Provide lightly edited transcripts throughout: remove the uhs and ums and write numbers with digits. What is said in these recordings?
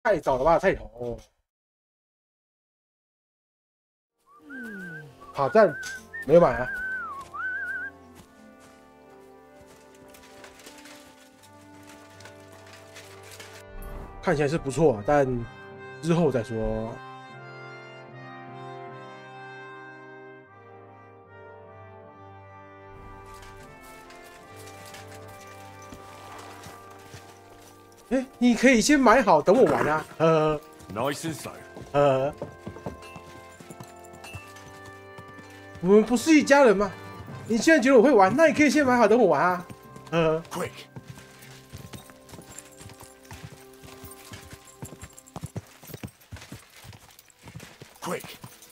太早了吧，菜头。卡赞没有买啊。看起来是不错，但之后再说。哎，你可以先买好，等我玩啊。Nice and slow。我们不是一家人吗？你既然觉得我会玩，那你可以先买好，等我玩啊。Quick。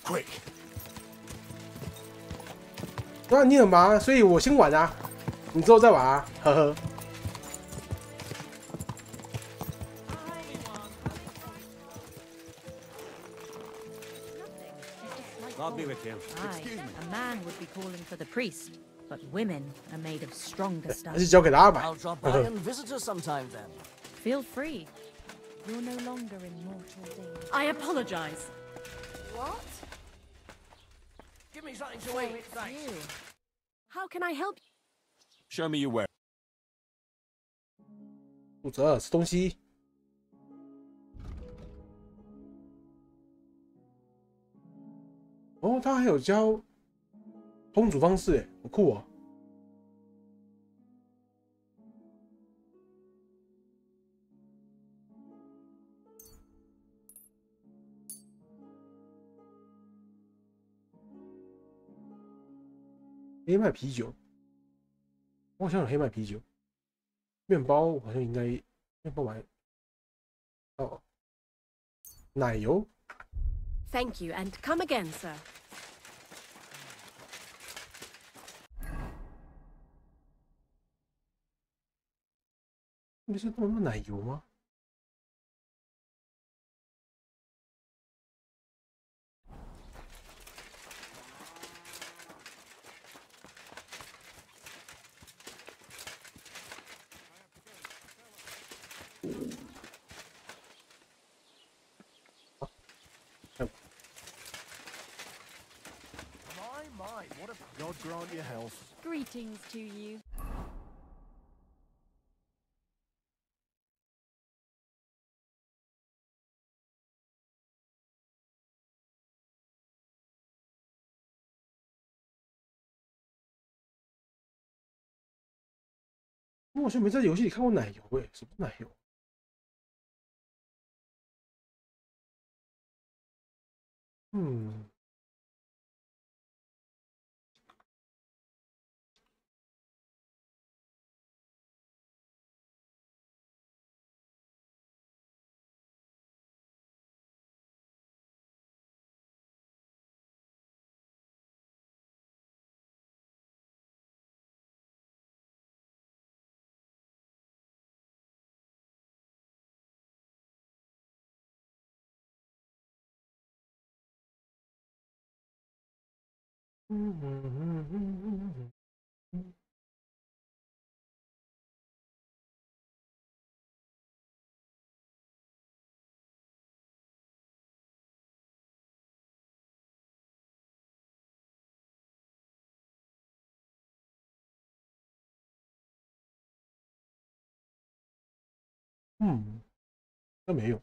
Quick。那你很忙，所以我先玩啊，你之后再玩啊。I'll be with you. Aye, a man would be calling for the priest, but women are made of stronger stuff. 还是交给他吧。I'll drop by and visit her sometime then. Feel free. You're no longer in mortal danger. I apologize. What? Give me something to eat. Thanks. You. How can I help you? Show me your way. 负责吃东西。哦，他还有教烹煮方式，哎，好酷哦！黑麦啤酒，我好像有黑麦啤酒。面包好像应该，面包买哦，奶油。 Thank you, and come again, sir. 你是弄奶油吗？My, what a God grant you health. Greetings to you. 我好像没在游戏里看过奶油诶，什么奶油？嗯。 那没有，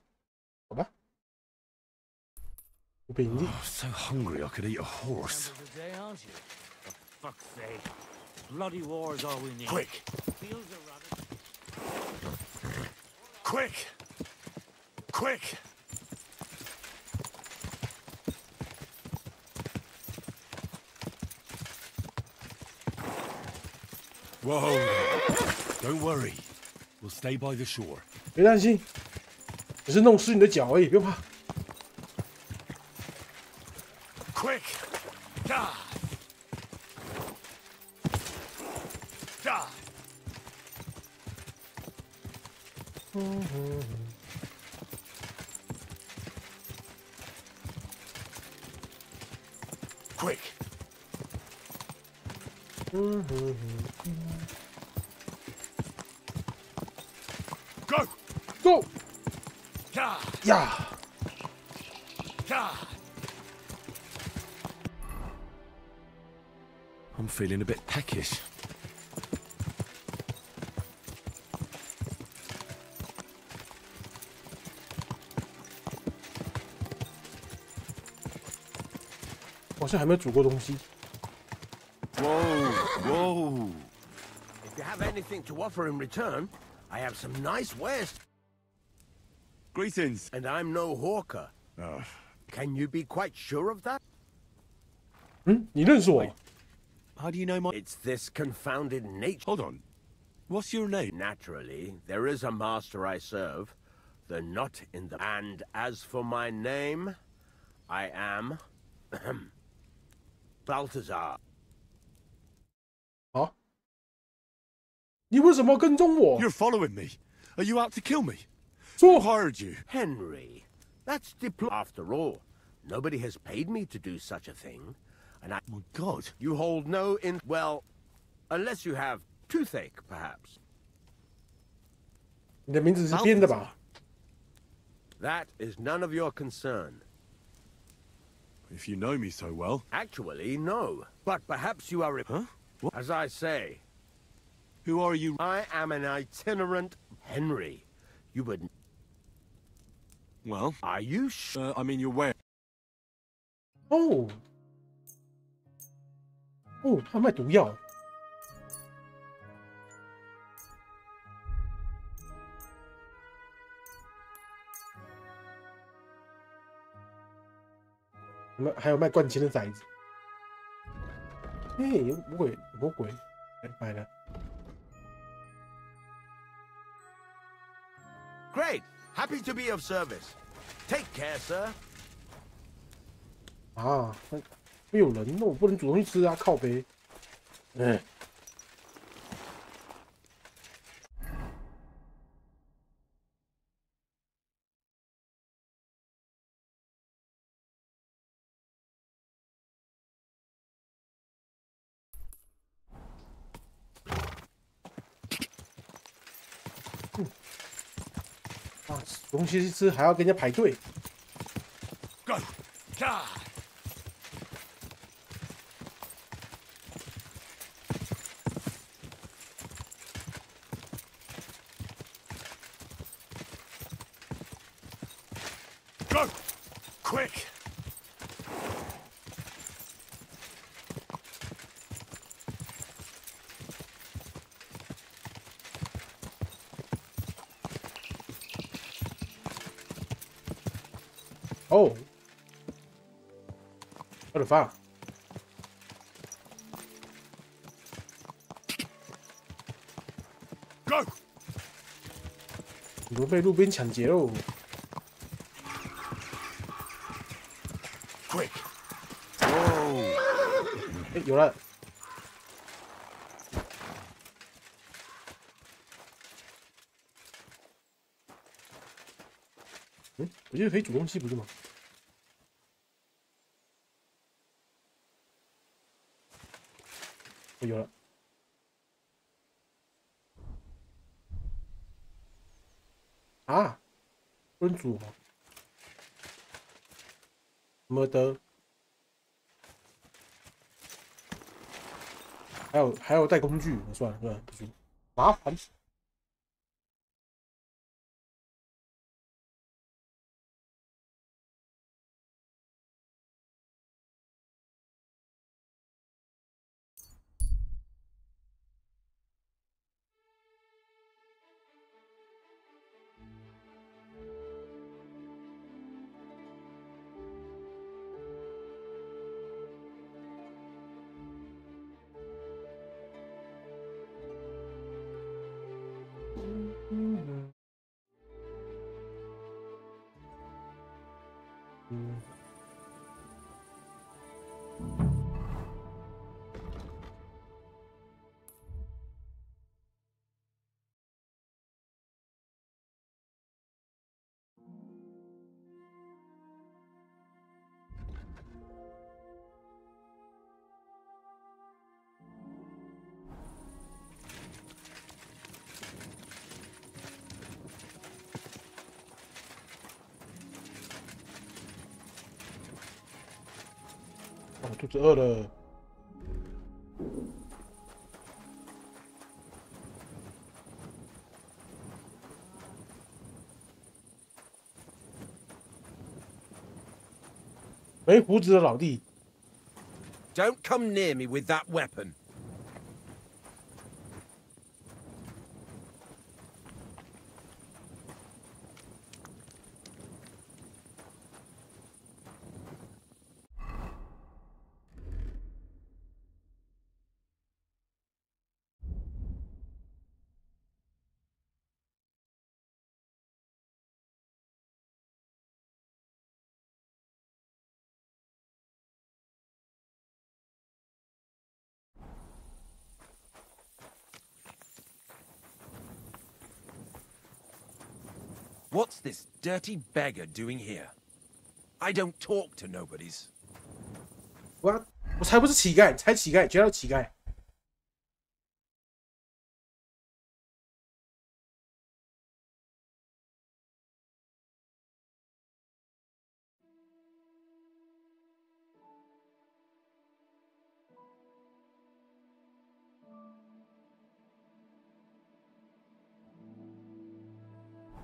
好吧。我被你 So hungry I could eat a horse. Today, aren't you? For fuck's sake. Bloody war's all we need. Quick. Fields are rather... Quick. Quick. Whoa. Don't worry. We'll stay by the shore. 别担心，只是弄湿你的脚而已，不用怕。 Quick! Die! Die! Quick! Go! Go! Die! 呀！ I'm feeling a bit peckish. 好像还没有煮过东西。 Whoa, whoa. If you have anything to offer in return, I have some nice wares. Greetings. And I'm no hawker. Can you be quite sure of that? 嗯，你认识我？ How do you know my... It's this confounded nature. Hold on. What's your name? Naturally, there is a master I serve, though not in the... And as for my name, I am... Balthazar. 啊？你为什么跟踪我？ You're following me. Are you out to kill me? 说 Who hired you? Henry. That's After all, nobody has paid me to do such a thing. And My God. you hold no well, unless you have toothache, perhaps. 你的名字是编的吧？ That is none of your concern. If you know me so well. Actually, no. But perhaps you are... Huh? What? As I say, Who are you? I am an itinerant Henry. You would... Well, Are you sure? I mean, you're where? 哦，哦，他卖毒药。还有卖灌铅的骰子。嘿，魔鬼，买了。 Great. Happy to be of service. Take care, sir. 啊，没有人，那我不能主动去吃啊，靠北。嗯。啊，东西吃还要跟人家排队。 Go. God. Go. Quick. Oh. What the fuck? 你们被路边抢劫喽 Quick. Whoa. 哎，有了。嗯，我记得可以煮东西，不是吗？有了。啊，不能煮吗？没得。还有带工具，算了，不煮，麻烦。我肚子饿了。没胡子的老弟。 Don't come near me with that weapon. What's this dirty beggar doing here? I don't talk to nobodies. 我才不是乞丐，才乞丐，绝对乞丐。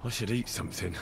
I should eat something.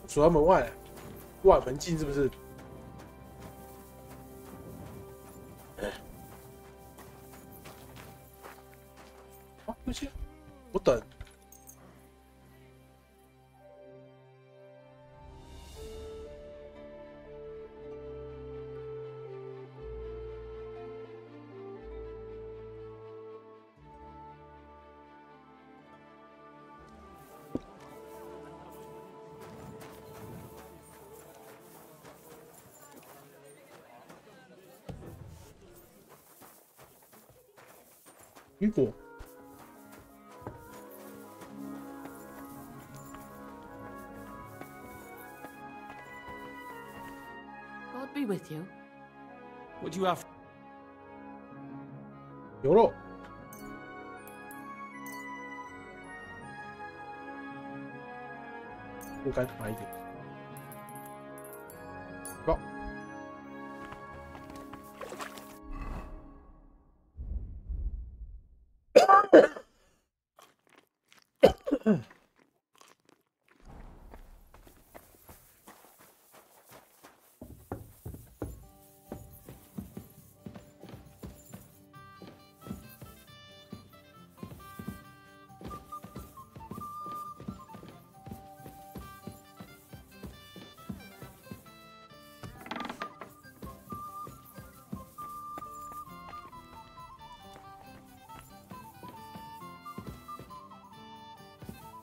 锁在门外，外门禁是不是？啊，对不起，我等。雨果， God be with you. What do you have? 牛肉，不该买一点。好。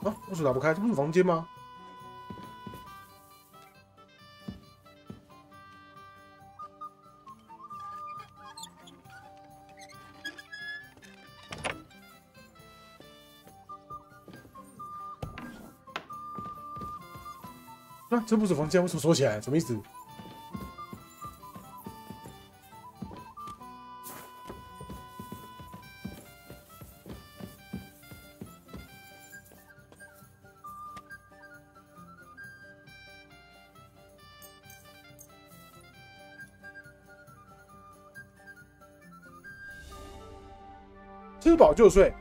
啊，为什么打不开？这不是房间吗？啊，这不是房间，为什么锁起来？什么意思？吃饱就睡。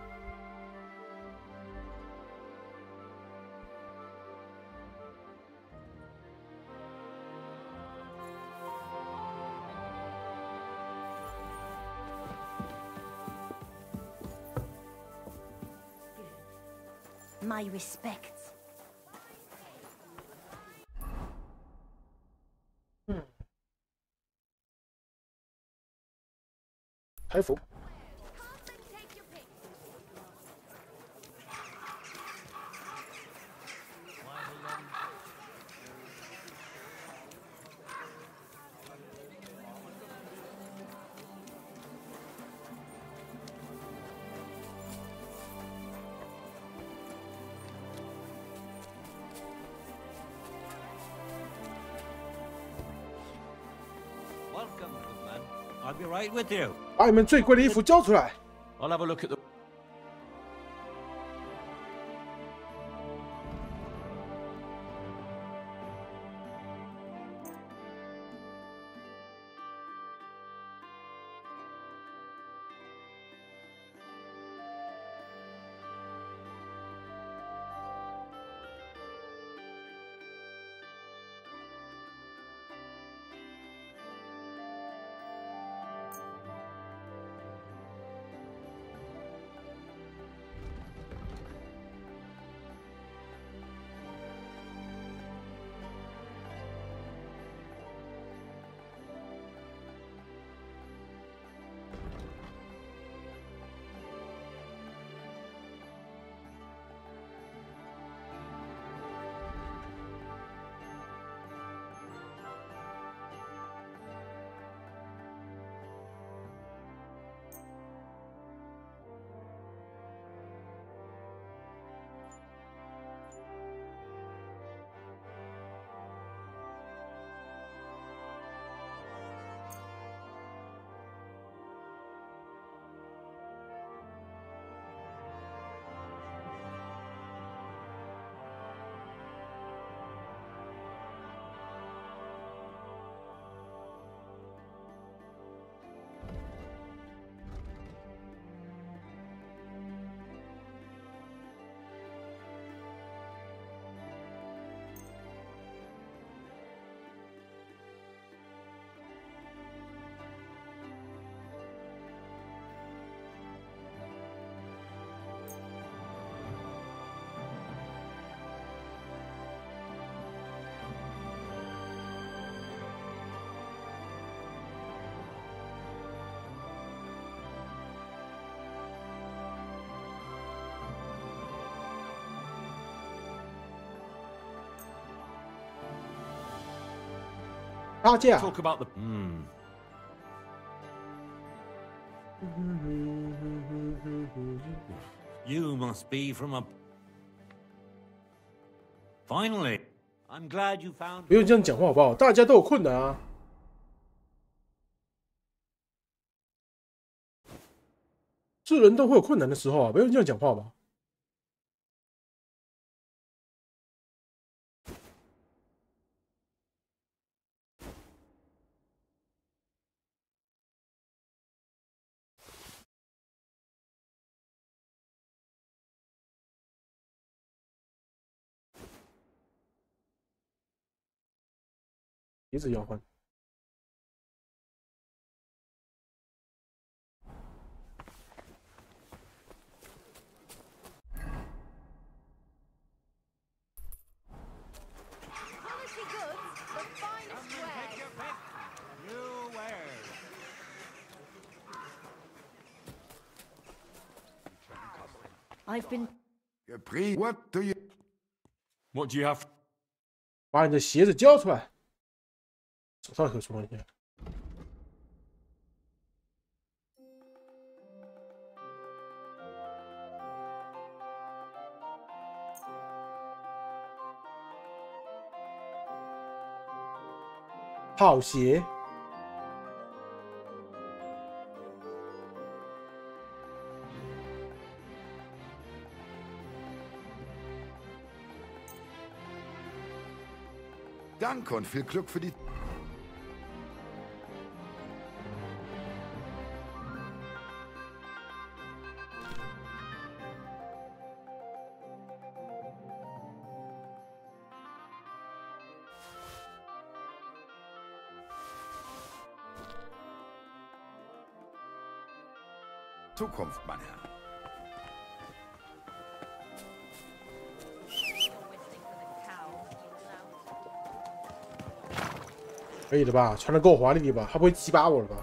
My respects. 台服。Welcome, good man. I'll be right with you. 把你们最贵的衣服交出来。 I'll have a look at the.拉架。 Talk about the. You must be from a. Finally, I'm glad you found. 不用这样讲话好不好？大家都有困难啊。是人都会有困难的时候啊，不用这样讲话吧。一直摇换。I've been. What do you? What do you have? 把你的鞋子交出来。手上可说一下。好鞋。Danke und viel Glück für die. Zukunft, mein Herr. 可以的吧？穿的够华丽的吧？他不会击巴我了吧？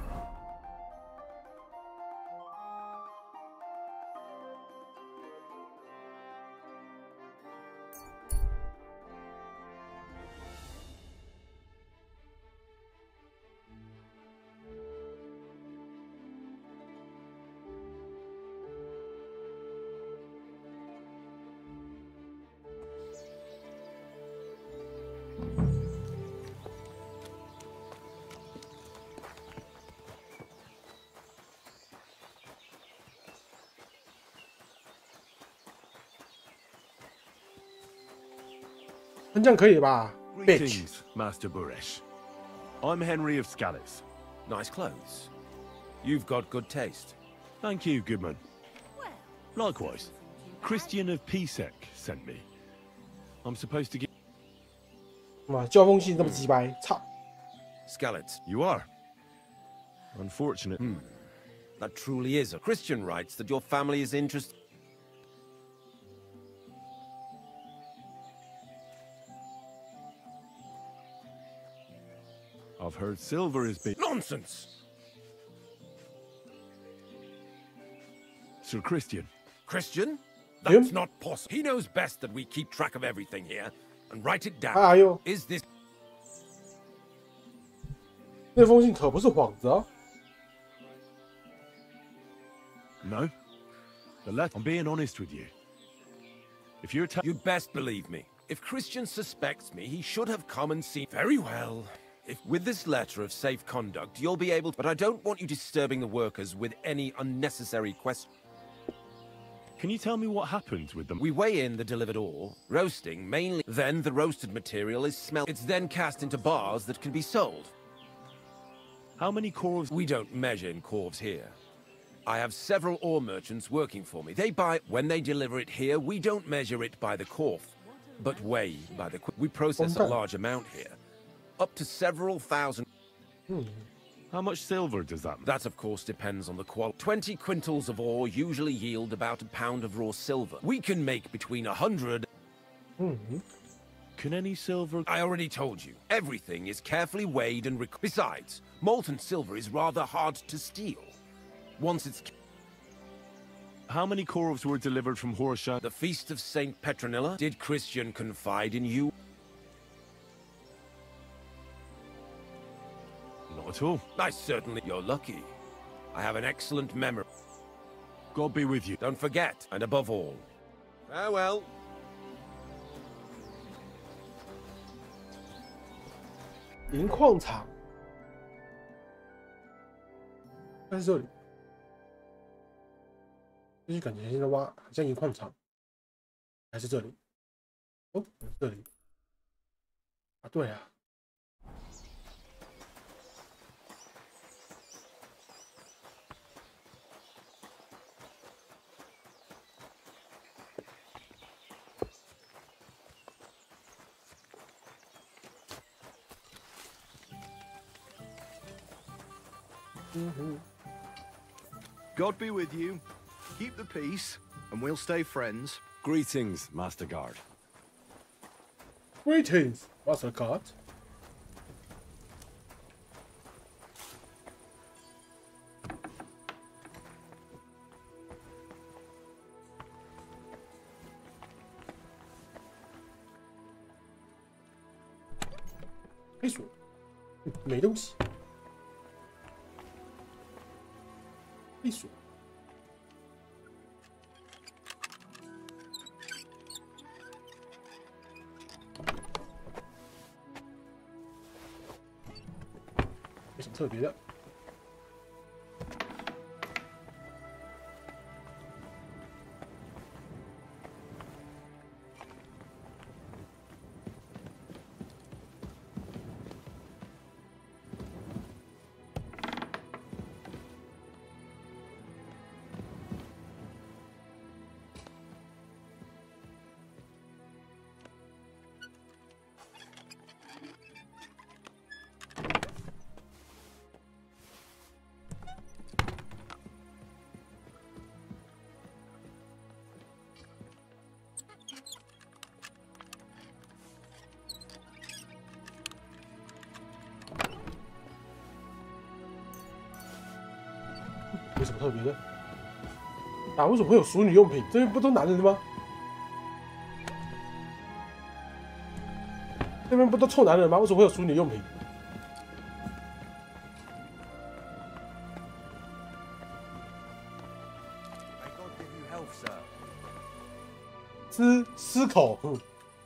那这样可以吧 ？Bitch， Greetings, Master Buresh. I'm Henry of Scallis. Nice clothes. You've got good taste. Thank you, Goodman. Likewise, Christian of Pisek sent me. I'm supposed to get. 哇，交锋信这么鸡掰，操！ Skellets. You are. Unfortunate. That truly is a Christian writes that your family is interested. I've heard silver has been. Nonsense! Sir Christian. Christian? Him? That's not possible. He knows best that we keep track of everything here and write it down. 哎呦， Is this 那封信可不是幌子啊！ No. I'm being honest with you. If you're You'd best believe me. If Christian suspects me, he should have come and seen. Very well. If with this letter of safe conduct, you'll be able to. But I don't want you disturbing the workers with any unnecessary questions. Can you tell me what happened with them? We weigh in the delivered ore, roasting mainly. Then the roasted material is smelt. It's then cast into bars that can be sold. How many corves? We don't measure in corves here. I have several ore merchants working for me. They buy when they deliver it here. We don't measure it by the corf, but weigh by the. We process a large amount here, up to several thousand. How much silver does that make? That, of course, depends on the quality. 20 quintals of ore usually yield about a pound of raw silver. We can make between 100. Can any silver? I already told you, everything is carefully weighed and besides, molten silver is rather hard to steal. Once it's... How many corves were delivered from Horseshoe? The Feast of Saint Petronilla? Did Christian confide in you? Not at all. I certainly... You're lucky. I have an excellent memory. God be with you. Don't forget, and above all... Farewell. 银矿场，在这里，就是感觉现在挖，好像银矿场，还是这里？哦，这里。啊，对啊。God be with you. Keep the peace, and we'll stay friends. Greetings, Master Guard. Greetings, Master Guard. 黑锁，没东西。黑锁。没什么特别的。什么特别的？啊，为什么会有熟女用品？这边不都男人的吗？这边不都臭男人吗？为什么会有熟女用品？思口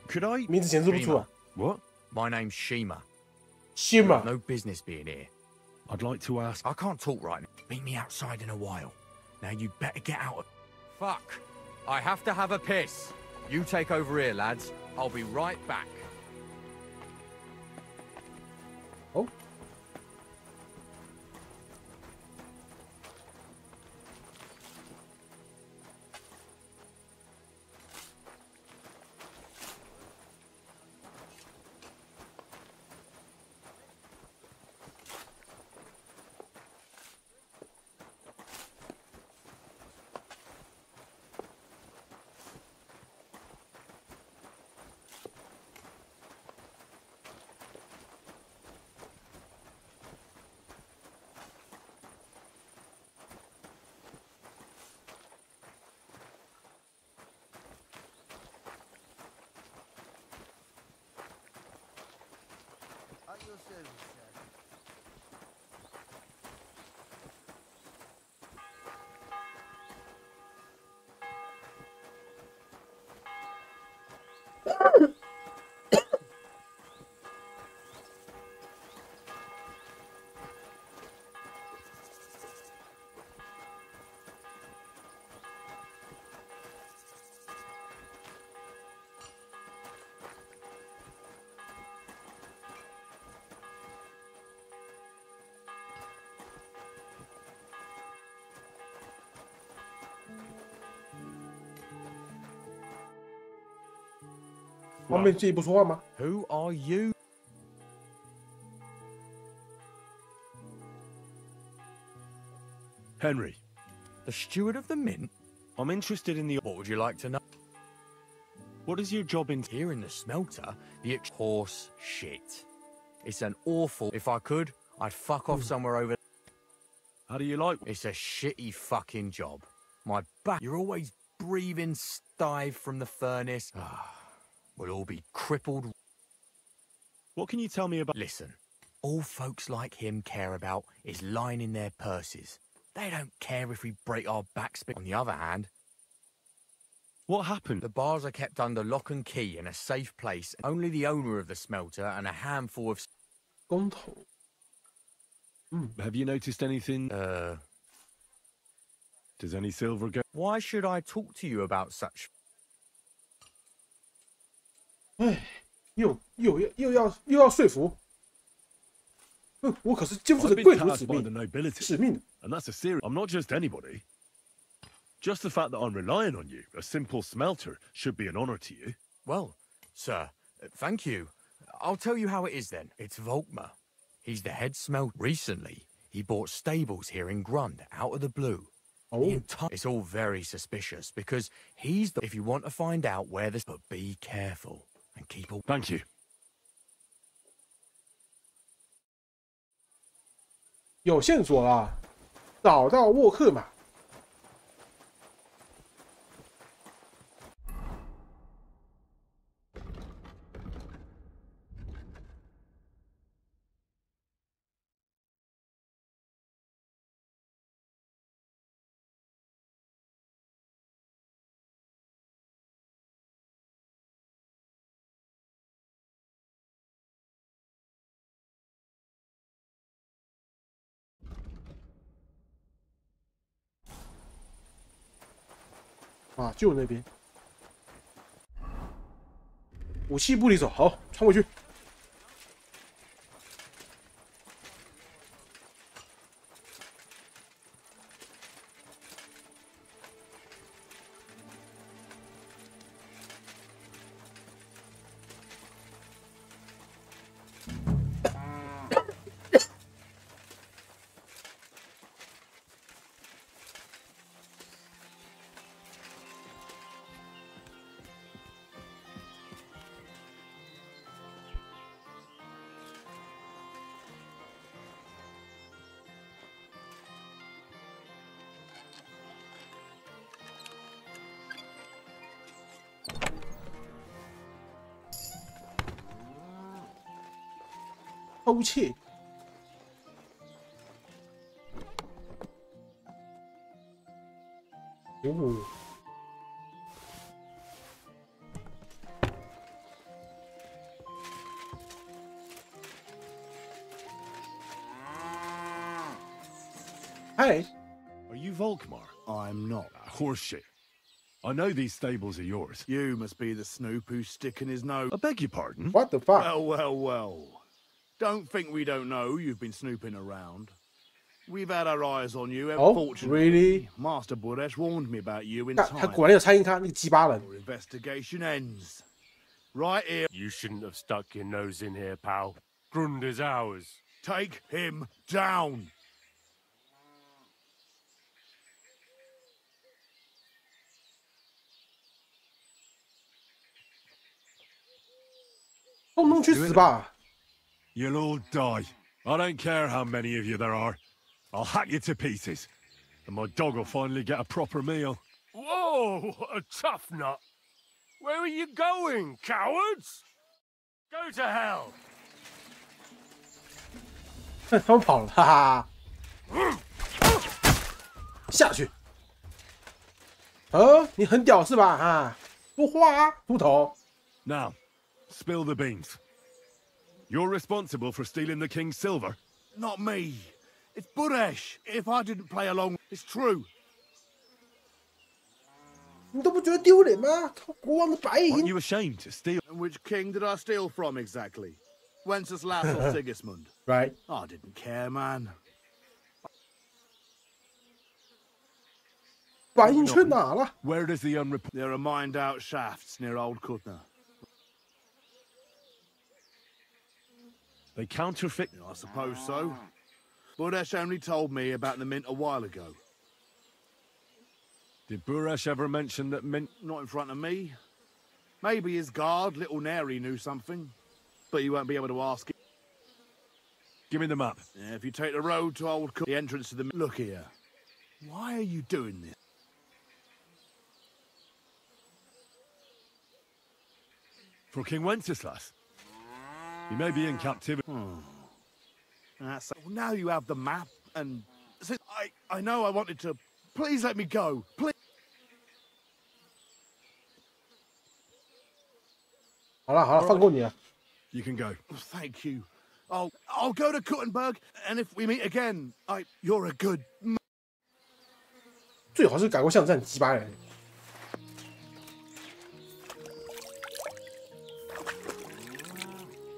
，Could I? 名字显示不出来。 What? My name's Shima. Shima. No business being here. I'd like to ask. I can't talk right now. Meet me outside in a while. Now you better get out of... Fuck. I have to have a piss. You take over here, lads. I'll be right back. Oh. Who are you? Henry. The steward of the mint? I'm interested in the... What would you like to know? What is your job in... Here in the smelter, the horse shit. It's an awful... If I could, I'd fuck off somewhere over... How do you like... It's a shitty fucking job. My back... You're always breathing stive from the furnace. We'll all be crippled. What can you tell me about... Listen, all folks like him care about is lining their purses. They don't care if we break our backs. On the other hand... What happened? The bars are kept under lock and key in a safe place. Only the owner of the smelter and a handful of... Have you noticed anything? Does any silver go... Why should I talk to you about such... 哎，又要说服。我可是肩负着贵族使命。使命。 And that's a serious... I'm not just anybody. Just the fact that I'm relying on you, a simple smelter, should be an honor to you. Well, sir, thank you. I'll tell you how it is then. It's Volkmar. He's the head smelter. Recently, he bought stables here in Grund, out of the blue. Oh. It's all very suspicious, because he's the... If you want to find out where this... But be careful, and keep a... Thank you. 有线索啦，找到沃克嘛。啊，就那边，武器部里走，好，穿过去。偷窃。哦。Hey. Are you Volkmar? I'm not. Horseshit. I know these stables are yours. You must be the snoop who's sticking his nose. I beg your pardon? What the fuck? Well. Don't think we don't know you've been snooping around. We've had our eyes on you. Oh, Fortunately, really? Master Buresh warned me about you in 他 time. 果然有参与他那个鸡巴人。 Your investigation ends. Right here. You shouldn't have stuck your nose in here, pal. Grund is ours. Take him down. 通通去死吧！ You'll all die. I don't care how many of you there are. I'll hack you to pieces. And my dog will finally get a proper meal. Whoa, a tough nut. Where are you going, cowards? Go to hell. 他们跑了，哈哈！下去。你很屌是吧？哈，说话啊，秃头。 Now, spill the beans. You're responsible for stealing the king's silver? Not me. It's Buresh. If I didn't play along, it's true. 你都不觉得丢脸吗？偷国王的白 Aren't 银。 you ashamed to steal? And which king did I steal from exactly? Wenceslas or Sigismund? Right. I didn't care, man. 白银去哪了？ Where does the There are mined-out shafts near Old Kutna. They counterfeit? I suppose so. Buresh only told me about the mint a while ago. Did Buresh ever mention that mint? Not in front of me. Maybe his guard, little Neri, knew something. But you won't be able to ask him. Give me the map. Yeah, if you take the road to Old Kutna, the entrance to the... Look here. Why are you doing this? For King Wenceslas? He may be in captivity. That's... Now you have the map, and... I know I wanted to... Please let me go. Please. 好了好了，放过你了。 You can go. Thank you. I'll go to Kuttenberg, and if we meet again, you're a good... 最好是改过向善，鸡巴人。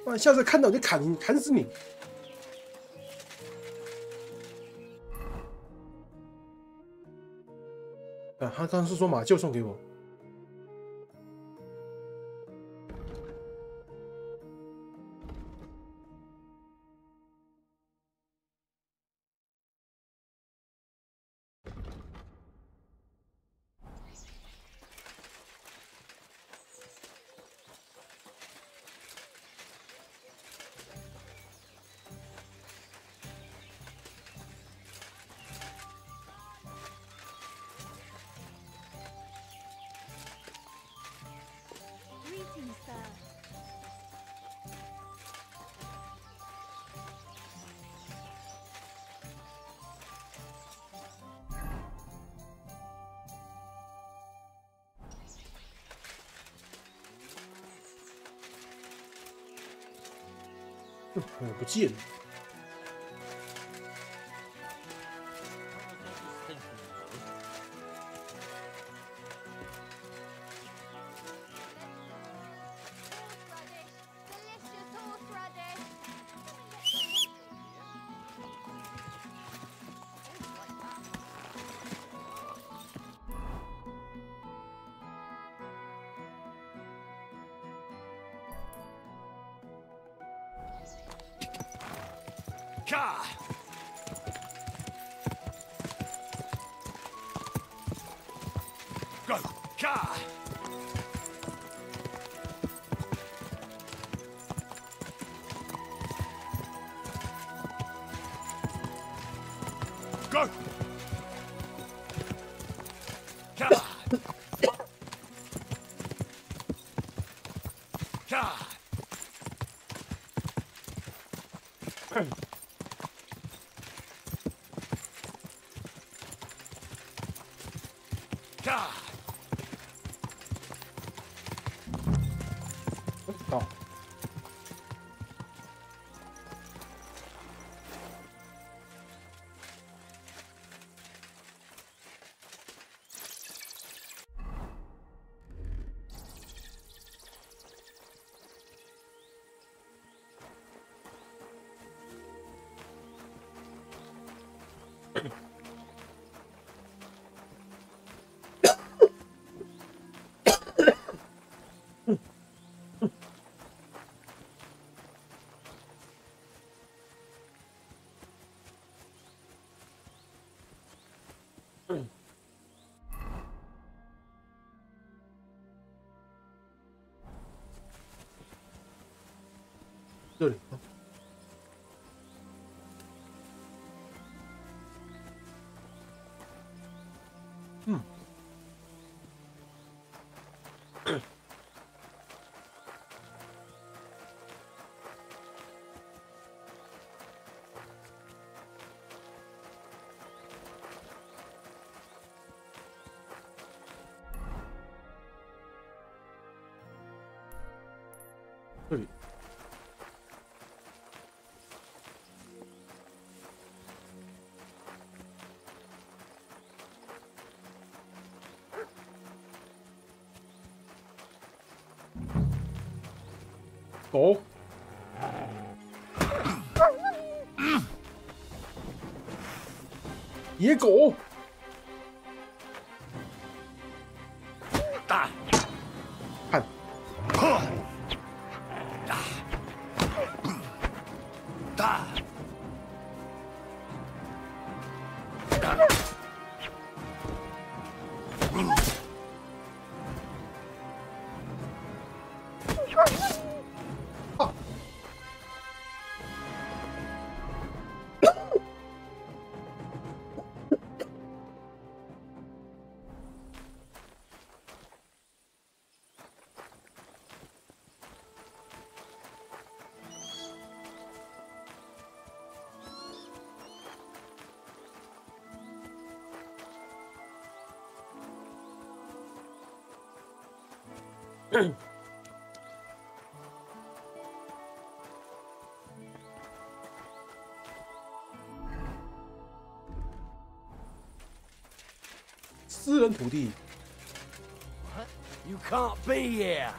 不然下次看到我就砍死你。啊，他刚刚是说马厩送给我。不见了。Ka! Go! Ka! Go! Ka! Ka! 到。这里。嗯。这里。狗，野狗，打，看，打，私人土地。 You can't be here.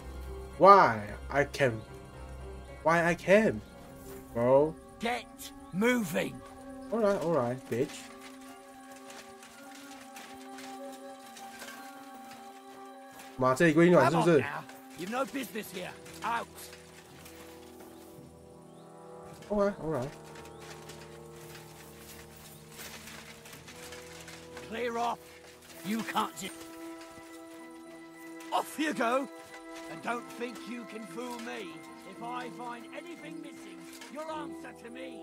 Why I can? Why I can, bro? Get moving. All right, bitch. 妈，这里归你管是不是 ？You've no business here. Out. All right. Clear off. You can't just... Off you go. And don't think you can fool me. If I find anything missing, you'll answer to me.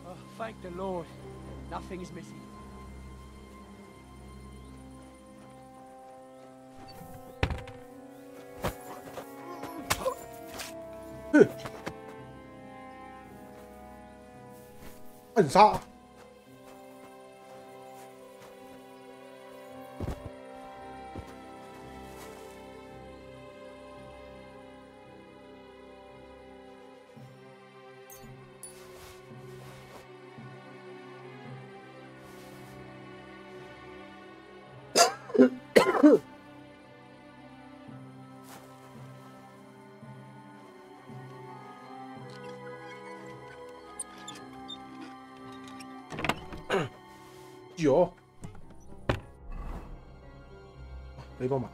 Oh, thank the Lord. Nothing is missing. Huh. 暗杀。有，可以帮忙。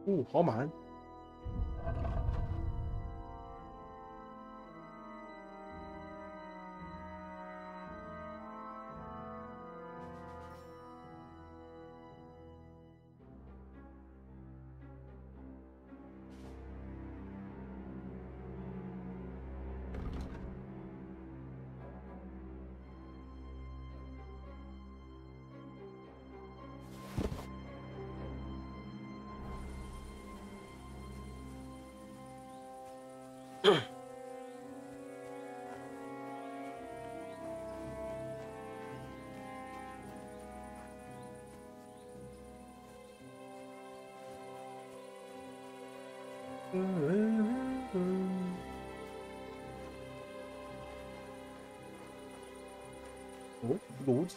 哦，好满。哦，炉子。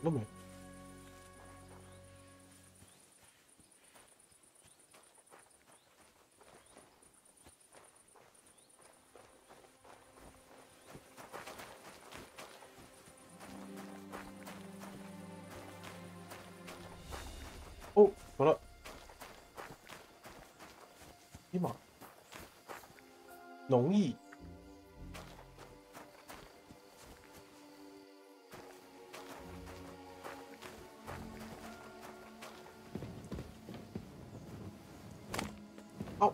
都没。哦，走了。尼玛，农艺。哦。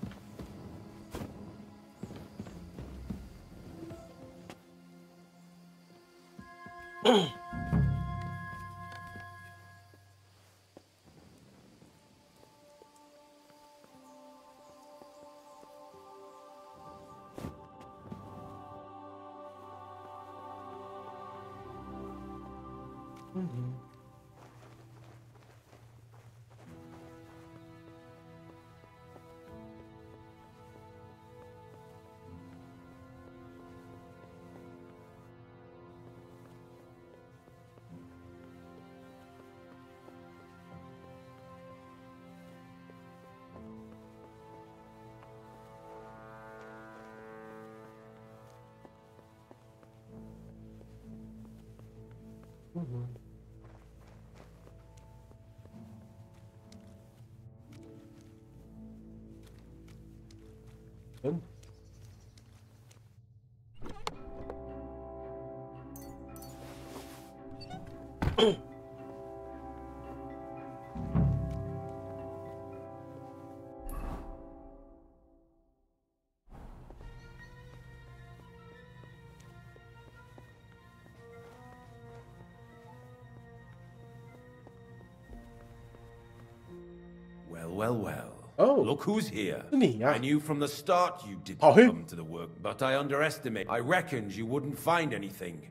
Well. Oh. Look who's here. Me, I knew from the start you didn't Oh, come to the work, but I underestimated. I reckoned you wouldn't find anything.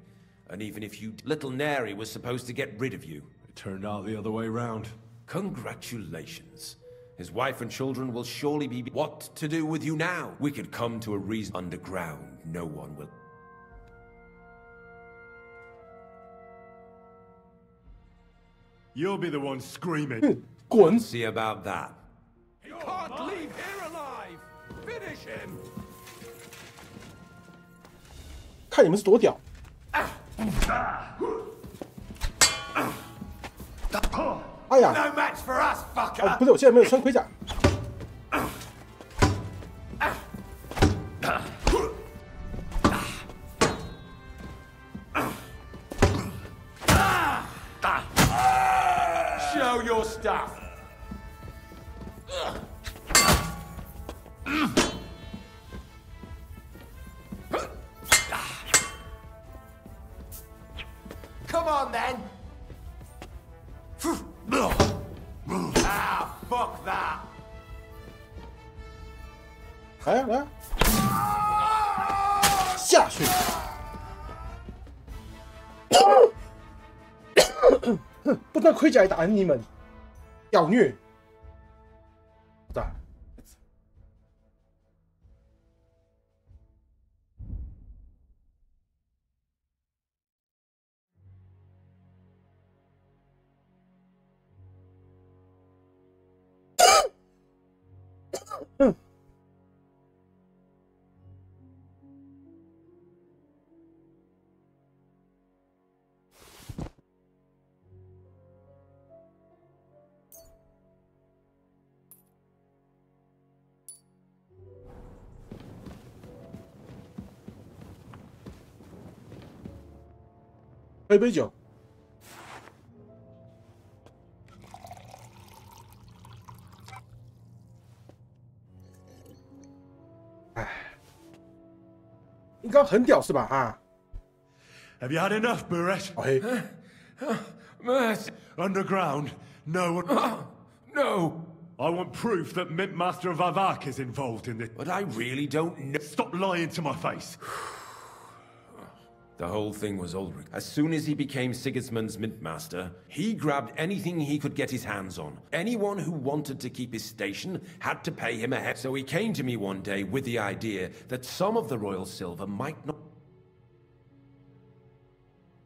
And even if you... Little Neri was supposed to get rid of you. It turned out the other way round. Congratulations. His wife and children will surely be... What to do with you now? We could come to a reason underground. No one will... You'll be the one screaming. 滚！ See about that. He can't leave here alive! Finish him! 看你们是多屌！哎呀！ No match for us, fucker! 哦，不是，我现在没有穿盔甲。Show your stuff! Come on, then! Ah, fuck that! 来呀来呀！下去！不穿盔甲也打你们，屌虐！咋？喝一杯酒。哎，应该很屌是吧？啊 Have you had enough, Buret? ，OK， Mercy! Underground? No one... No! I want proof that Mint Master Vavak is involved in this. But I really don't know. Stop lying to my face. The whole thing was Ulrich. As soon as he became Sigismund's Mintmaster, he grabbed anything he could get his hands on. Anyone who wanted to keep his station had to pay him a head. So he came to me one day with the idea that some of the royal silver might not...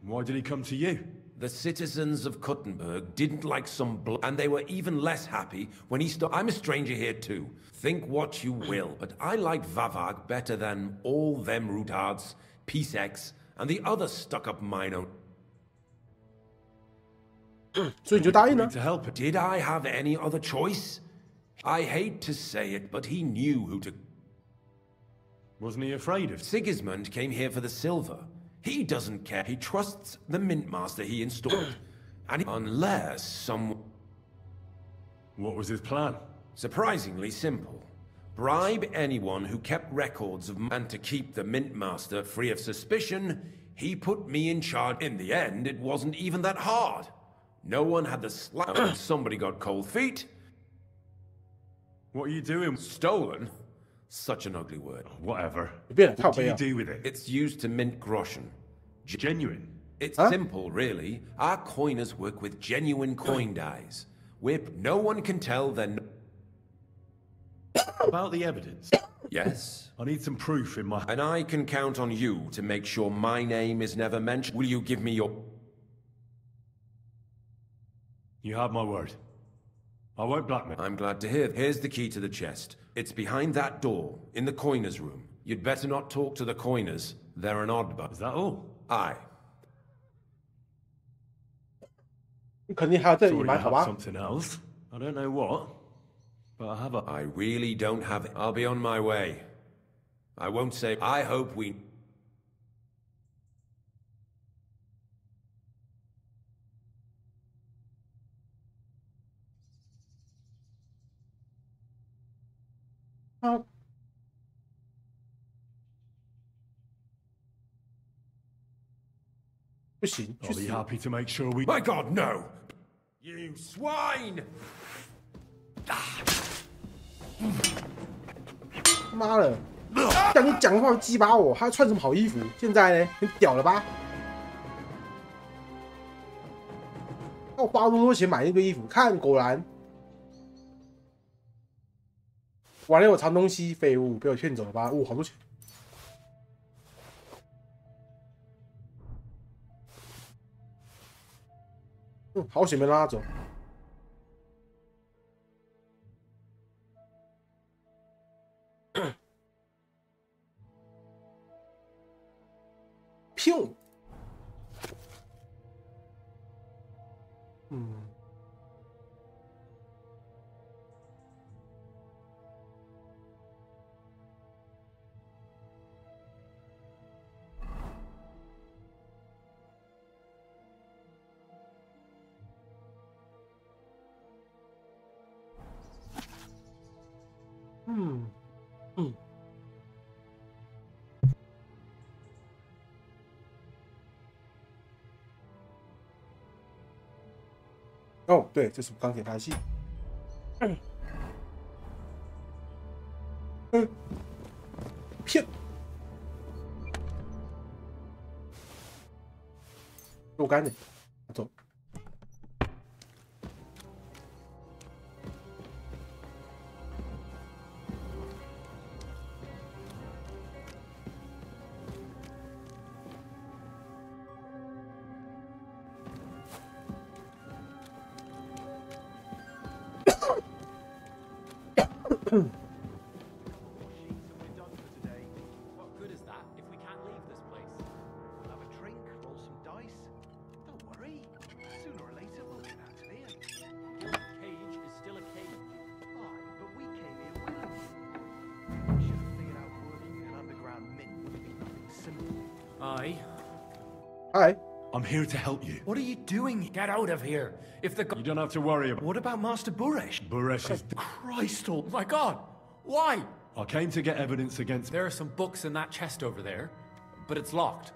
Why did he come to you? The citizens of Kuttenberg didn't like some blood, and they were even less happy when he stopped. I'm a stranger here too. Think what you will, but I like Vavag better than all them Rutards, P-Sex, and the other stuck-up minor. 所以你就答应了 To help it. Did I have any other choice? I hate to say it, but he knew who to... Wasn't he afraid of... Sigismund came here for the silver. He doesn't care. He trusts the Mintmaster he installed. And unless some... What was his plan? Surprisingly simple. Bribe anyone who kept records of... And to keep the Mintmaster free of suspicion, he put me in charge. In the end, it wasn't even that hard. No one had the slightest... Somebody got cold feet. What are you doing? Stolen? Such an ugly word. Whatever. 随便，靠 What do 背 you 啊。 do with it? It's used to mint groschen. Genuine. It's Huh? simple, really. Our coiners work with genuine coin dies. No one can tell they're... About the evidence. Yes? I need some proof in my... And I can count on you to make sure my name is never mentioned. Will you give me your... You have my word. I won't blackmail. I'm glad to hear. Here's the key to the chest. It's behind that door, in the coiner's room. You'd better not talk to the coiners. They're an odd bunch. Is that all? Aye. 你肯定还要再隐 Thought 瞒， you 好 had 吧？ something else. I don't know what, but I have a... I really don't have it. I'll be on my way. I won't say... I hope we... Ah. 不行，去 I'll 死 be！happy to make sure we... My God, no! You swine! 妈的！让你讲话鸡巴我，还穿什么好衣服？现在呢，很屌了吧？我花那么多钱买那个衣服，看果然完了，我藏东西，废物被我骗走了吧？好多钱。好险没拉走。骗！哦，对，这是钢铁拍戏。骗！若干的，走。What good is that if we can't leave this place? Have a drink, roll some dice. Don't worry. Sooner or later we'll get out of here. Your cage is still a cage. Aye, but we came here willingly. We should have figured out working an underground mint would be nothing simple. Aye. Hi. I'm here to help you. What are you doing? Get out of here. If the You don't have to worry about. What about Master Buresh? Buresh is. Christ Oh my god! Why? I came to get evidence against. There are some books in that chest over there, but it's locked.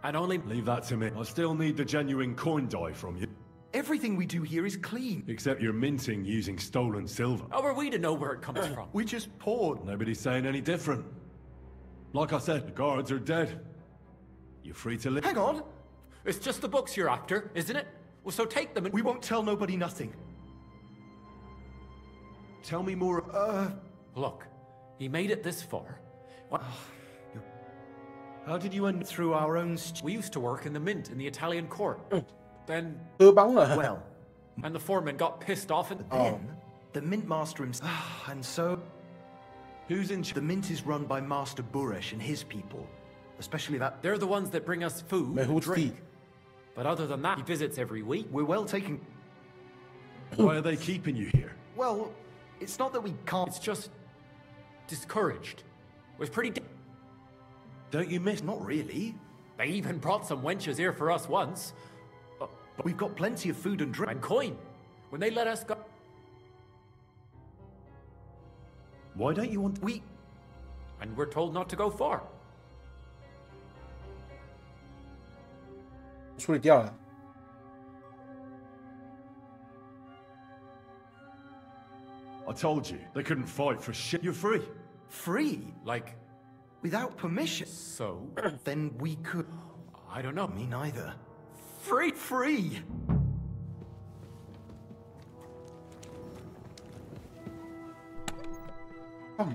And only. Leave that to me. I still need the genuine coin die from you. Everything we do here is clean. Except you're minting using stolen silver. How are we to know where it comes from? We just poured. Nobody's saying any different. Like I said, the guards are dead. You're free to leave. Hang on. It's just the books you're after, isn't it? Well, so take them and. We won't tell nobody nothing. Tell me more. Look, he made it this far. What? How did you end? Through our own We used to work in the mint in the Italian court. Then. Well. And the foreman got pissed off and. Then, the mint master himself. And so. Who's in? The mint is run by Master Buresh and his people. Especially that. They're the ones that bring us food and drink. But other than that, he visits every week. We're well taken. Why are they keeping you here? Well, it's not that we can't. It's just. discouraged. It was pretty. Don't you miss? Not really. They even brought some wenches here for us once. But we've got plenty of food and drink. And coin. When they let us go. Why don't you want? And we're told not to go far. 处理掉了。I told you they couldn't fight for shit. You're free. Free? Like. Without permission? So. Then we could. I don't know. Me neither. Free? Free! Oh.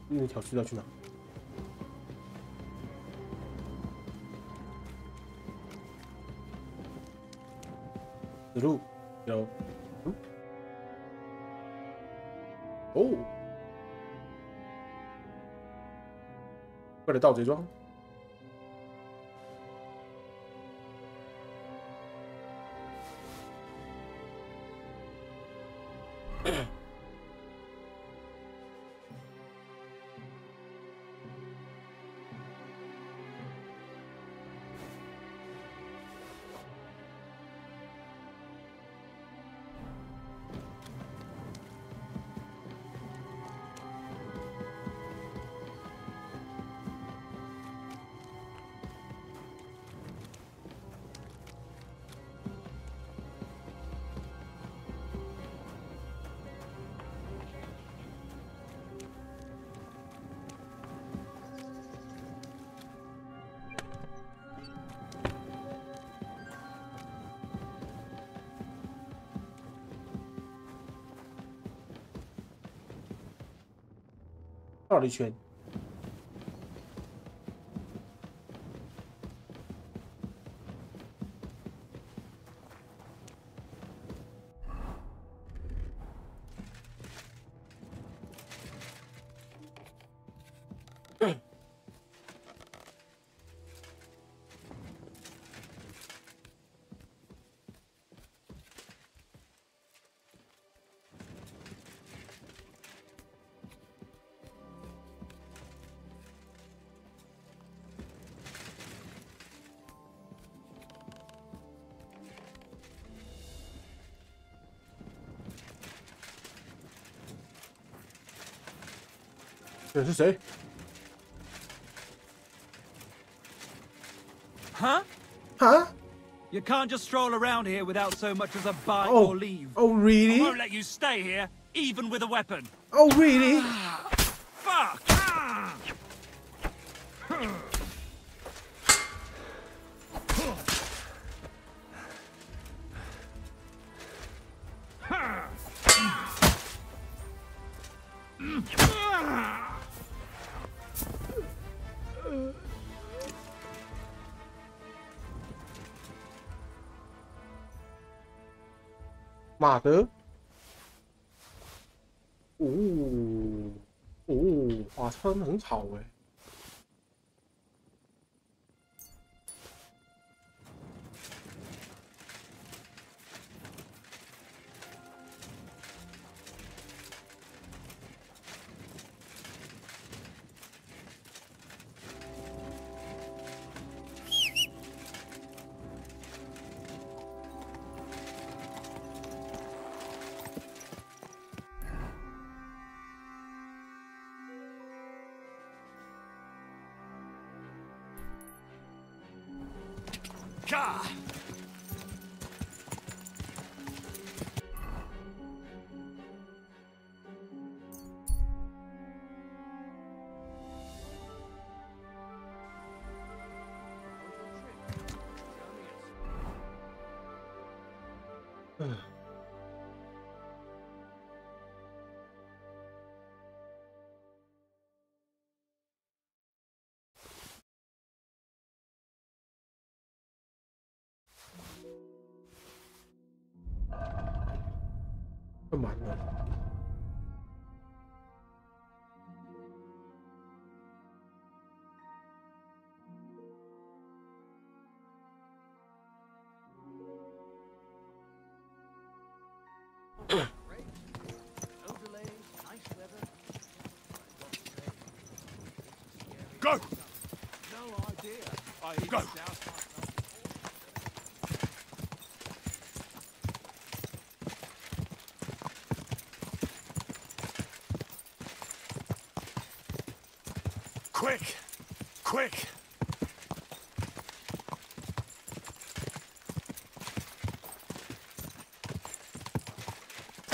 那条隧道去哪？此路有，哦，快点盗贼庄。绕了一圈。这是谁 ？Huh? Huh? You can't just stroll around here without so much as a bite Oh. or leave. Oh, really? I won't let you stay here, even with a weapon. Oh, really? Fuck! Ah! 马德，哇，穿得很好哎。God. Hmm. 干嘛呢？Go! No idea. Go! Quick! Quick!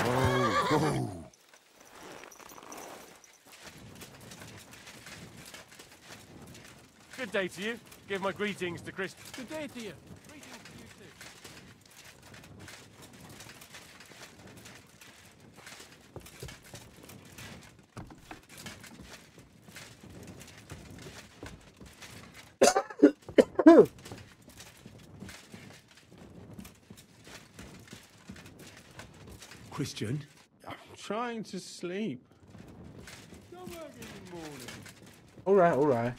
Oh. Good day to you. Give my greetings to Chris. Good day to you. Greetings to you too. Christian? I'm trying to sleep. Come back in the morning. All right, all right.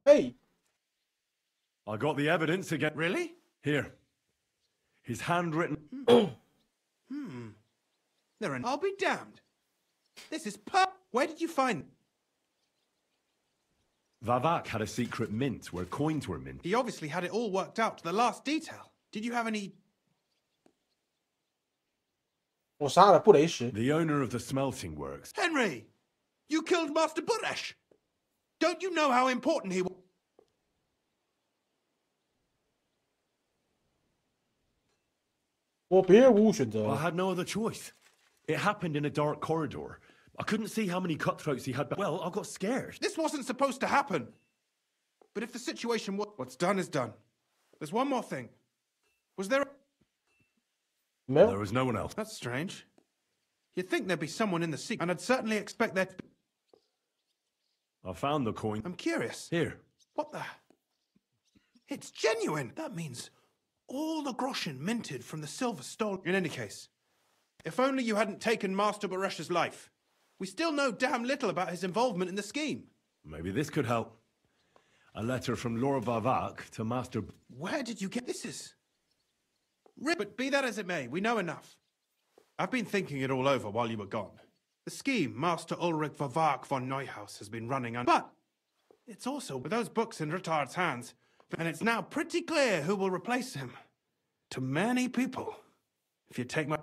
Hey! I got the evidence again. Really? Here. His handwritten... I'll be damned. This is Where did you find... Vavak had a secret mint where coins were minted. He obviously had it all worked out to the last detail. Did you have any... 我杀了布雷什。 The owner of the smelting works. Henry, you killed Master Buresh. Don't you know how important he was? 我别无选择。 I had no other choice. It happened in a dark corridor. I couldn't see how many cutthroats he had. Well, I got scared. This wasn't supposed to happen. But if the situation was... What's done is done. There's one more thing. Was there... No. There was no one else. That's strange. You'd think there'd be someone in the secret, and I'd certainly expect there to be... I found the coin. I'm curious. Here. What the... It's genuine! That means all the groschen minted from the silver stolen... In any case, if only you hadn't taken Master Buresh's life. We still know damn little about his involvement in the scheme. Maybe this could help. A letter from Lord Vavak to Master... Where did you get... This is... But be that as it may, we know enough. I've been thinking it all over while you were gone. The scheme Master Ulrich Vavak von Neuhaus has been running on... But it's also with those books in Rittard's hands, and it's now pretty clear who will replace him. To many people. If you take my...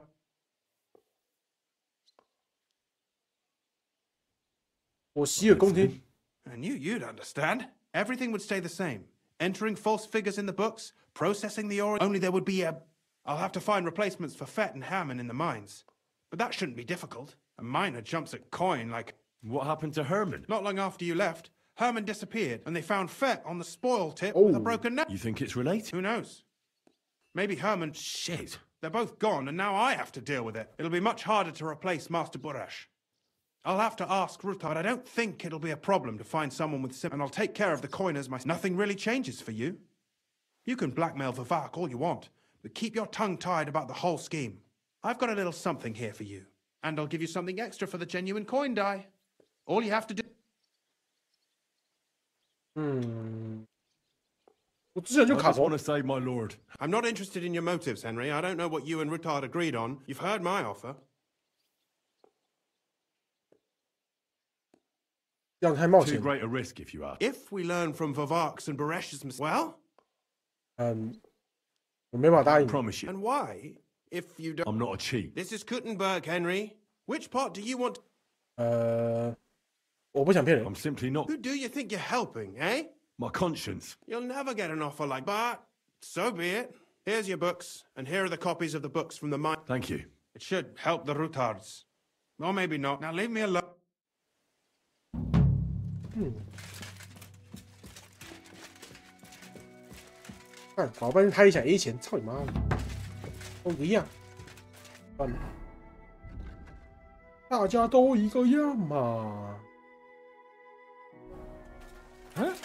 I knew you'd understand. Everything would stay the same. Entering false figures in the books, processing the ore... Only there would be a... I'll have to find replacements for Fett and Hammond in the mines. But that shouldn't be difficult. A miner jumps at coin like... What happened to Herman? Not long after you left, Herman disappeared, and they found Fett on the spoil tip with a broken neck. You think it's related? Who knows? Maybe Herman... Shit. They're both gone, and now I have to deal with it. It'll be much harder to replace Master Buresh. I'll have to ask Ruta, but I don't think it'll be a problem to find someone with and I'll take care of the coiners myself. Nothing really changes for you. You can blackmail Vavak all you want, but keep your tongue tied about the whole scheme. I've got a little something here for you, and I'll give you something extra for the genuine coin die. All you have to do... I just want to save my lord. I'm not interested in your motives, Henry. I don't know what you and Ruttard agreed on. You've heard my offer. Too great a risk, if you ask. If we learn from Vavak's and Buresh's mistakes, well... I promise you. And why, if you don't... I'm not a cheat. This is Kuttenberg, Henry. Which part do you want... I'm simply not. Who do you think you're helping, eh? My conscience. You'll never get an offer like that. So be it. Here's your books, and here are the copies of the books from the mine. Thank you. It should help the Ruttards. Or maybe not. Now leave me alone. 看，搞半天他也想 A 钱，操你妈的，都一样。算了，大家都一个样嘛。嗯。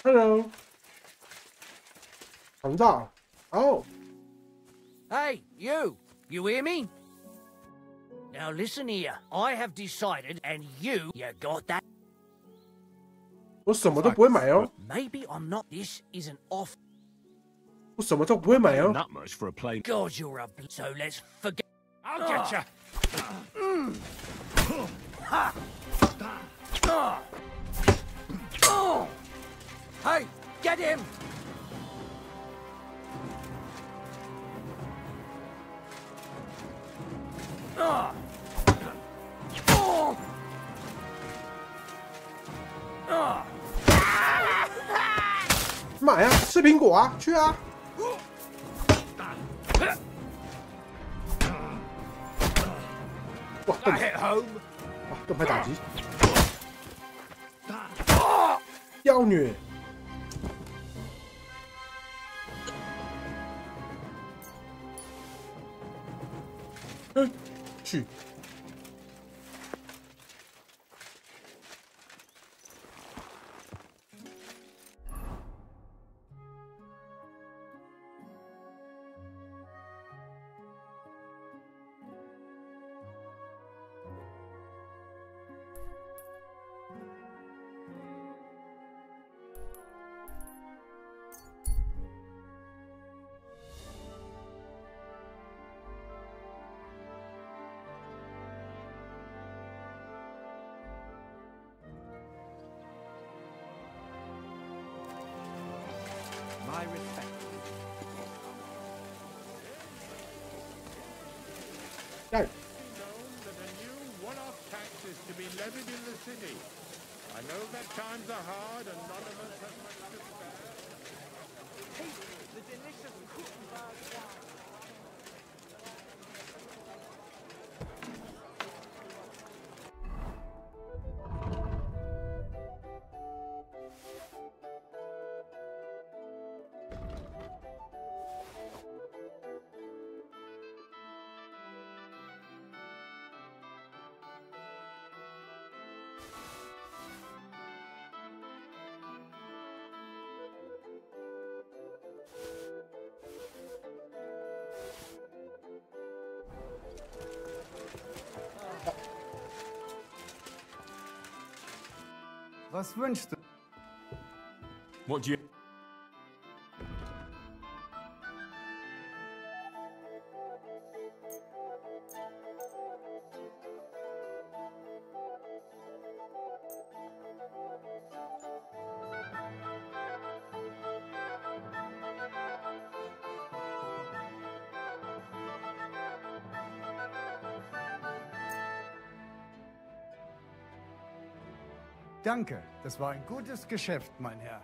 Hello. 长大。Oh. Hey, you! You hear me? Now listen here. I have decided, and you got that? 我什么都不会买哦。 Maybe I'm not. This is an off. 我什么都不会买哦。 Not much for a plane. God, you're a. So let's forget. I'll get you. Hey, get him! Oh! 买呀，吃苹果啊，去啊！哇，盾牌！哇，盾牌打击！妖女！去。My respect. Go. Known that a new one-off tax is to be levied in the city. I know that times are hard and none of us have much to spare. Taste the delicious Kuttenberg wine. Was wünschst du? What do you... Danke, das war ein gutes Geschäft, mein Herr.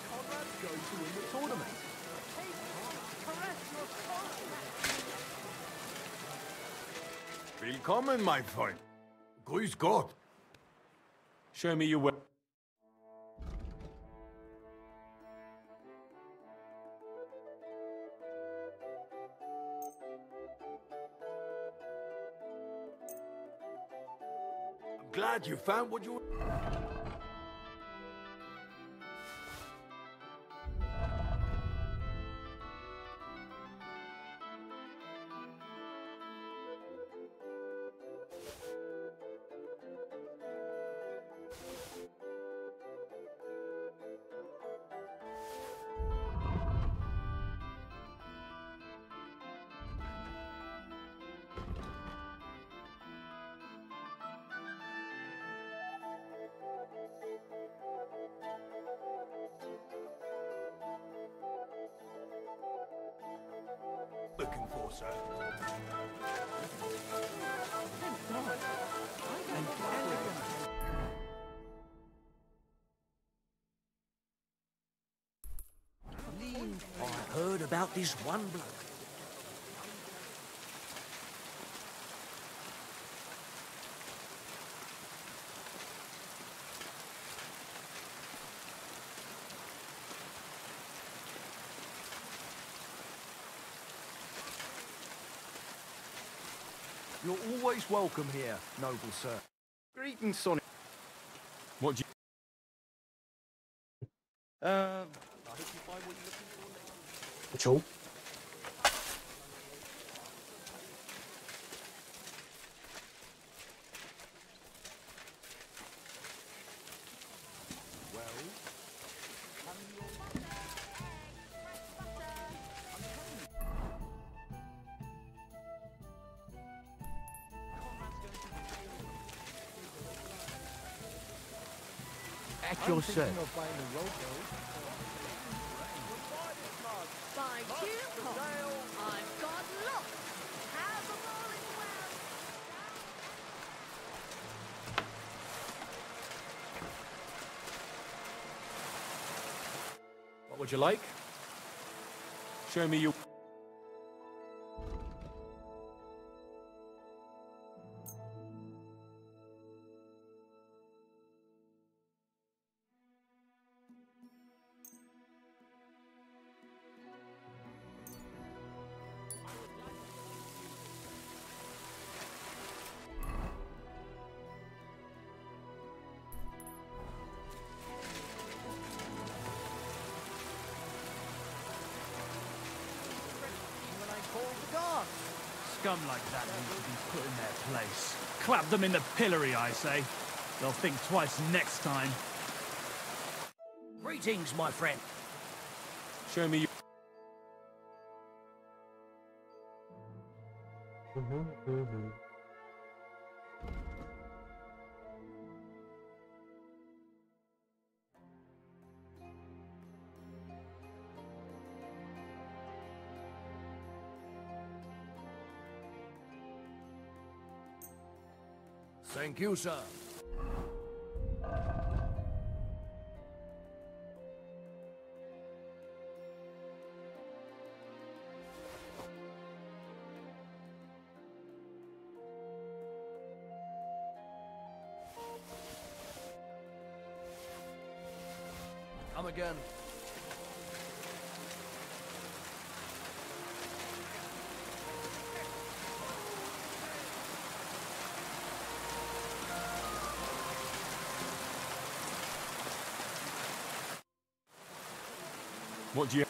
Conrad's going to win the tournament. Willkommen, mein Freund. Grüß Gott. Show me your way. I'm glad you found what you... looking for, sir. I heard about this one bloke. You're always welcome here, noble sir. Greetings, Sonny. What do you... I hope you find what you're looking for later. Cool. At your service. By Jupiter, I've got lots. Have them all in well. What would you like? Show me your... Scum like that need to be put in their place. Clap them in the pillory, I say. They'll think twice next time. Greetings, my friend. Show me. Thank you, sir. Come again. What do you...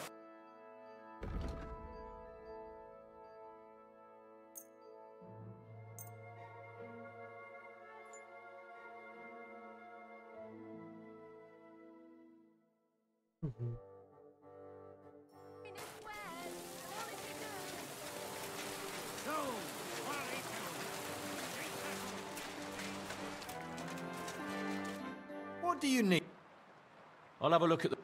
What do you need? I'll have a look at the...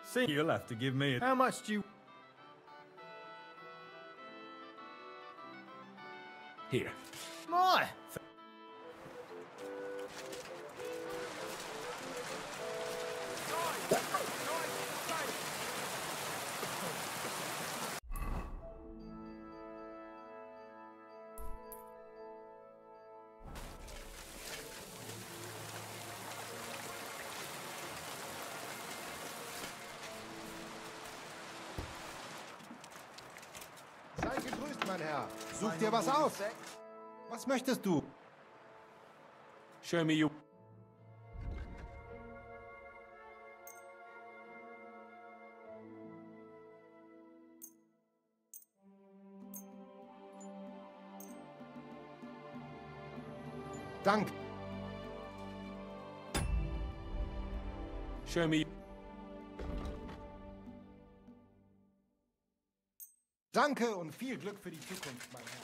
See, you'll have to give me a... How much do you... Here. My! Sei gegrüßt, mein Herr. Such dir was aus. Was möchtest du? Show me your... Dank. Show me... Danke und viel Glück für die Zukunft, mein Herr.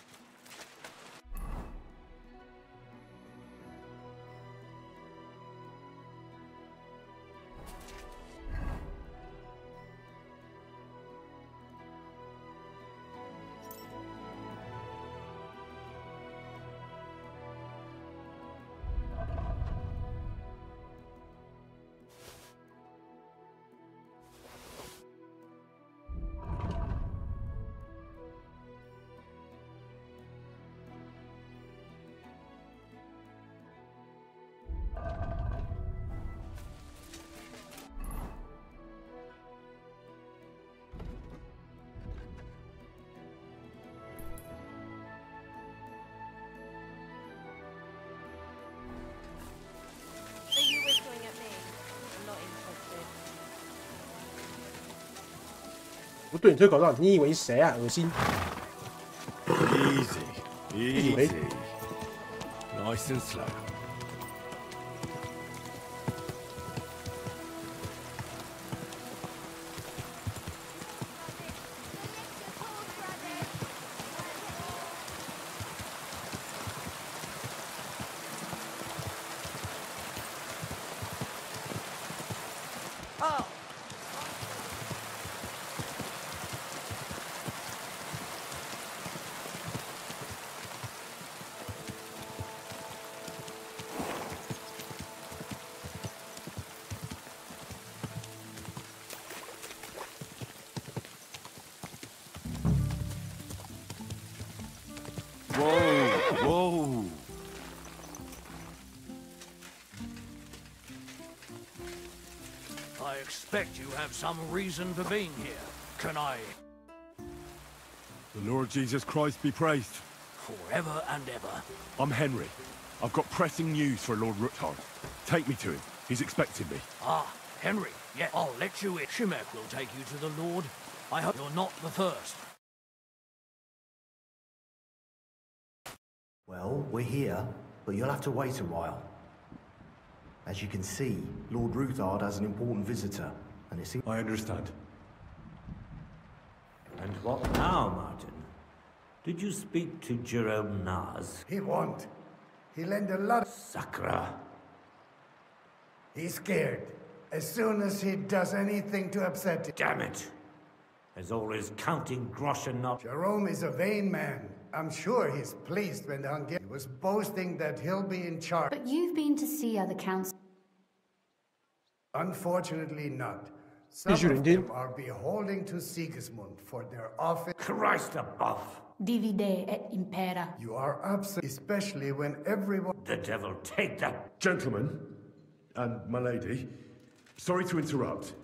不对，你推口罩，你以为谁啊？恶心！ Easy, easy. Nice and slow. Whoa, whoa. I expect you have some reason for being here. Can I? The Lord Jesus Christ be praised. Forever and ever. I'm Henry. I've got pressing news for Lord Ruthard. Take me to him. He's expecting me. Ah, Henry. Yeah, I'll let you in. Shimek will take you to the Lord. I hope you're not the first. Well, we're here, but you'll have to wait a while. As you can see, Lord Ruthard has an important visitor, and it seems... I understand. And what now, Martin? Did you speak to Jerome Naz? He won't. He lent a lot... Sakra. He's scared. As soon as he does anything to upset it. Damn it! There's always counting grosh and not... Jerome is a vain man. I'm sure he's pleased when the Hungarian was boasting that he'll be in charge. But you've been to see other councils. Unfortunately not. Some of them are beholding to Sigismund for their office. Christ above! Divide et impera. You are upset, especially when everyone... The devil take that! Gentlemen, and my lady, sorry to interrupt,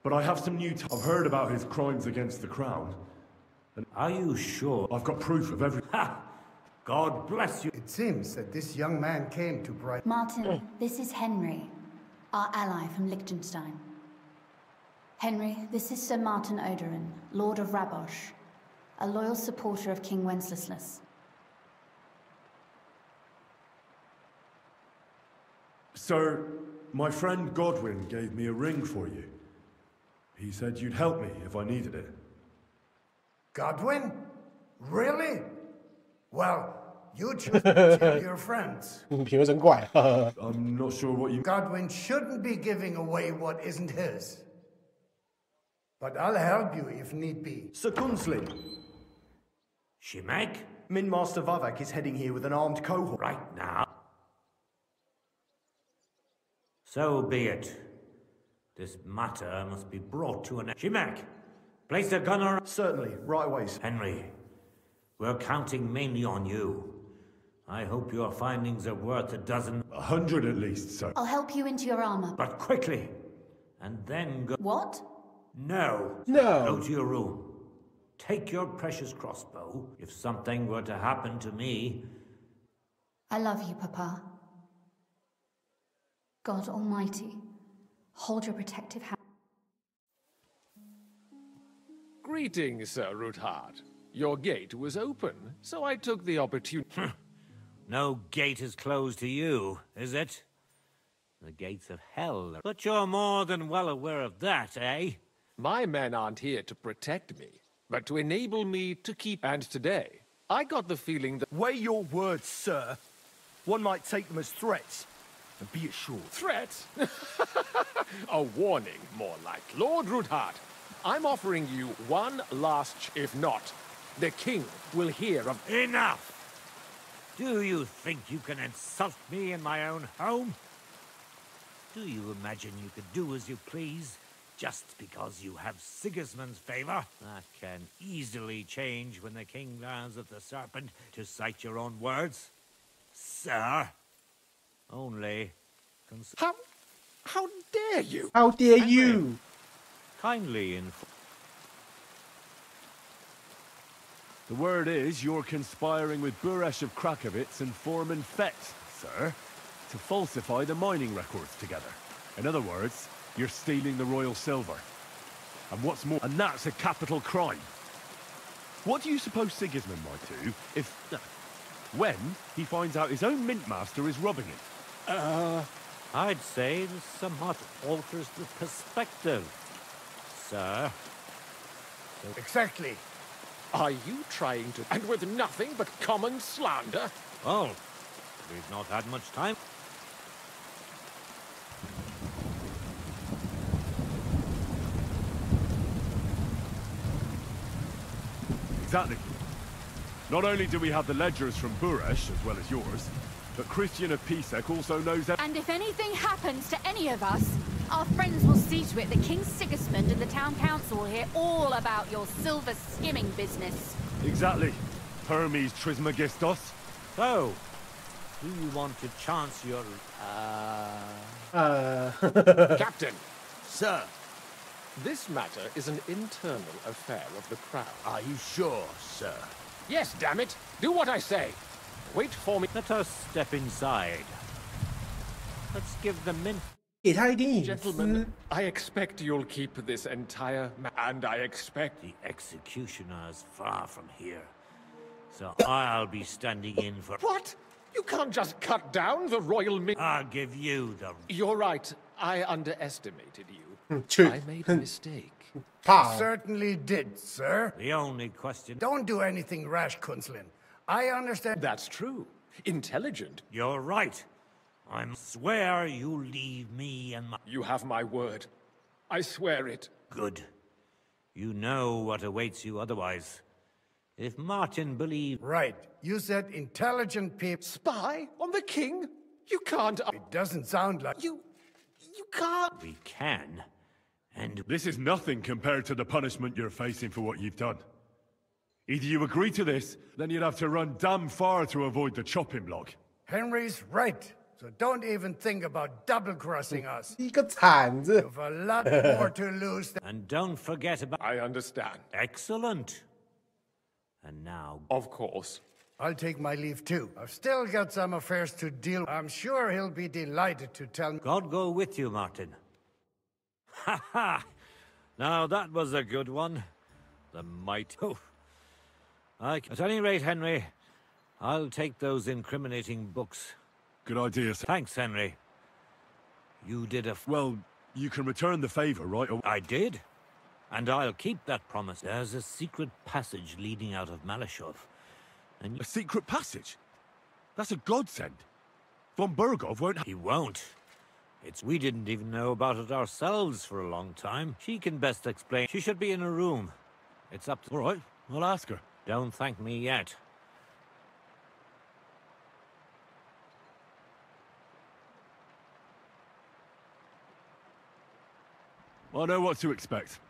but I have some new... I've heard about his crimes against the crown. And are you sure? I've got proof of everything. Ha! God bless you. It seems that this young man came to Bright... Martin, this is Henry, our ally from Liechtenstein. Henry, this is Sir Martin Oderin, Lord of Rabosh, a loyal supporter of King Wenceslas. Sir, my friend Godwin gave me a ring for you. He said you'd help me if I needed it. Godwin? Really? Well, you just tell your friends. I'm not sure what you... Godwin shouldn't be giving away what isn't his. But I'll help you if need be. Sir Kunsley. Shimek? Min Master Vavak is heading here with an armed cohort. Right now. So be it. This matter must be brought to an end. Shimek, place a gunner. Certainly, right away, sir. Henry, we're counting mainly on you. I hope your findings are worth 100 at least, sir. I'll help you into your armor. But quickly, and then go... What? No. No. Go to your room. Take your precious crossbow. If something were to happen to me... I love you, Papa. God Almighty, hold your protective hand. Greetings, Sir Ruthard. Your gate was open, so I took the opportunity... No gate is closed to you, is it? The gates of hell. But you're more than well aware of that, eh? My men aren't here to protect me, but to enable me to keep... And today, I got the feeling that... Weigh your words, sir. One might take them as threats. And be assured. Threats? A warning, more like. Lord Ruthard, I'm offering you one last... If not, the king will hear of... Enough! Do you think you can insult me in my own home? Do you imagine you could do as you please, just because you have Sigismund's favor? That can easily change when the king learns of the serpent, to cite your own words. Sir, only... How dare you? How dare you? Kindly The word is you're conspiring with Buresh of Krakowitz and Foreman Fett, sir, to falsify the mining records together. In other words, you're stealing the royal silver. And what's more, and that's a capital crime. What do you suppose Sigismund might do if... when he finds out his own mint master is robbing him? I'd say this somewhat alters the perspective, sir. Exactly. Are you trying to... And with nothing but common slander? Well, we've not had much time. Exactly. Not only do we have the ledgers from Buresh, as well as yours, but Christian of Pisek also knows that... And if anything happens to any of us, our friends will see to it that King Sigismund and the town council will hear all about your silver skimming business. Exactly. Hermes Trismegistos. So, do you want to chance your... Captain! Sir, This matter is an internal affair of the crown. Are you sure, sir? Yes, damn it! Do what I say! Wait for me. Let us step inside. Let's give the mint. 给他一点隐私。 Gentlemen, I expect you'll keep this entire and I expect the executioner's far from here. So I'll be standing in for... What? You can't just cut down the royal I'll give you the... You're right. I underestimated you. I made a mistake. Certainly did, sir. The only question... Don't do anything rash, Kunslin. I understand... That's true. Intelligent. You're right. I swear you leave me and my... You have my word. I swear it. Good. You know what awaits you otherwise. If Martin believed... Right. You said intelligent people... Spy on the king? You can't... It doesn't sound like... You can't... We can. And... This is nothing compared to the punishment you're facing for what you've done. Either you agree to this, then you'd have to run damn far to avoid the chopping block. Henry's right. So don't even think about double-crossing us. 一个铲子。 You've a lot more to lose. And don't forget about... I understand. Excellent. And now... Of course. I'll take my leave too. I've still got some affairs to deal with. I'm sure he'll be delighted to tell me. God go with you, Martin. Ha ha! Now that was a good one. The might... Oh. At any rate, Henry, I'll take those incriminating books. Good idea, sir. Thanks, Henry. You did a... Well, you can return the favor, right? I did. And I'll keep that promise. There's a secret passage leading out of Malashov. And a secret passage? That's a godsend. Von Burgov won't... He won't. We didn't even know about it ourselves for a long time. She can best explain. She should be in a room. It's up to... All right, I'll ask her. Don't thank me yet. I know what to expect.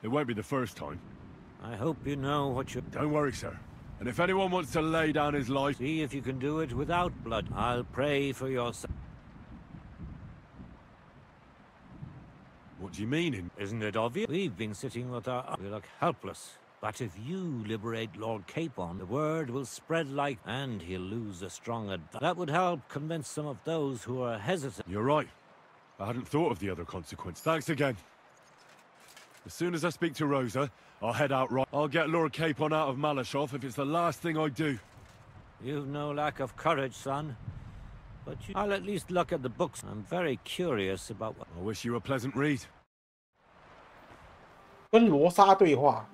It won't be the first time. I hope you know what you... Don't worry, sir. And if anyone wants to lay down his life... See if you can do it without blood. I'll pray for your... What do you mean? Isn't it obvious? We've been sitting with our... We look helpless. But if you liberate Lord Capon, the word will spread like... And he'll lose a strong advantage. That would help convince some of those who are hesitant. You're right. I hadn't thought of the other consequence. Thanks again. As soon as I speak to Rosa, I'll head out right. I'll get Lord Capon out of Malashov if it's the last thing I do. You've no lack of courage, son. But I'll at least look at the books. I'm very curious about what... I wish you a pleasant read. 跟罗莎对话。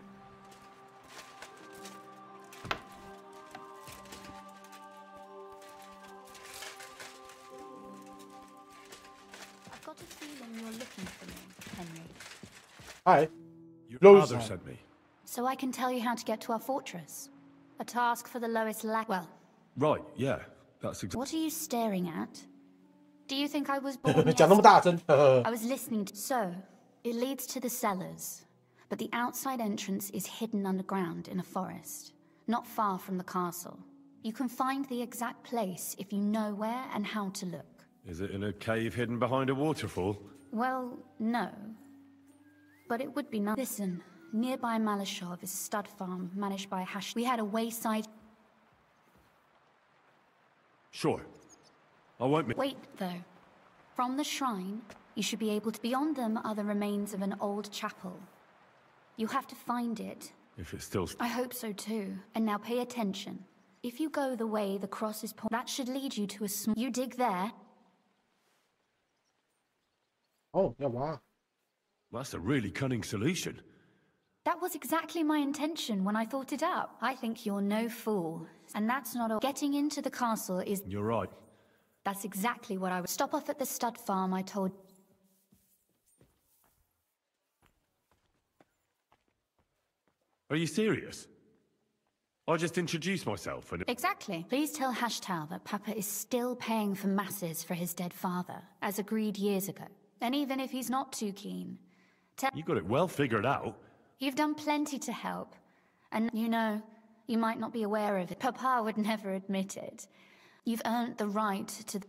I've got a feeling you're looking for me, Henry. Hi. Your Rosa. father sent me. So I can tell you how to get to our fortress. A task for the lowest well. Right, yeah. That's exactly... What are you staring at? Do you think I was born讲那么大声。 I was listening to... So, it leads to the cellars. But the outside entrance is hidden underground in a forest, not far from the castle. You can find the exact place if you know where and how to look. Is it in a cave hidden behind a waterfall? Well, no. But it would be nice. Listen, nearby Malashov is a stud farm managed by We had a wayside... Sure. I won't... Wait, though. From the shrine, you should be able to... Beyond them are the remains of an old chapel. You have to find it. If it's still... I hope so too. And now pay attention. If you go the way the cross is pointing, that should lead you to a small... You dig there. Oh, yeah, wow. That's a really cunning solution. That was exactly my intention when I thought it up. I think you're no fool. And that's not all. Getting into the castle is... You're right. That's exactly what I would... Stop off at the stud farm I told... Are you serious? I just introduced myself and... Exactly. Please tell Hashtal that Papa is still paying for masses for his dead father, as agreed years ago. And even if he's not too keen... You got it well figured out. You've done plenty to help. And, you know, you might not be aware of it. Papa would never admit it. You've earned the right to...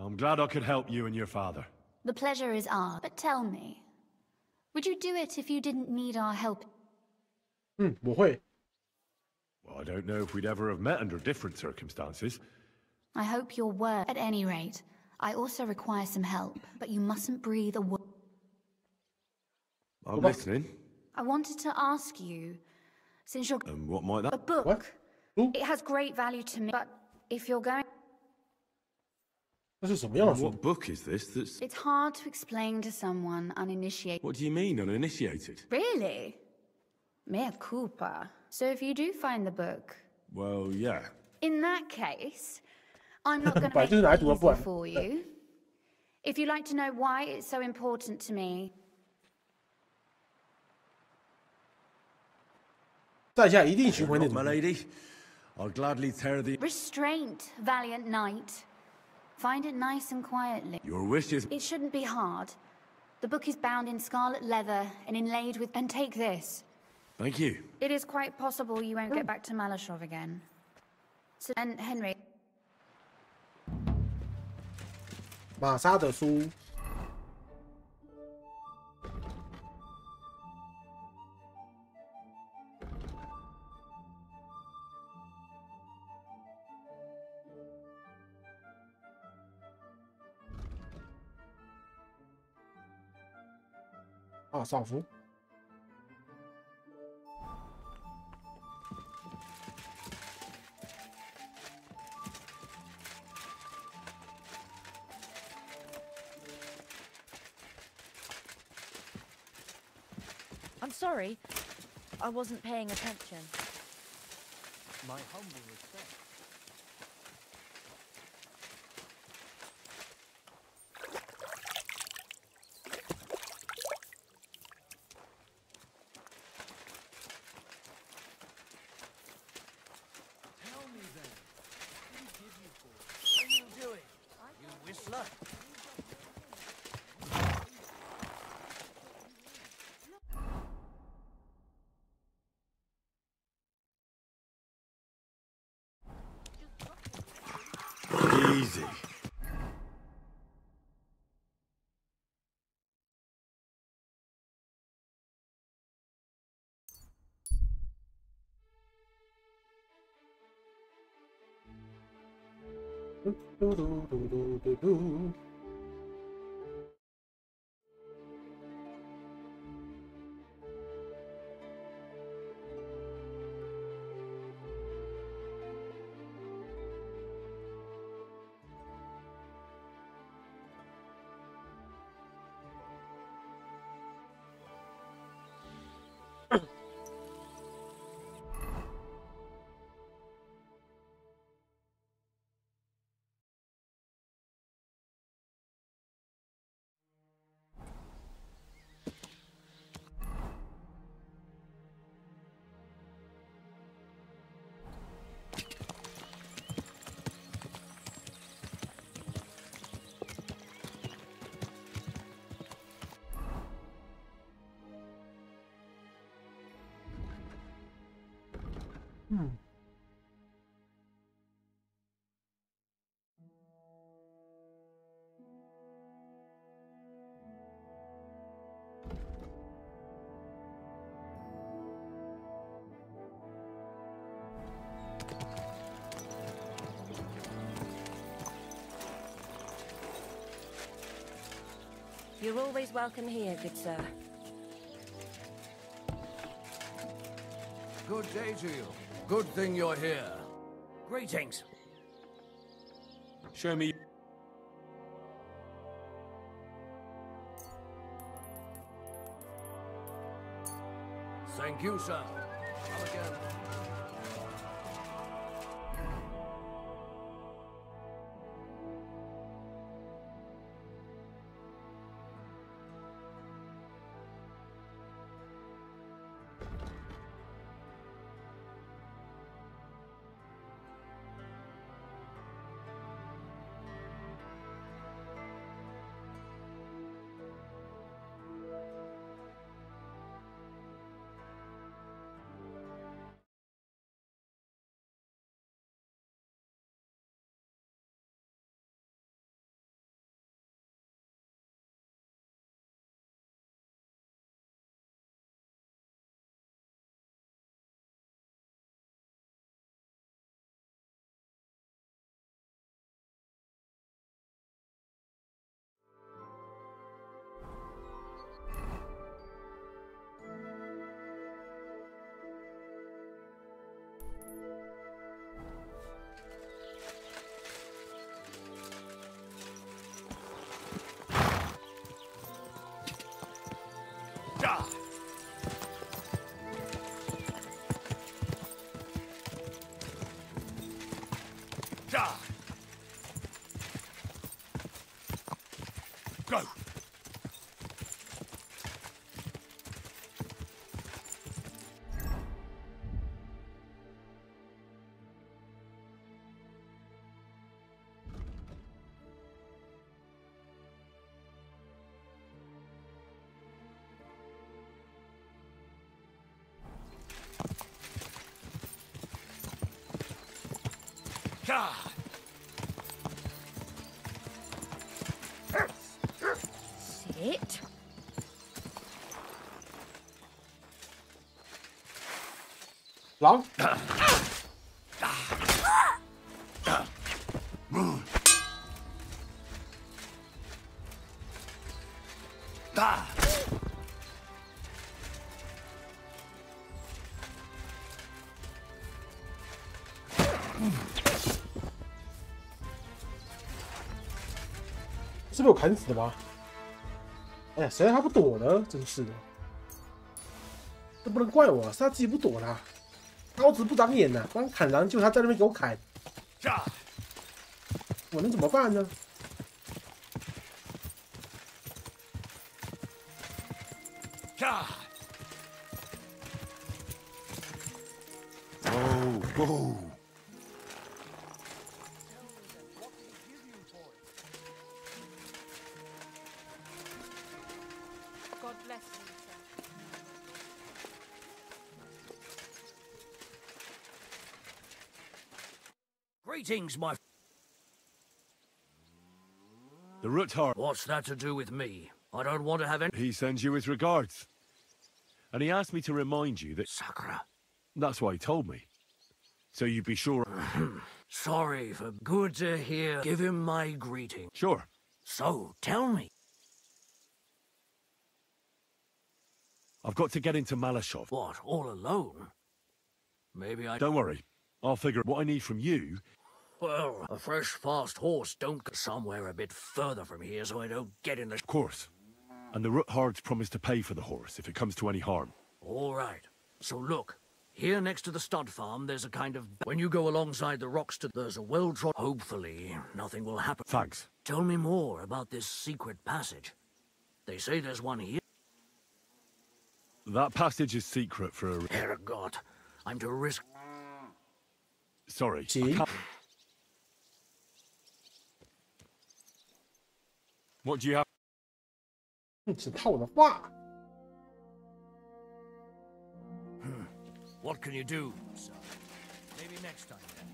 I'm glad I could help you and your father. The pleasure is ours. But tell me, would you do it if you didn't need our help? 我会。Well, I don't know if we'd ever have met under different circumstances. I hope your word. At any rate, I also require some help, but you mustn't breathe a word. I'm listening. I wanted to ask you, since you're... And what might that... A book. What? It has great value to me, but if you're going... 这是什么样的书 What book is this that's... It's hard to explain to someone uninitiated. What do you mean, uninitiated? Really? Mea culpa. So if you do find the book... Well, yeah. In that case, I'm not going to 本来 make 就是拿来读的， it 不然 easy for you. If you'd like to know why it's so important to me... 在下一定寻回那 My 种。 lady, I'll gladly tear the... Restraint, valiant knight. Find it nice and quietly. Your wishes... It shouldn't be hard. The book is bound in scarlet leather and inlaid with... And take this. Thank you. It is quite possible you won't get back to Malashov again. So, and Henry... 玛莎的书。啊，少妇。I'm sorry. I wasn't paying attention. My humble respect. Tell me then, who give you for? What are you doing? You whistler? Easy. Do. You're always welcome here, good sir. Good day to you. Good thing you're here. Greetings. Show me... Thank you, sir. Come again. Go. Sit. Long. Mm. 是被我砍死的吗？哎呀，谁让他不躲呢？真是的，这不能怪我，是他自己不躲啦。刀子不长眼呐，帮砍狼，就他在那边给我砍，我能怎么办呢？Oh. God bless you, sir. Greetings, my... The Ruthard. What's that to do with me? I don't want to have any... He sends you his regards. And he asked me to remind you that... Sakura. That's why he told me. So you'd be sure... Sorry for... Good to hear. Give him my greeting. Sure. So, tell me. I've got to get into Malashov. What, all alone? Maybe I... Don't worry. I'll figure what I need from you. Well, a fresh, fast horse don't go somewhere a bit further from here so I don't get in the... Of course. And the Ruthards promised to pay for the horse if it comes to any harm. All right. So look, here next to the stud farm, there's a kind of... When you go alongside the rocks, there's a well-trod... Hopefully, nothing will happen. Thanks. Tell me more about this secret passage. They say there's one here. That passage is secret for a... Herregott, I'm to risk... Sorry. See? What do you have? 只套我的话。 What can you do, sir? Maybe next time, then.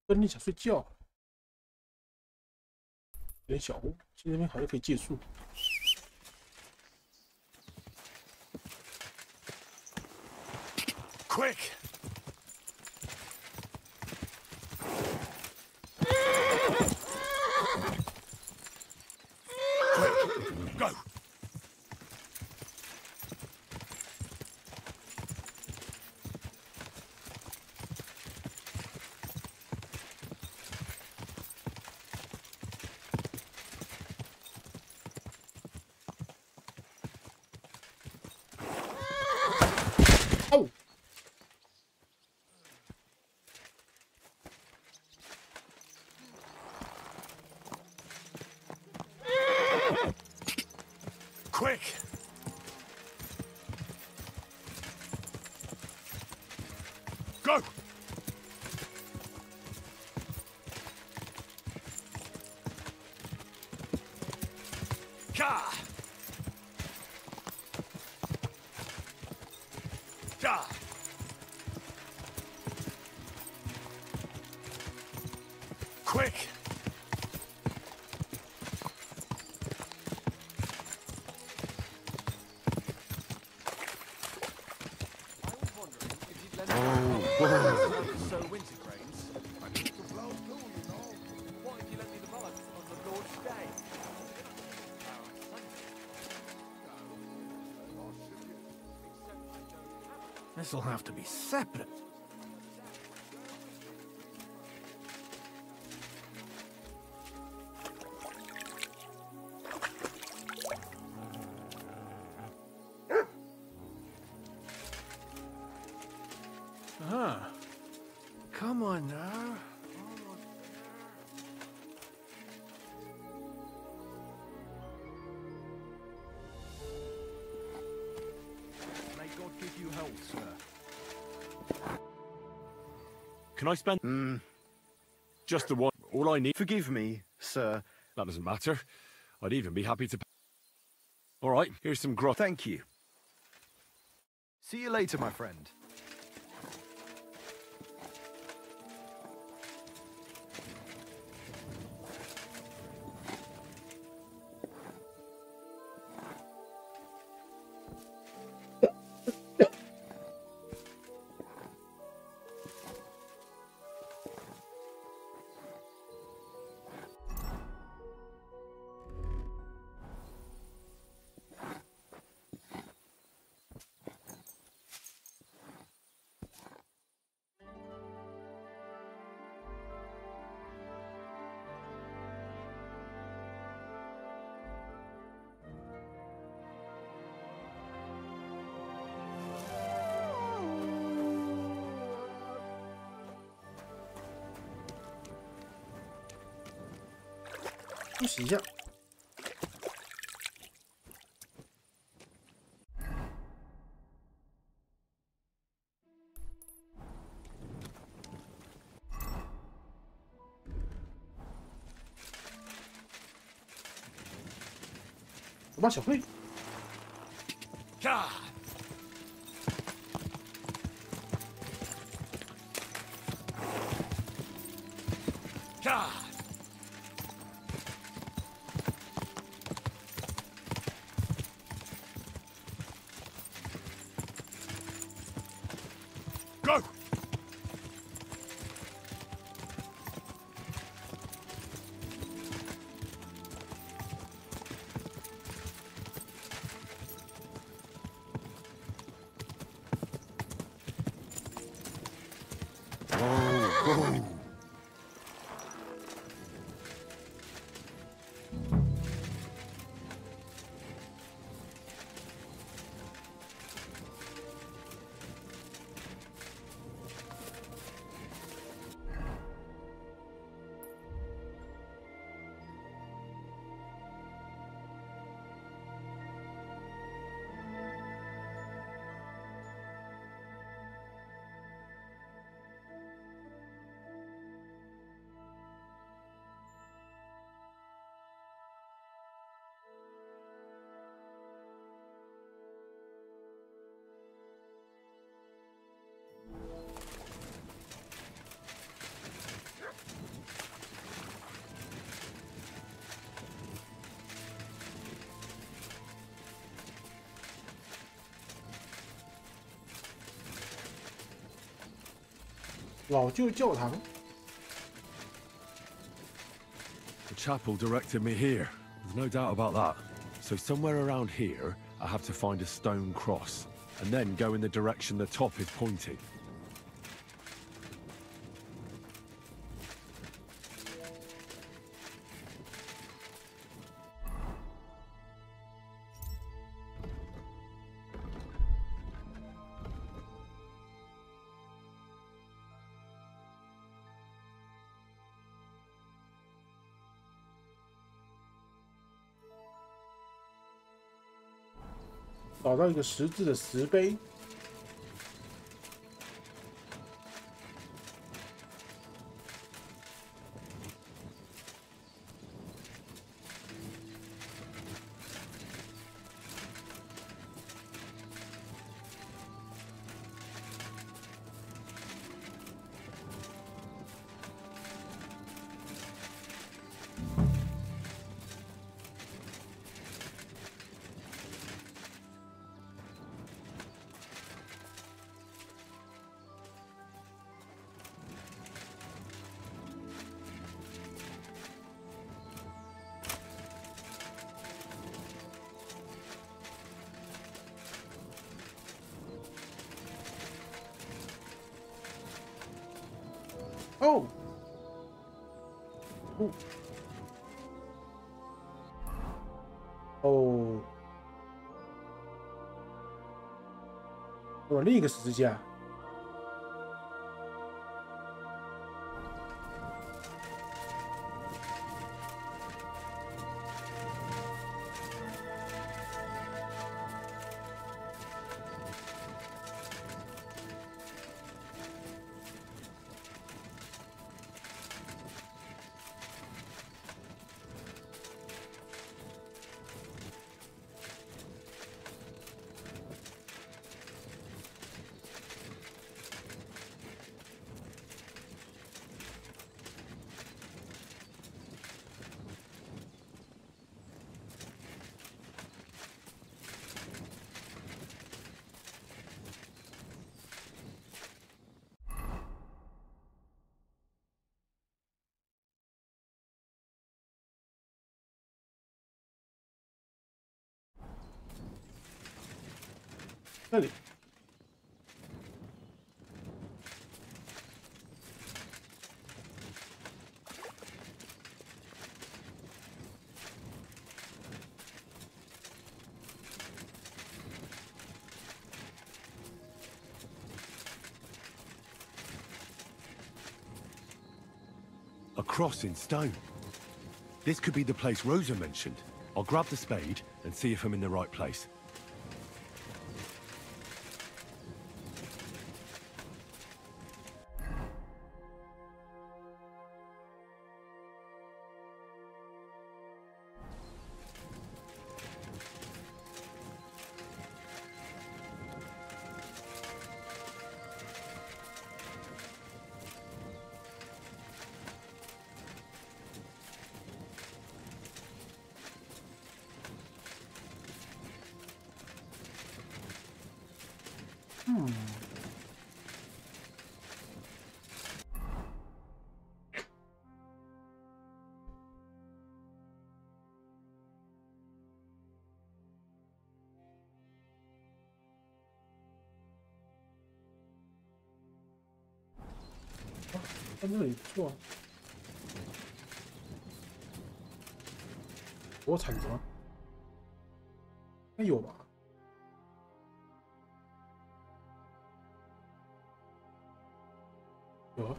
跟你想睡觉，有点小屋，这边好像可以借宿。 Quick! Quick! Go! Oh! Quick! Go! Ka! Ka! quick! So winter grains. I need to blow too, you know. What if you let me develop on the Lord's day? This'll have to be separate. Ah. Come on now. May God give you health, sir. Can I spend? Just the one. All I need. Forgive me, sir. That doesn't matter. I'd even be happy to. All right, here's some grub. Thank you. See you later, my friend.休息一下。我把小慧。呀！ Go! Whoa. The chapel directed me here. There's no doubt about that. So somewhere around here, I have to find a stone cross, and then go in the direction the top is pointing.找到一个十字的石碑。哦，哦，另一个十字架。这里。A cross in stone. This could be the place Rosa mentioned. I'll grab the spade and see if I'm in the right place.在这里不错，我铲子吗？应该有吧？有啊。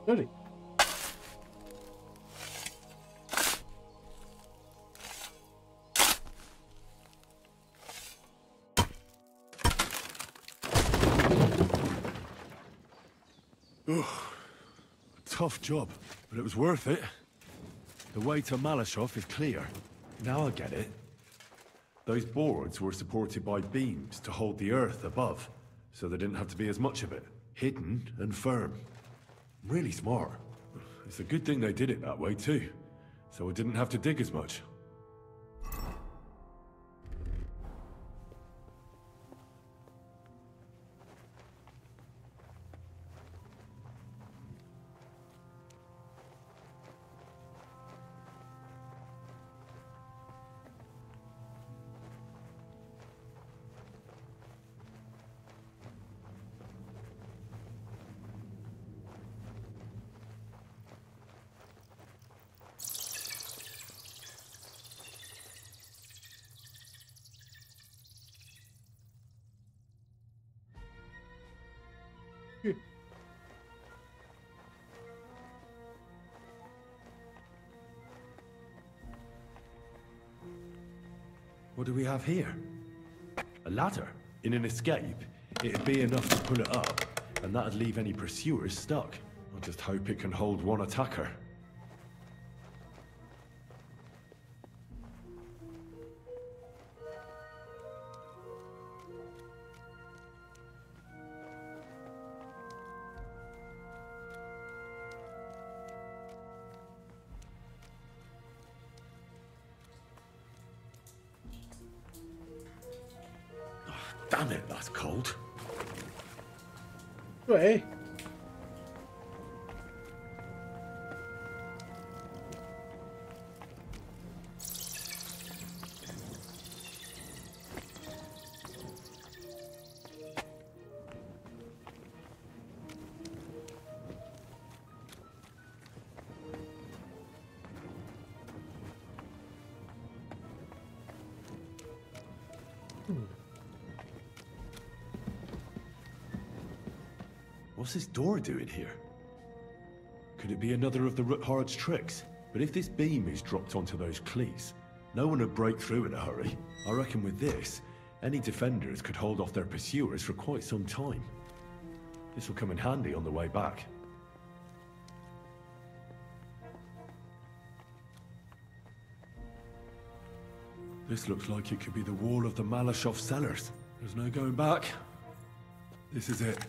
这里。Tough job, but it was worth it. The way to Malashov is clear. Now I get it. Those boards were supported by beams to hold the earth above, so there didn't have to be as much of it. Hidden and firm. Really smart. It's a good thing they did it that way too, so I didn't have to dig as much. What do we have here? A ladder? In an escape, it'd be enough to pull it up, and that'd leave any pursuers stuck. I just hope it can hold one attacker. Damn it, that's cold. 对。What's this door doing here? Could it be another of the Ruthard's tricks? But if this beam is dropped onto those cleats, no one would break through in a hurry. I reckon with this, any defenders could hold off their pursuers for quite some time. This will come in handy on the way back. This looks like it could be the wall of the Malashov cellars. There's no going back. This is it.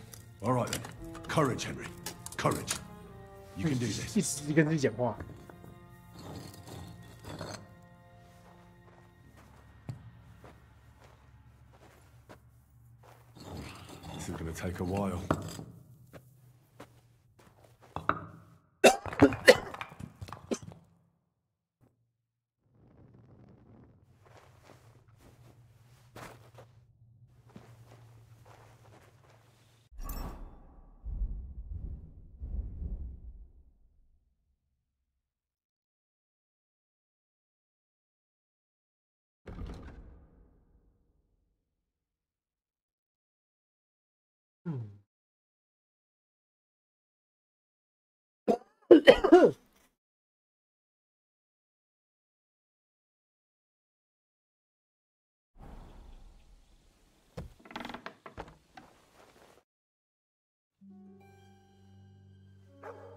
All right then. Courage, Henry. Courage. You can do this. 一直跟自己讲话。This is going to take a while.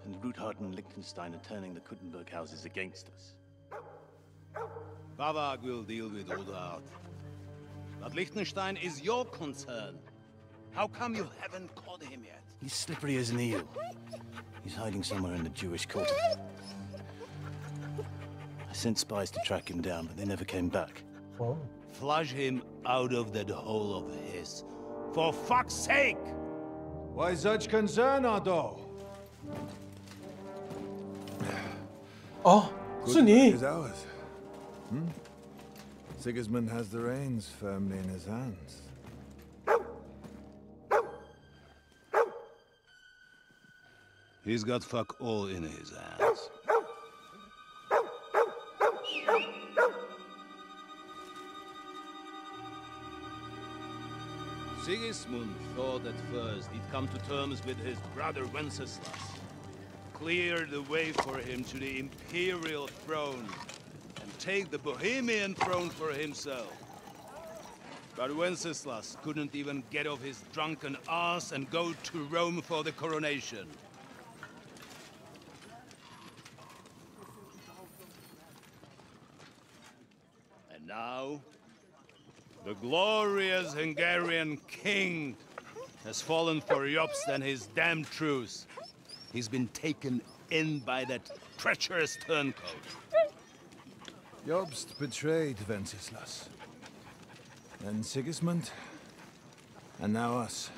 And Ruthard and Liechtenstein are turning the Kuttenberg houses against us. Bavag will deal with Ruthard. But Liechtenstein is your concern. How come you haven't caught him yet? He's slippery as an eel. He's hiding somewhere in the Jewish quarter. I sent spies to track him down, but they never came back. Oh. Flush him out of that hole of his. For fuck's sake! Why such concern, Otto? Oh, Good luck is ours. Hmm? Sigismund has the reins firmly in his hands. He's got fuck all in his hands. Sigismund thought at first he'd come to terms with his brother Wenceslas, clear the way for him to the imperial throne, and take the Bohemian throne for himself. But Wenceslas couldn't even get off his drunken ass and go to Rome for the coronation. And now, the glorious Hungarian king has fallen for Jobst and his damned truce. He's been taken in by that treacherous turncoat. Jobst betrayed Wenceslas. Then Sigismund. And now us.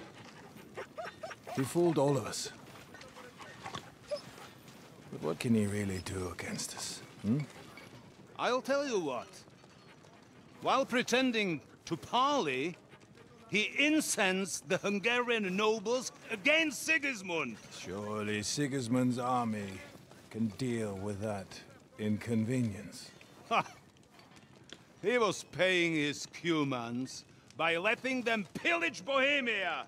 He fooled all of us. But what can he really do against us? Hmm? I'll tell you what. While pretending to parley, he incensed the Hungarian nobles against Sigismund. Surely Sigismund's army can deal with that inconvenience. Ha! He was paying his Cumans by letting them pillage Bohemia.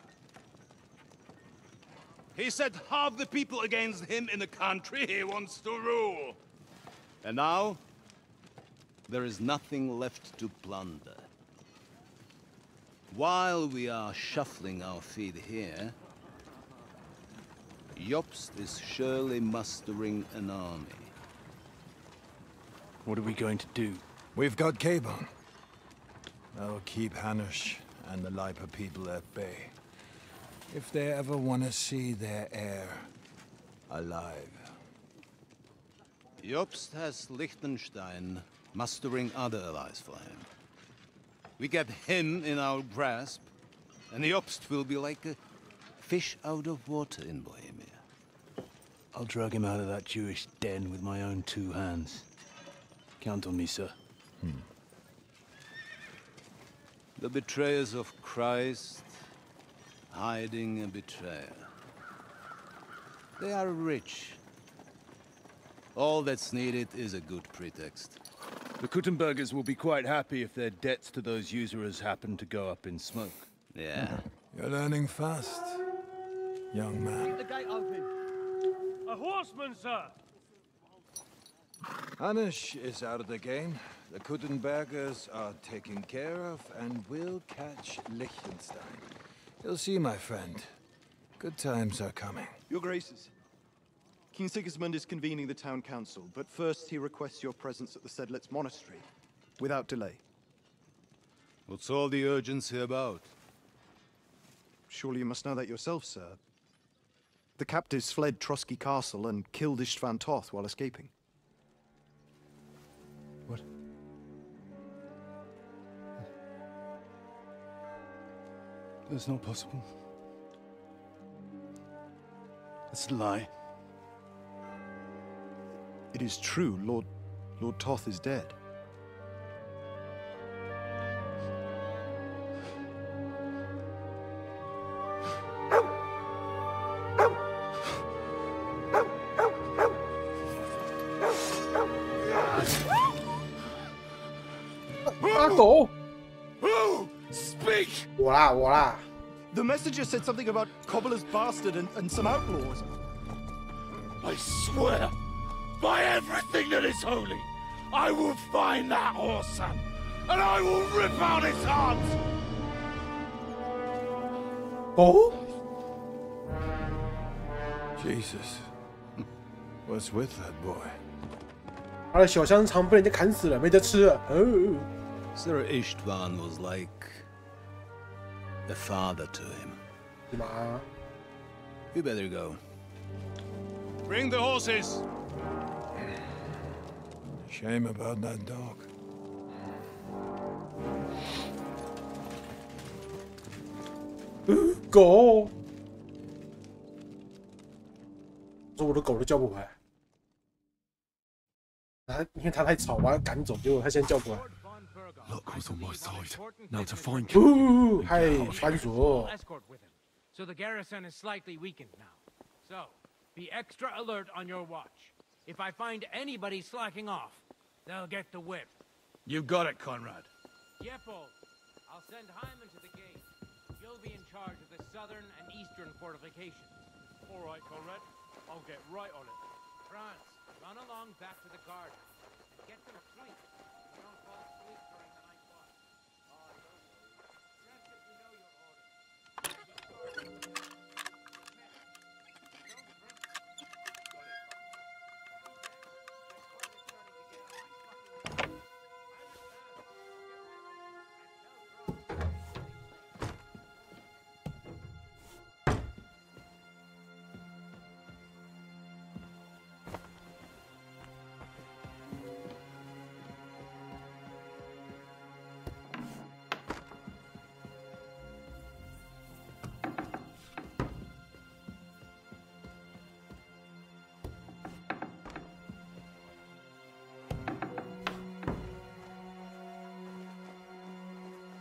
He set half the people against him in the country he wants to rule. And now, there is nothing left to plunder. While we are shuffling our feet here, Jobst is surely mustering an army. What are we going to do? We've got Cabon. That'll keep Hanush and the Lipa people at bay. If they ever want to see their heir alive. Jobst has Liechtenstein mustering other allies for him. We get him in our grasp, and the Obst will be like a fish out of water in Bohemia. I'll drag him out of that Jewish den with my own 2 hands. Count on me, sir. The betrayers of Christ, hiding a betrayer. They are rich. All that's needed is a good pretext. The Kuttenbergers will be quite happy if their debts to those usurers happen to go up in smoke. Yeah. You're learning fast, young man. Keep the gate open. A horseman, sir! Hanish is out of the game. The Kuttenbergers are taken care of, and we'll catch Liechtenstein. You'll see, my friend. Good times are coming. Your Graces, King Sigismund is convening the town council, but first he requests your presence at the Sedlitz monastery, without delay. What's all the urgency about? Surely you must know that yourself, sir. The captives fled Trotsky Castle and killed Istvan Toth while escaping. What? That's not possible. That's a lie. It is true. Lord Toth is dead. Who? Speak! 我啦。 The messenger said something about Cobbler's bastard and some outlaws. I swear, by everything that is holy, I will find that whoreson, and I will rip out his heart! Oh? Jesus. What's with that boy? 他的小香肠被人家砍死了，没得吃了。Sir Istvan was like a father to him. You better go. Bring the horses! Shame about that dog. Go! 说我的狗都叫不回来。因为它太吵，把它赶走，结果它现在叫不来。 Luck was on my side. Now to find Ooh, hey,番薯。 So the garrison is slightly weakened now. So, be extra alert on your watch. If I find anybody slacking off, they'll get the whip. You got it, Conrad. Yepo, I'll send Hyman to the gate. You'll be in charge of the southern and eastern fortifications. All right, Conrad. I'll get right on it. Franz, run along back to the garden. Get some sleep. You don't fall asleep during the night watch. Oh, don't worry. Rest if you know your orders.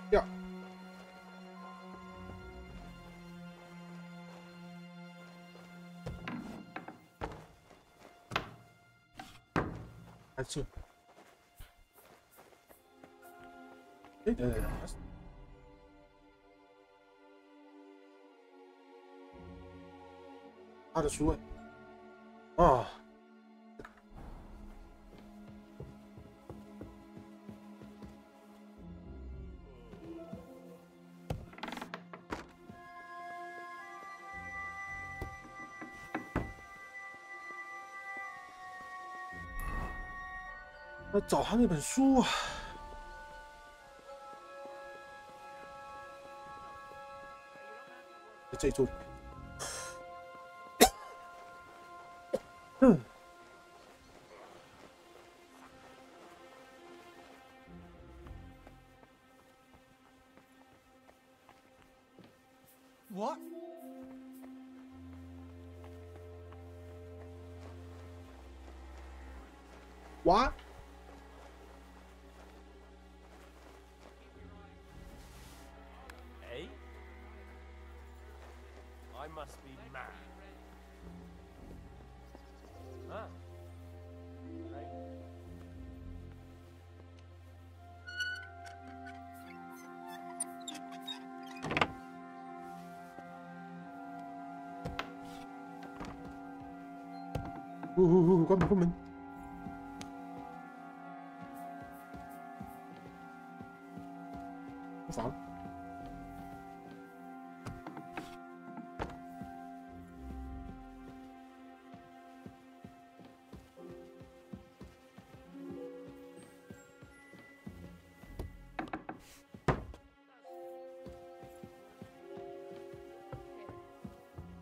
Yeah. That's it. It 他的书啊。 要找他那本书啊！在这一桌。哇！ Eh? I must be mad. Ah. Right.关门关门。啥？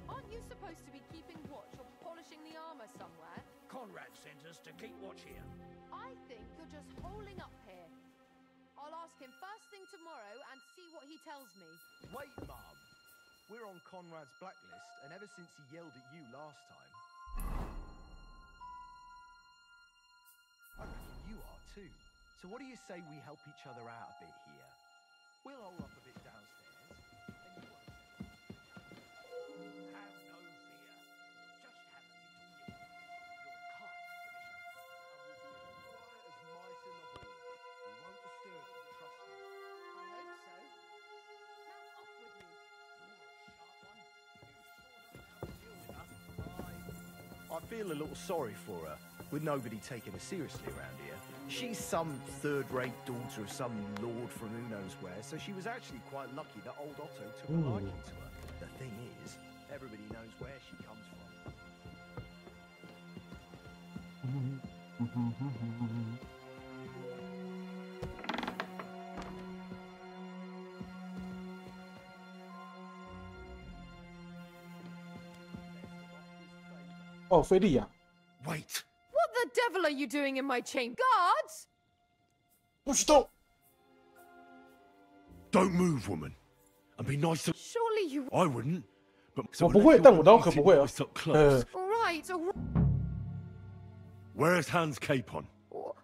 Aren't you supposed to be keeping watch or polishing the armor somewhere? Conrad sent us to keep watch here. I think you're just holding up here. I'll ask him first thing tomorrow and see what he tells me. Wait, Mum. We're on Conrad's blacklist, and ever since he yelled at you last time, I reckon you are too. So what do you say we help each other out a bit here? We'll hole up a bit downstairs, and you won't say Have no fear. Just have a little nip. Your kind permission. I will be as quiet as mice in the hall. We won't disturb you, trust me. I hope so. Now off with you. I feel a little sorry for her, with nobody taking her seriously around here. She's some third-rate daughter of some lord from who knows where, so she was actually quite lucky that old Otto took a liking to her. The thing is, everybody knows where she comes from.哦，菲利亚。 Wait. What the devil are you doing in my chamber? Guards! 不许动！ Don't move, woman. And be nice to. Surely you. I wouldn't. But 我不会，但我当可不会啊。 All right, all right. Where's Hans' cape on?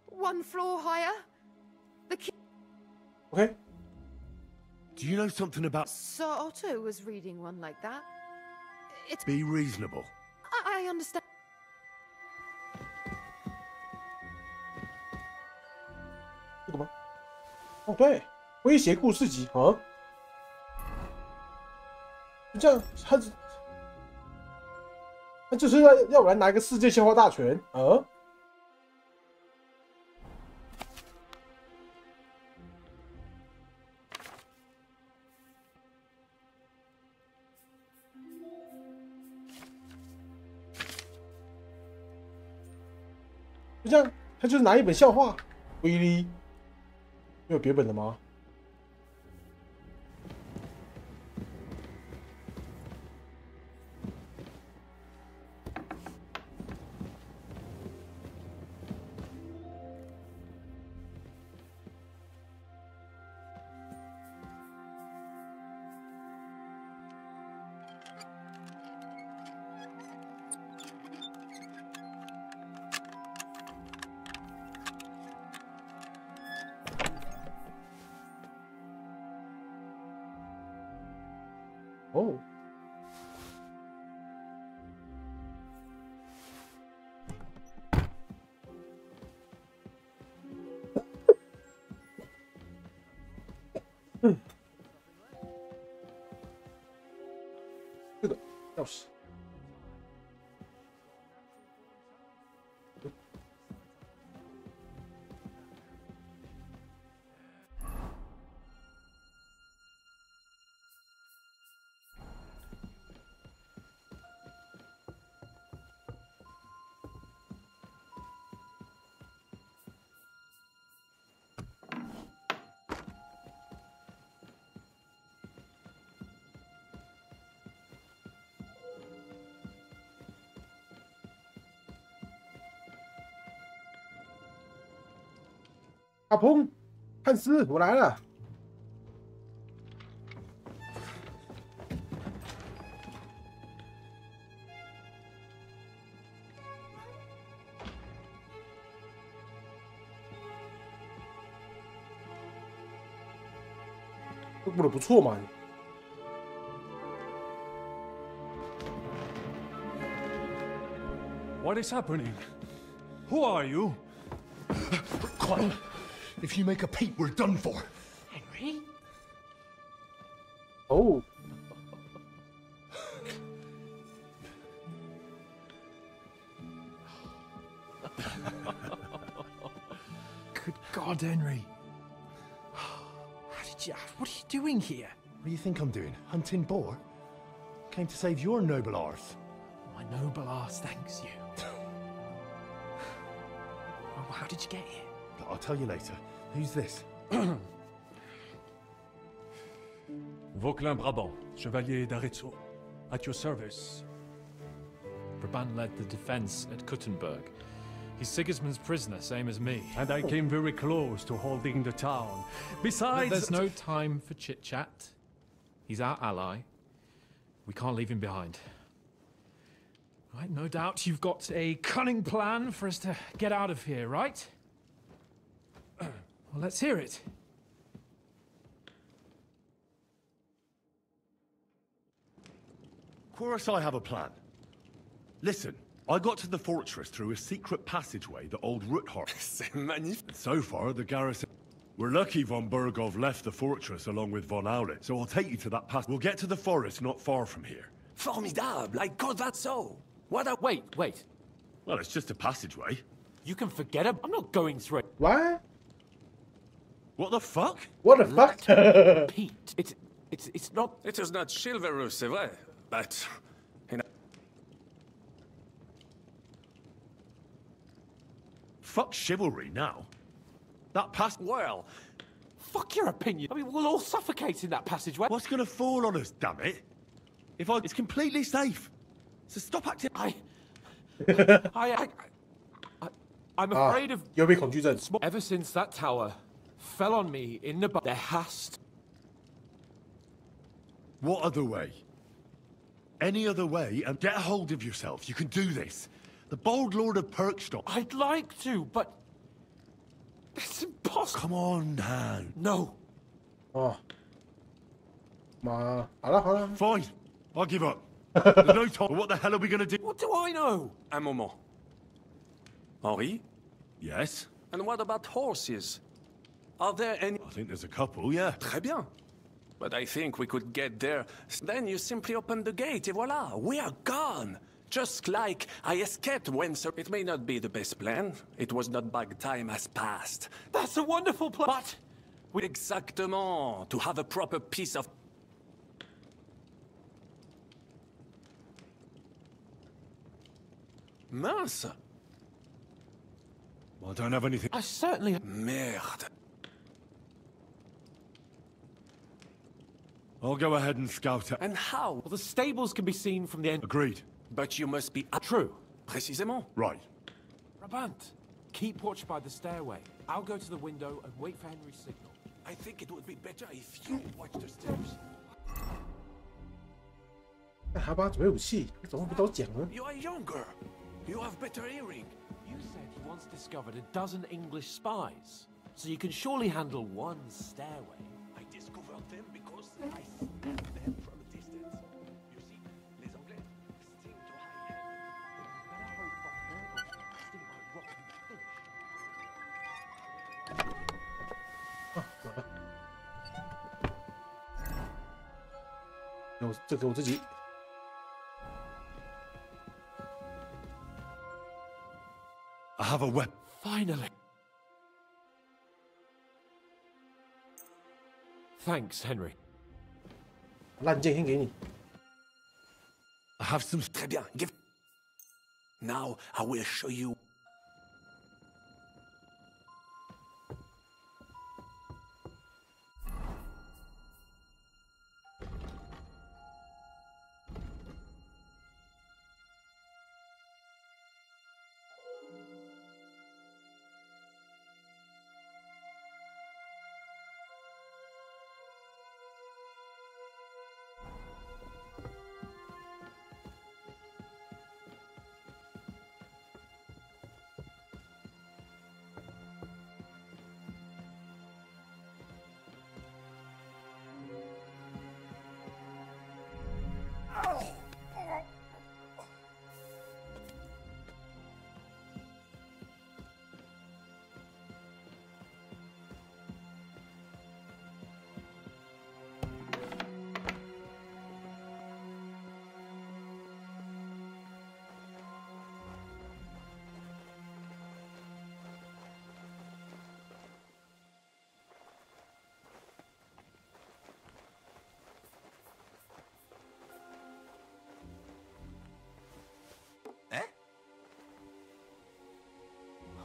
One floor higher. The king. Okay. Do you know something about? Sir Otto was reading one like that. It's. Be reasonable. I understand. 这个吗？哦，对，威胁故事集啊。这样，他就是要我来拿一个世界笑话大全啊。就这样，他就是拿一本笑话，威力，没有别本的吗？哦，这个钥匙。阿鹏，汉斯，我来了。过得不错嘛。What is happening? Who are you? Quiet. If you make a peep, we're done for. Henry? Oh. Good God, Henry. What are you doing here? What do you think I'm doing? Hunting boar? Came to save your noble arse. My noble arse thanks you. Well, how did you get here? I'll tell you later. Who's this? Vauquelin Brabant, Chevalier d'Arezzo. At your service. Brabant led the defense at Kuttenberg. He's Sigismund's prisoner, same as me. And I came very close to holding the town. Besides... There's no time for chit-chat. He's our ally. We can't leave him behind. Right, no doubt you've got a cunning plan for us to get out of here, right? Well, let's hear it. Of course I have a plan. Listen, I got to the fortress through a secret passageway that old Ruthard... C'est magnifique. So far, the garrison... We're lucky von Burgov left the fortress along with von Aule, so I'll take you to that pass. We'll get to the forest not far from here. Formidable! I call that so! What a... Wait. Well, it's just a passageway. You can forget it. I'm not going through it. What? What the fuck? What the fuck? Pete, it's not... It is not chivalrous, c'est vrai, but... Fuck chivalry now. That pass... Well, fuck your opinion. I mean, we'll all suffocate in that passageway. What's gonna fall on us, damn it? It's completely safe. So stop acting... I'm afraid of... 有被恐惧症。 Ever since that tower fell on me in the... There has to... What other way? Any other way, and get a hold of yourself. You can do this. The bold Lord of Perkstock. I'd like to, but... It's impossible. Come on, Dan. No. Oh. 好了。 Fine. I'll give up. There's no time. What the hell are we gonna do? What do I know? Un moment. Henri? Yes? And what about horses? Are there any... I think there's a couple, yeah. Très bien. But I think we could get there. Then you simply open the gate, et voila, we are gone. Just like I escaped when... It may not be the best plan. It was not bad time has passed. That's a wonderful plan. But... Exactement. To have a proper piece of... Mince. Well, I don't have anything... I certainly... Merde. I'll go ahead and scout it. And how? Well, the stables can be seen from the end. Agreed. But you must be... True. Précisément. Right. Brabant, keep watch by the stairway. I'll go to the window and wait for Henry's signal. I think it would be better if you watch the stairs. 还帮他准备武器，怎么不都讲呢？ You are younger. You have better hearing. You said you once discovered a dozen English spies. So you can surely handle one stairway. I discovered them because I smelled them from a distance. You see, les Anglais seem to hide. Better hope von Burgos sting like rotten fish. 这给我自己。 I have a weapon. Finally. Thanks, Henry. 烂剑先给你。 I have some... Très bien. Give... Now I will show you...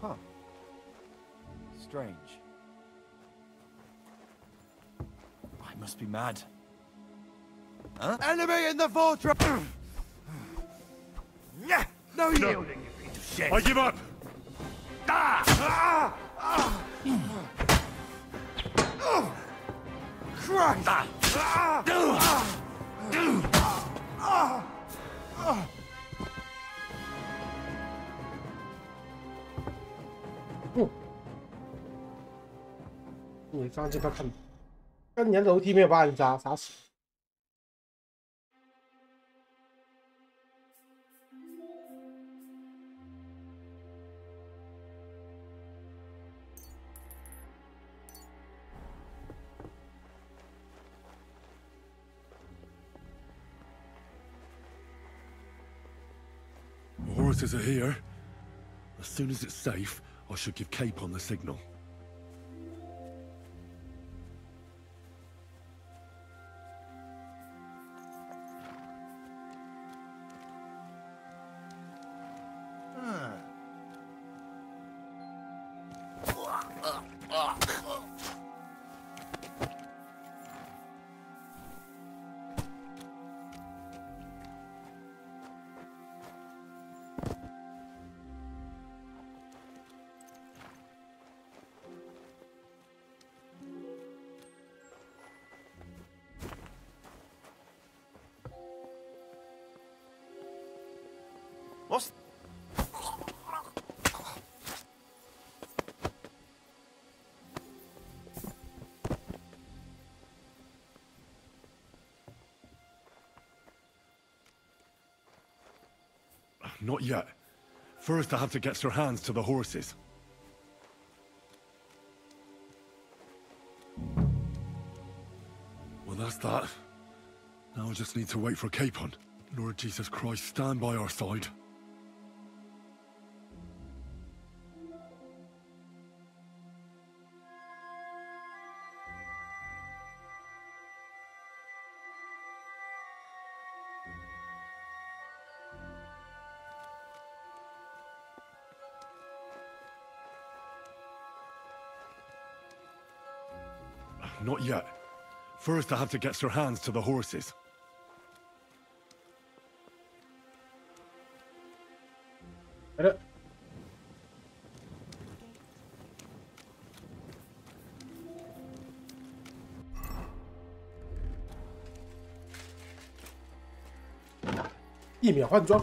Huh. Strange. I must be mad. Huh? Enemy in the fortress! No yielding, you piece of shit! I give up! Christ!嗯，你刚刚这块看，跟你的楼梯没有把你砸死。The horses are here. As soon as it's safe, I should give Cape on the signal. What's... Not yet. First, I have to get Sir Hans to the horses. Well, that's that. Now I just need to wait for Capon. Lord Jesus Christ, stand by our side. Not yet. First, I have to get Sir Hans to the horses. Ada. 1秒换装。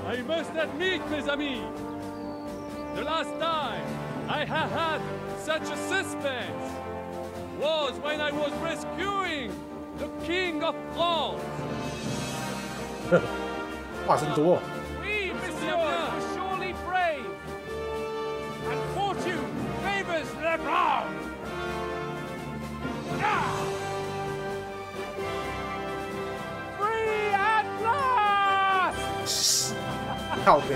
I must admit, mes amis, the last time I have had such a suspense was when I was rescuing the King of France. 话真多。 We, monsieur, are surely brave, and fortune favors the brave. Free at last! 靠北。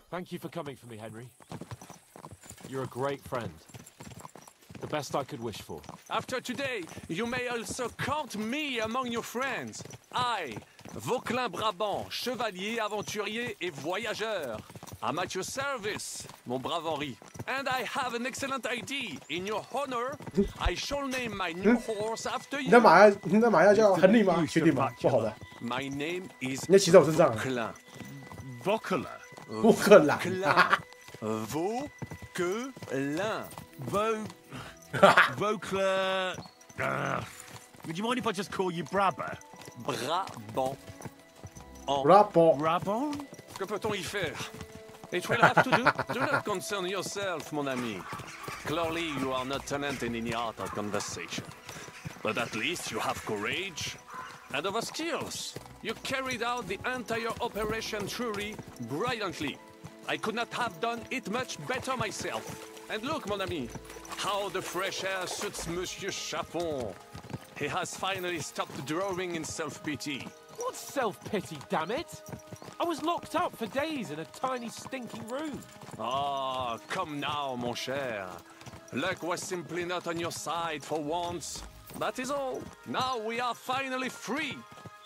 Thank you for coming for me, Henry. You're a great friend. The best I could wish for. After today, you may also count me among your friends. I, Vauquelin Brabant, chevalier, aventurier et voyageur. I'm at your service, mon brave Henri. And I have an excellent idea. In your honor, I shall name my new horse after you. 你的马要叫亨利吗？确定吗？不好的。 My name is 你要骑在我身上。 Vauquelin. 乌克兰。Vauquelin. Vauquelin. Would you mind if I just call you Brabant? Brabant. Brabant. Que peut-on y faire? It will have to do. Do not concern yourself, mon ami. Clearly, you are not talent in any art of conversation. But at least you have courage and other skills. You carried out the entire Operation Trury brilliantly. I could not have done it much better myself. And look, mon ami, how the fresh air suits Monsieur Chapon. He has finally stopped drawing in self-pity. What self-pity, damn it? I was locked up for days in a tiny stinking room. Ah, come now, mon cher. Luck was simply not on your side for once. That is all. Now we are finally free.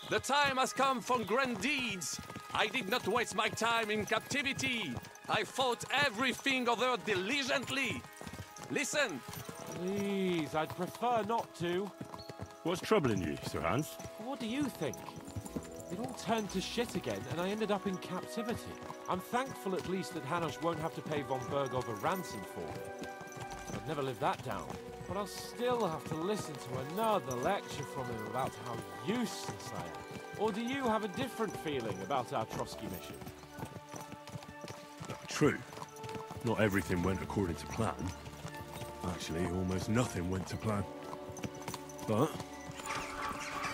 The time has come for grand deeds. I did not waste my time in captivity. I fought everything over diligently. Listen. Please, I'd prefer not to. What's troubling you, Sir Hans? What do you think? It all turned to shit again, and I ended up in captivity. I'm thankful at least that Hanush won't have to pay von Bergov a ransom for me. I'd never live that down. But I'll still have to listen to another lecture from him about how useless I am. Or do you have a different feeling about our Trotsky mission? True. Not everything went according to plan. Actually, almost nothing went to plan. But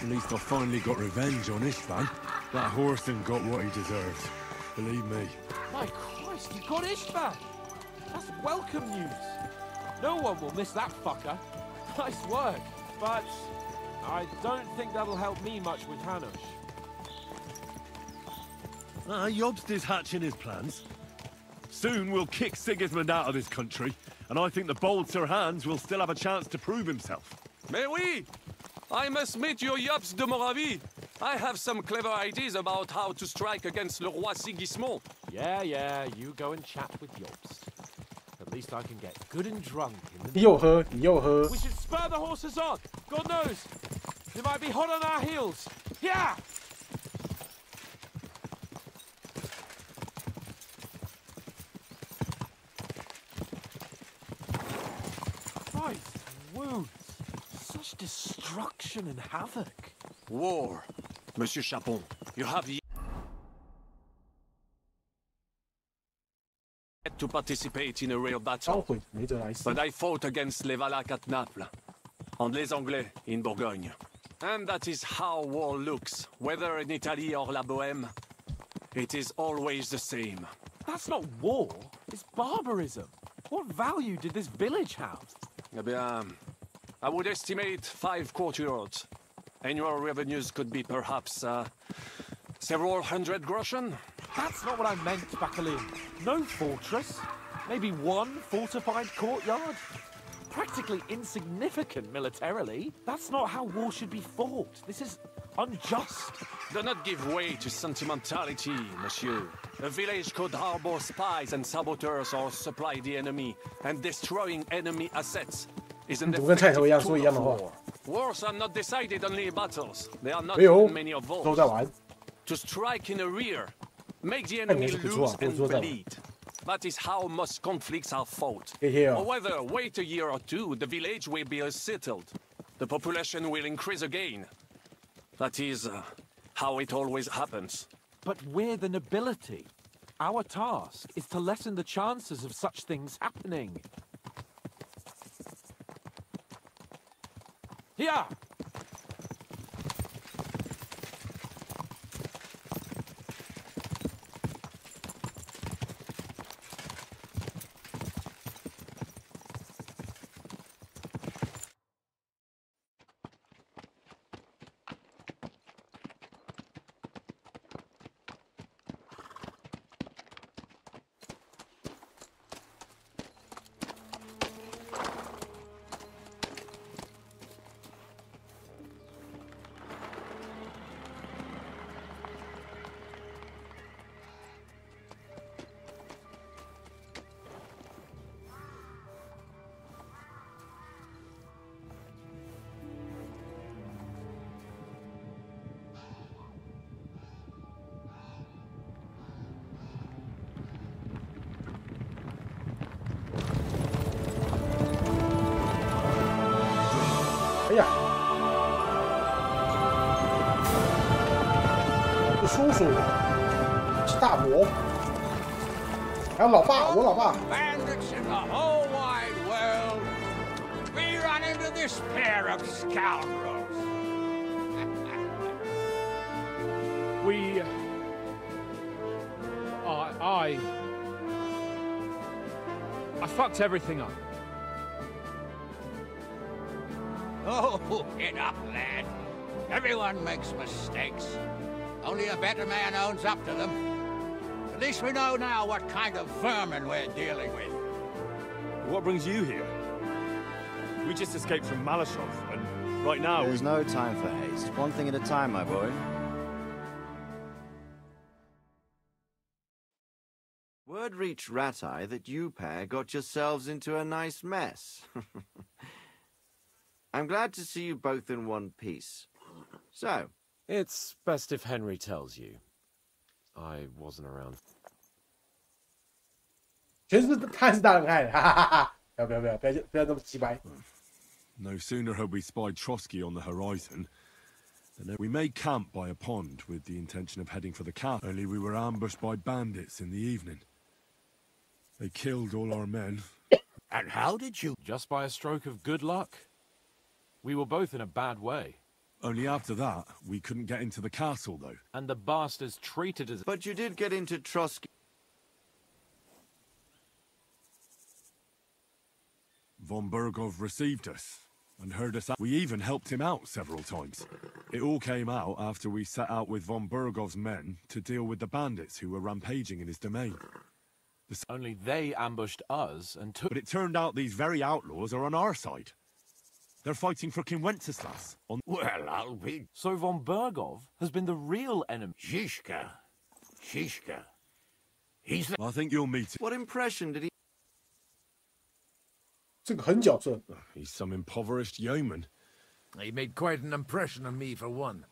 at least I finally got revenge on Istvan. That Horson got what he deserved. Believe me. My Christ, you got Istvan! That's welcome news! No one will miss that fucker. Nice work, but I don't think that'll help me much with Hanush. Jobst is hatching his plans. Soon we'll kick Sigismund out of this country, and I think the bold Sir Hans will still have a chance to prove himself. Mais oui! I must meet your Jobst de Moravie. I have some clever ideas about how to strike against le roi Sigismund. Yeah, you go and chat with Jobst. At least I can get good and drunk in the... Yo-ho. We should spur the horses on. God knows, they might be hot on our heels. Yeah! Christ, wounds. Such destruction and havoc. War. Monsieur Chapon, you have yet to participate in a real battle. But I fought against les Valaques at Naples, and les Anglais in Bourgogne. And that is how war looks, whether in Italy or La Bohème. It is always the same. That's not war, it's barbarism. What value did this village have? Eh bien, I would estimate 5 courtyards. Annual revenues could be perhaps several hundred groschen. That's not what I meant, Bakalin. No fortress. Maybe one fortified courtyard. Practically insignificant militarily. That's not how war should be fought. This is unjust. Do not give way to sentimentality, monsieur. A village could harbor spies and saboteurs or supply the enemy, and destroying enemy assets is an effective tool of war. Wars are not decided only in battles. They are not in many of those. To strike in the rear, make the enemy lose and bleed. That is how most conflicts are fought. Or whether wait a year or two, the village will be settled. The population will increase again. That is how it always happens. But we're the nobility. Our task is to lessen the chances of such things happening. Here!叔叔是大伯，还有老爸，我老爸。 Bandits in the whole wide world. We run into this pair of scoundrels. I I fucked everything up. Oh, get up, lad. Everyone makes mistakes. Only a better man owns up to them. At least we know now what kind of vermin we're dealing with. What brings you here? We just escaped from Malashov, and right now There's no time for haste. One thing at a time, my boy. Word reached Ratai that you pair got yourselves into a nice mess. I'm glad to see you both in one piece. So, it's best if Henry tells you. I wasn't around. 全是他是大人爱的，哈哈哈！不要那么鸡掰。No sooner had we spied Trotsky on the horizon than we made camp by a pond with the intention of heading for the camp. Only we were ambushed by bandits in the evening. They killed all our men. And how did you? Just by a stroke of good luck. We were both in a bad way. Only after that, we couldn't get into the castle, though. And the bastards treated us... But you did get into Trotsky. Von Bergov received us and heard us out. We even helped him out several times. It all came out after we set out with Von Bergov's men to deal with the bandits who were rampaging in his domain. Only they ambushed us and took... But it turned out these very outlaws are on our side. They're fighting for King Wenceslas. Well, I'll be... So Von Bergov has been the real enemy. Shishka. He's the... I think you'll meet him. What impression did he... 这个狠角色。 He's some impoverished yeoman. He made quite an impression on me, for one.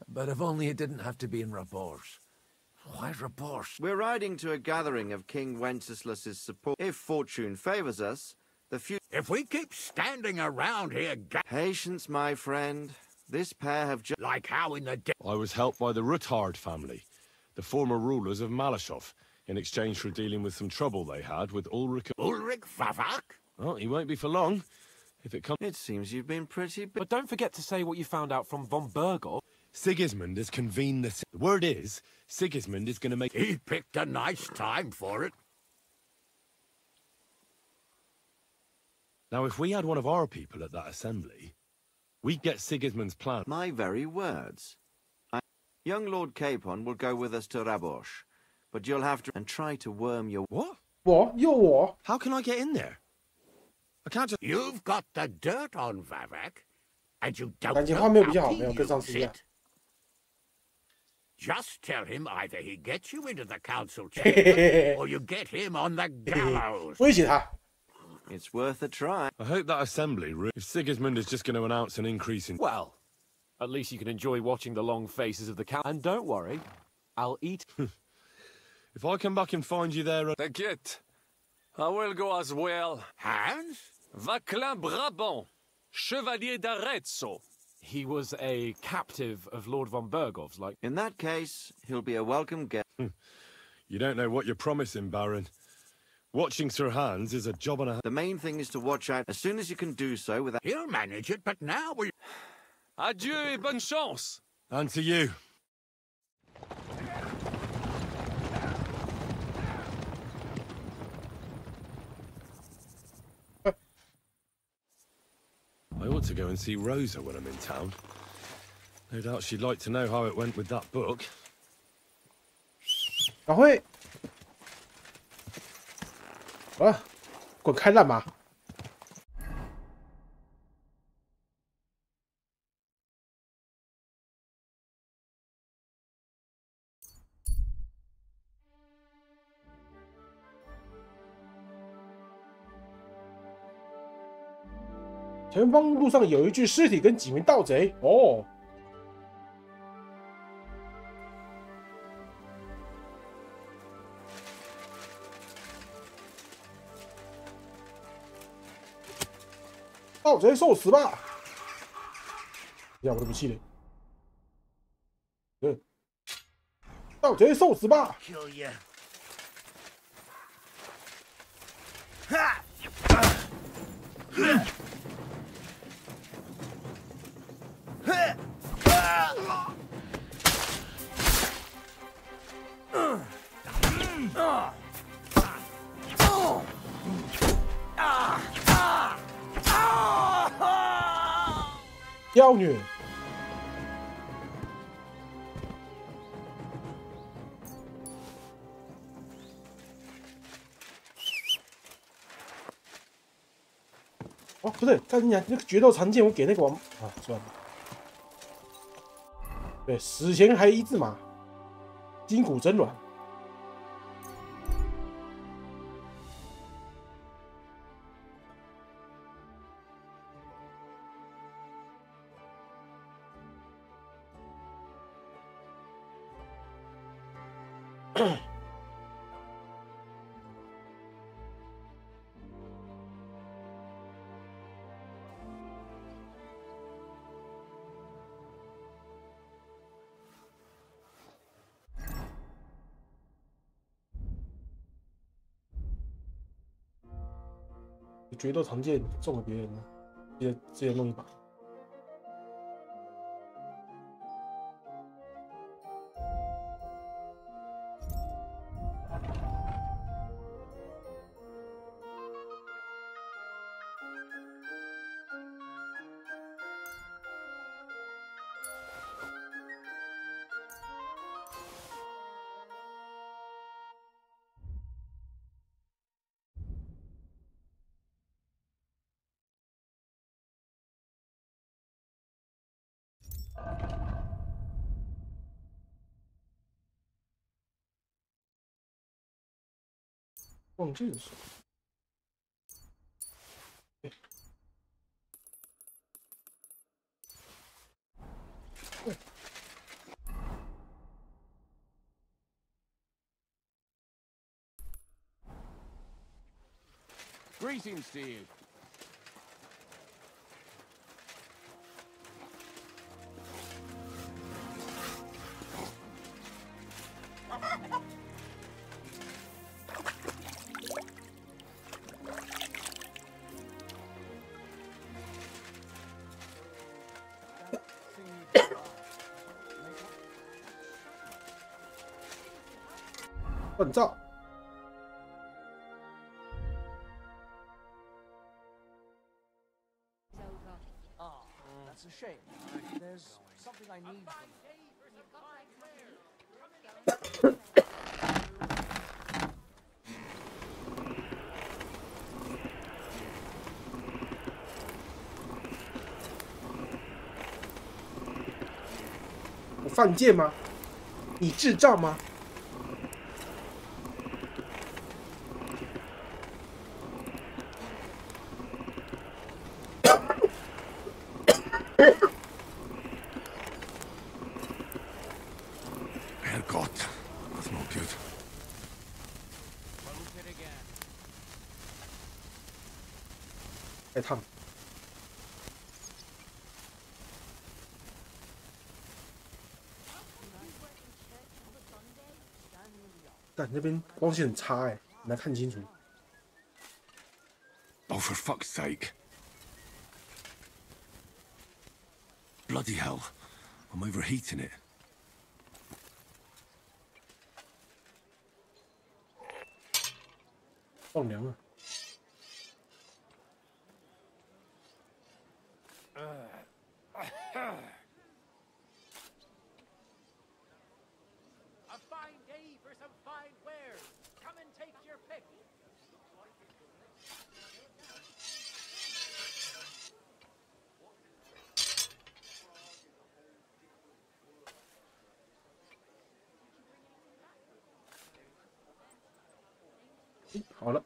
But if only it didn't have to be in Rabors. Why Rabors? We're riding to a gathering of King Wenceslas's support. If fortune favors us, the few... If we keep standing around here... Patience, my friend. This pair have just... Like how in the... I was helped by the Ruthard family, the former rulers of Malashov, in exchange for dealing with some trouble they had with Ulrich... Ulrich Vavak? Well, he won't be for long. If it comes... It seems you've been pretty... But don't forget to say what you found out from Von Bergov. Sigismund has convened the... The word is, Sigismund is going to make... He picked a nice time for it. Now, if we had one of our people at that assembly, we'd get Sigismund's plan. My very words. Young Lord Capon will go with us to Rabosh, but you'll have to... And try to worm your... What? What? How can I get in there? I can't just... You've got the dirt on Vavak, and you don't 感觉 know 画面比较 how 好， to 没有跟上 use 次一样。 it. Just tell him either he gets you into the council chamber, or you get him on the gallows. 威胁他。 It's worth a try. I hope that assembly... If Sigismund is just going to announce an increase in... Well, at least you can enjoy watching the long faces of the cow. And don't worry, I'll eat... If I come back and find you there... T'inquiète. I will go as well. Hans? Vaclin Brabant, Chevalier d'Arezzo. He was a captive of Lord Von Bergov's, like... In that case, he'll be a welcome guest. You don't know what you're promising, Baron. Watching Sir Hans is a job and a... The main thing is to watch out as soon as you can do so without... He'll manage it, but now we... Adieu et bonne chance. And to you. I ought to go and see Rosa when I'm in town. No doubt she'd like to know how it went with that book. 赶快！啊，滚开烂马！前方路上有一具尸体跟几名盗贼。哦。 盗贼受死吧！要我的武器嘞！盗贼受死吧！ Kill you. 妖女。哦，不对，看你讲那个决斗长剑，我给那个王啊，算了。对，死前还一字马，筋骨真软。决斗长剑送给别人了，直接弄一把。忘记了说。Greetings to you.锻造。That's a shame. There's something I need. 我犯贱吗？你智障吗？太烫！但那边光线很差哎，你来看清楚。Oh, for fuck's sake! Bloody hell! I'm overheating it. 放凉了。A fine day for some fine wares. Come and take your pick. 好了。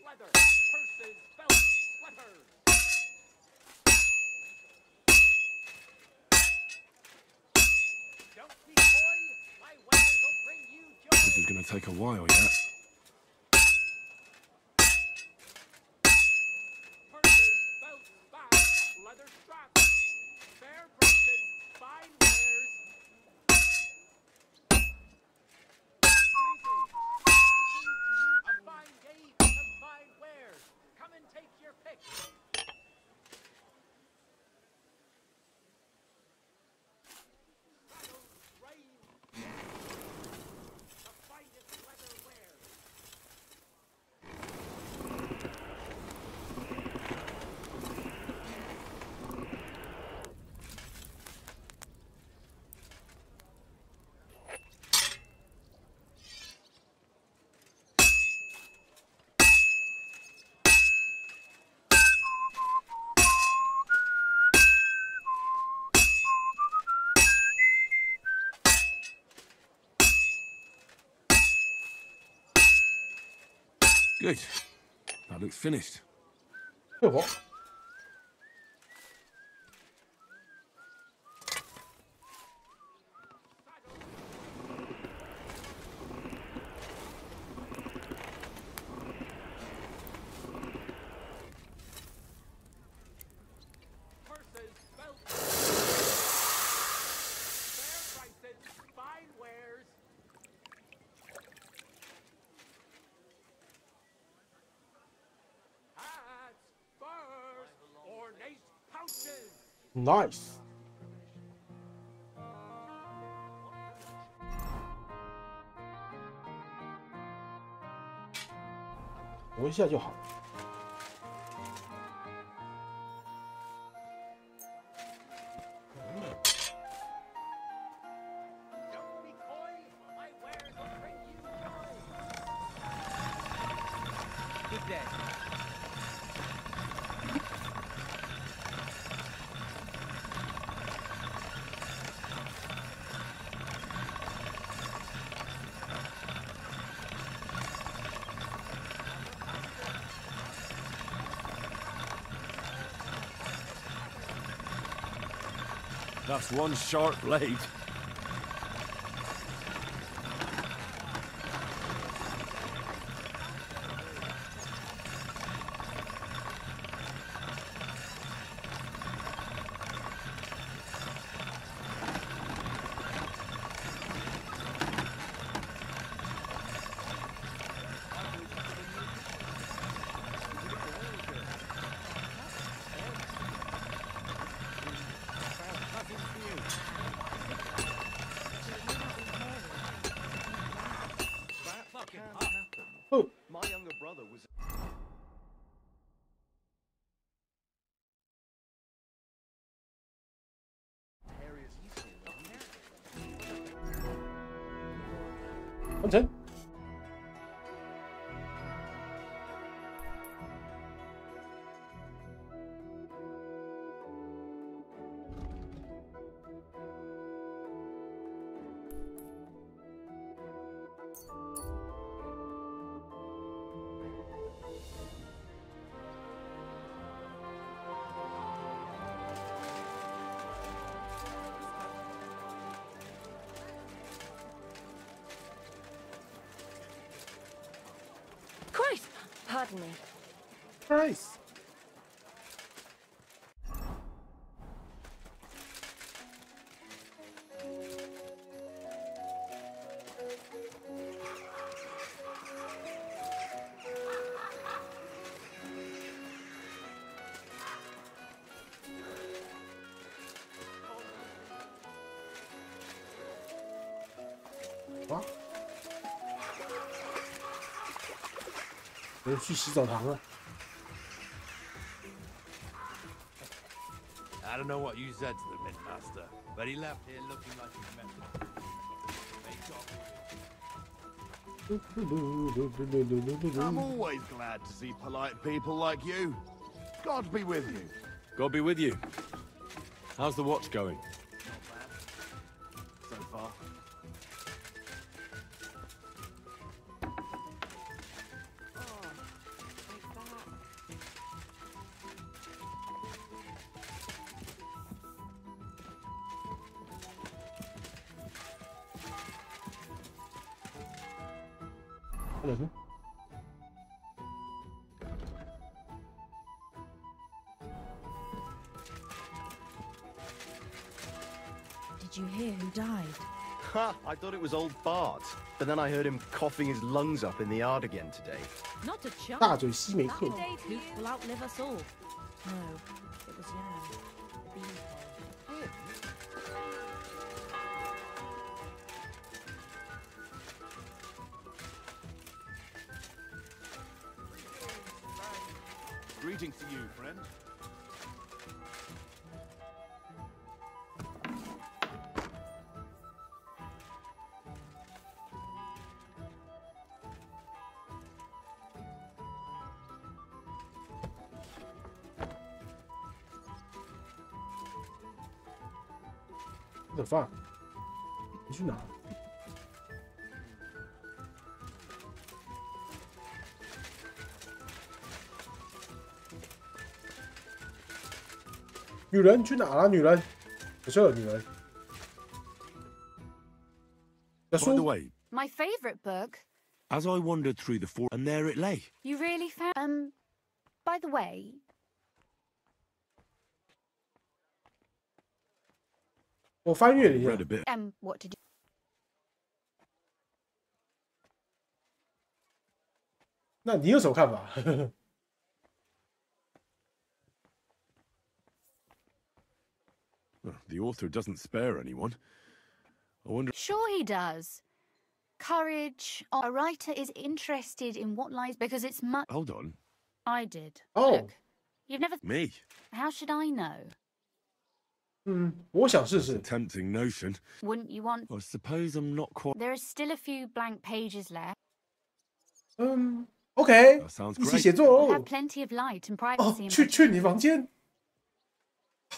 Leather, purses, belts, sweaters. Don't be coy. My wares will bring you joy. This is gonna take a while yet. Purses, belts, bags, leather straps, fair brooches, fine wares. Good. That looks finished. 哟呵。 Nice. 磨一下就好。That's one sharp blade. My younger brother was.完成。Christ! Pardon me. Christ. What? 我去洗澡堂了。 I don't know what you said to the Midmaster, but he left here looking like a member. I'm always glad to see polite people like you. God be with you. God be with you. How's the watch going? So far. Hello. Did you hear who died? Ha! I thought it was old Bart, but then I heard him coughing his lungs up in the yard again today. Not a chance. 大嘴西梅克。 Hoot will outlive us all. No, it was Yan. The beanpole. Greetings to you, friend. What the fuck？ 你去哪？ What's 女人去哪了？女人，不是女人。 By the way, My favorite book. as I wandered through the forest, and there it lay. You really found? By the way. 我翻阅了一下。 Read a bit. What did you? 那你有什么看法？ The author doesn't spare anyone. I wonder. Sure he does. Courage. A writer is interested in what lies because it's much. Hold on. I did. Oh. Look, you've never. Me? How should I know? 我想试试。 Tempting notion. Wouldn't you want? I suppose I'm not quite. There are still a few blank pages left. OK， That sounds 一起 great. 写作 We 哦 have。plenty of light and 哦 privacy. 去你房间。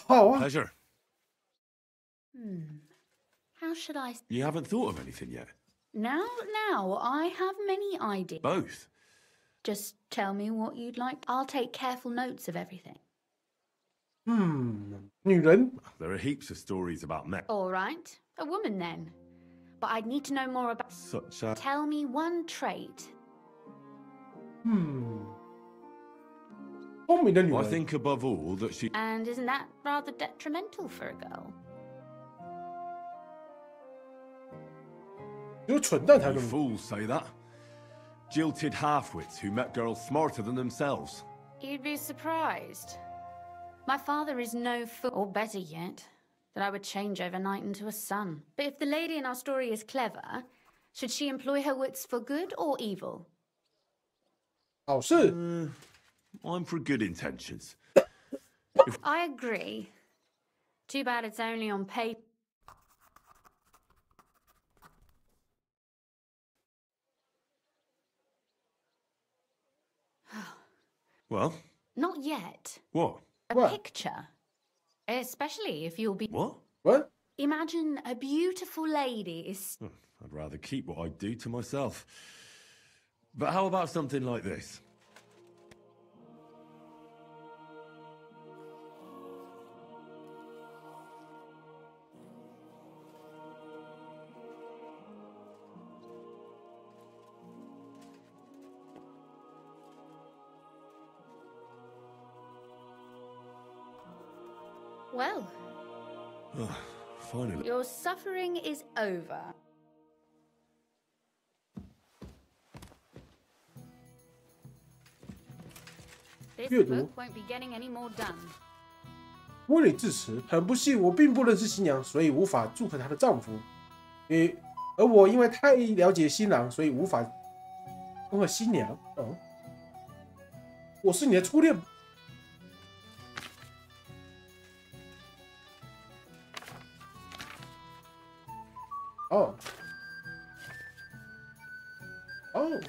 好啊。 Pleasure. How should I? You haven't thought of anything yet? Now, I have many ideas. Both. Just tell me what you'd like. I'll take careful notes of everything. 女人。 There are heaps of stories about men. All right, a woman then. But I'd need to know more about. Such as. Tell me one trait. 聪明的女 I 人。 think above all that she. And isn't that rather detrimental for a girl? 只有蠢蛋才 You 能。 fools say that. Jilted half-wits who met girls smarter than themselves. You'd be surprised. My father is no fool, or better yet, that I would change overnight into a son. But if the lady in our story is clever, should she employ her wits for good or evil? 好事。 I'm for good intentions. I agree. Too bad it's only on paper. Well, Not yet. what? A picture. Especially if you'll be. What? What? Imagine a beautiful lady is. I'd rather keep what I do to myself. But how about something like this? Well, Finally. your suffering is over. This 阅读。 book won't be getting any more done. 温理致辞，很不幸，我并不认识新娘，所以无法祝贺她的丈夫。而我因为太了解新郎，所以无法恭贺新娘。哦，我是你的初恋。哦，哦。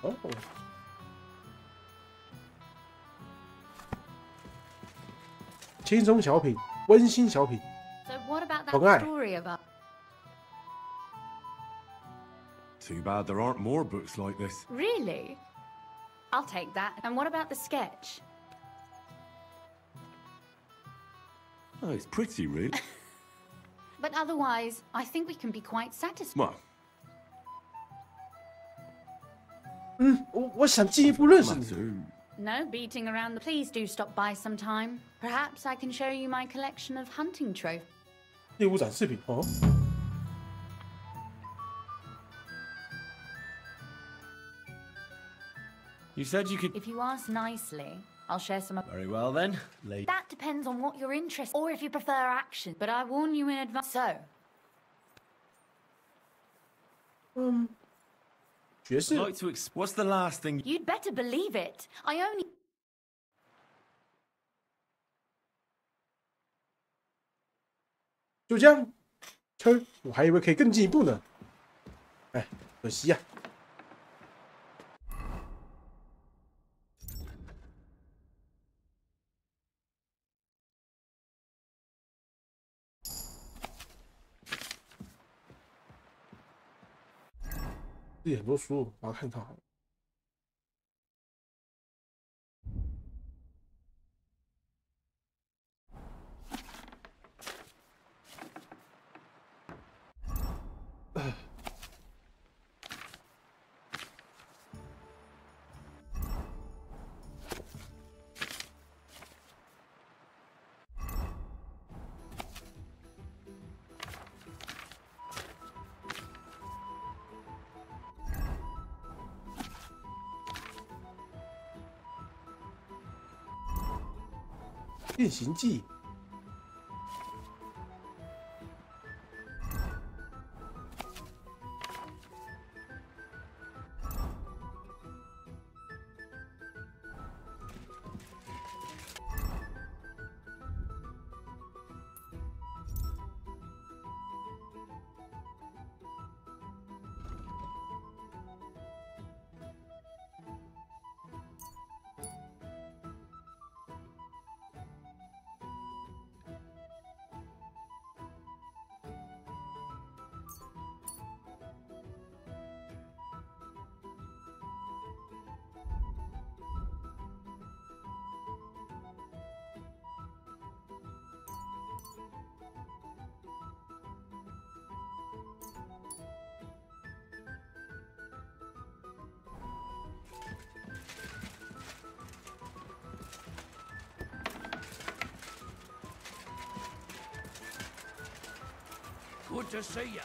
哦，轻松小品，温馨小品。 So what about Okay. that story about? Too bad there aren't more books like this. Really? I'll take that. And what about the sketch? Oh, it's pretty, really. But otherwise, I think we can be quite satisfied. Well, 我想进一步认识你。 No beating around the. Please do stop by sometime. Perhaps I can show you my collection of hunting trophies. 猎物展示品哦。 you said you could. If you ask nicely, I'll share some. Very well then, lady. That depends on what you're interested, or if you prefer action. But I warn you in advance. So, 爵士。 I'd like to what's the last thing? You'd better believe it. I only. 就这样，我还以为可以更进一步呢。哎，可惜呀、这里很多书，把它看看好了。变形记。Good to see you.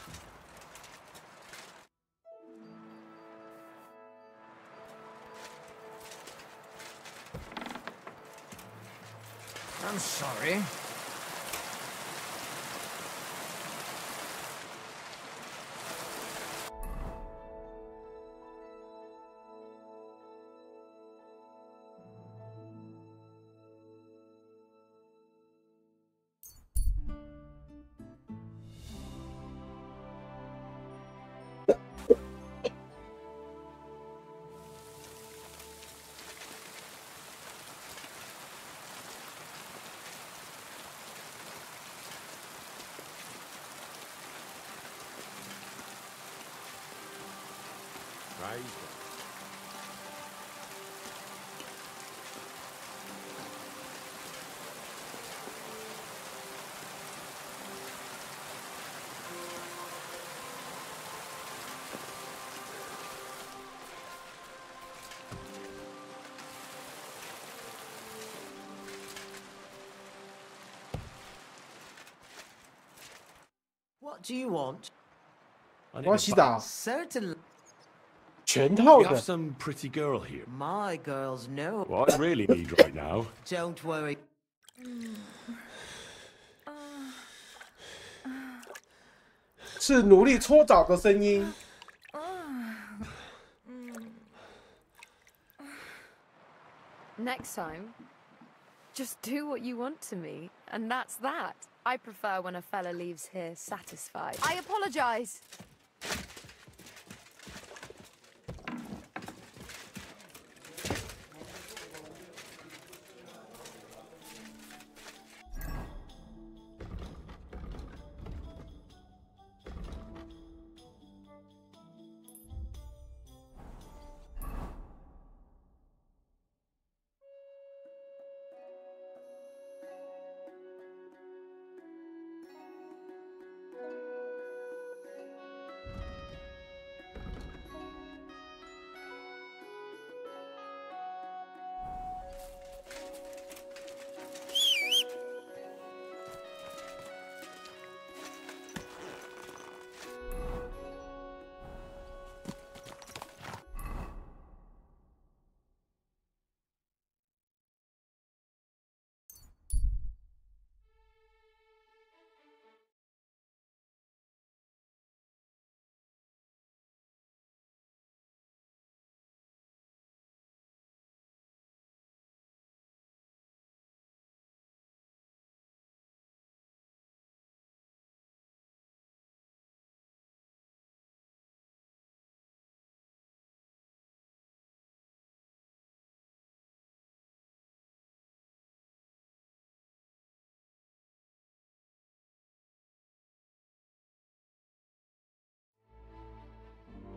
I'm sorry. What do you want? 我要洗澡， Certainly. 全套 We have 的。 some pretty girl here. My girls know. What I really need right now. Don't worry. 是努力搓澡的声音。 Next time, just do what you want to me, and that's that. I prefer when a fella leaves here satisfied. I apologize.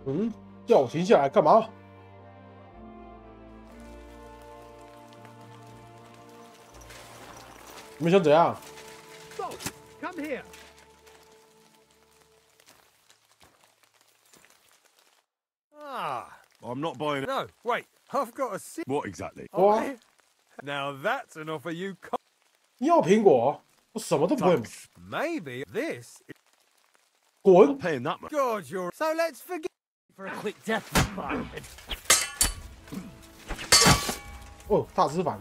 嗯，叫我停下来干嘛？你们想怎样？ So, come here. Ah, I'm not buying it. no, wait. I've got a What exactly? What? Now that's an offer you can't. 你要苹果？我什么都不会买。 Maybe this. 滚！ Paying that much. God, you're. So let's forget. For a quick death fight. 哦，大直反。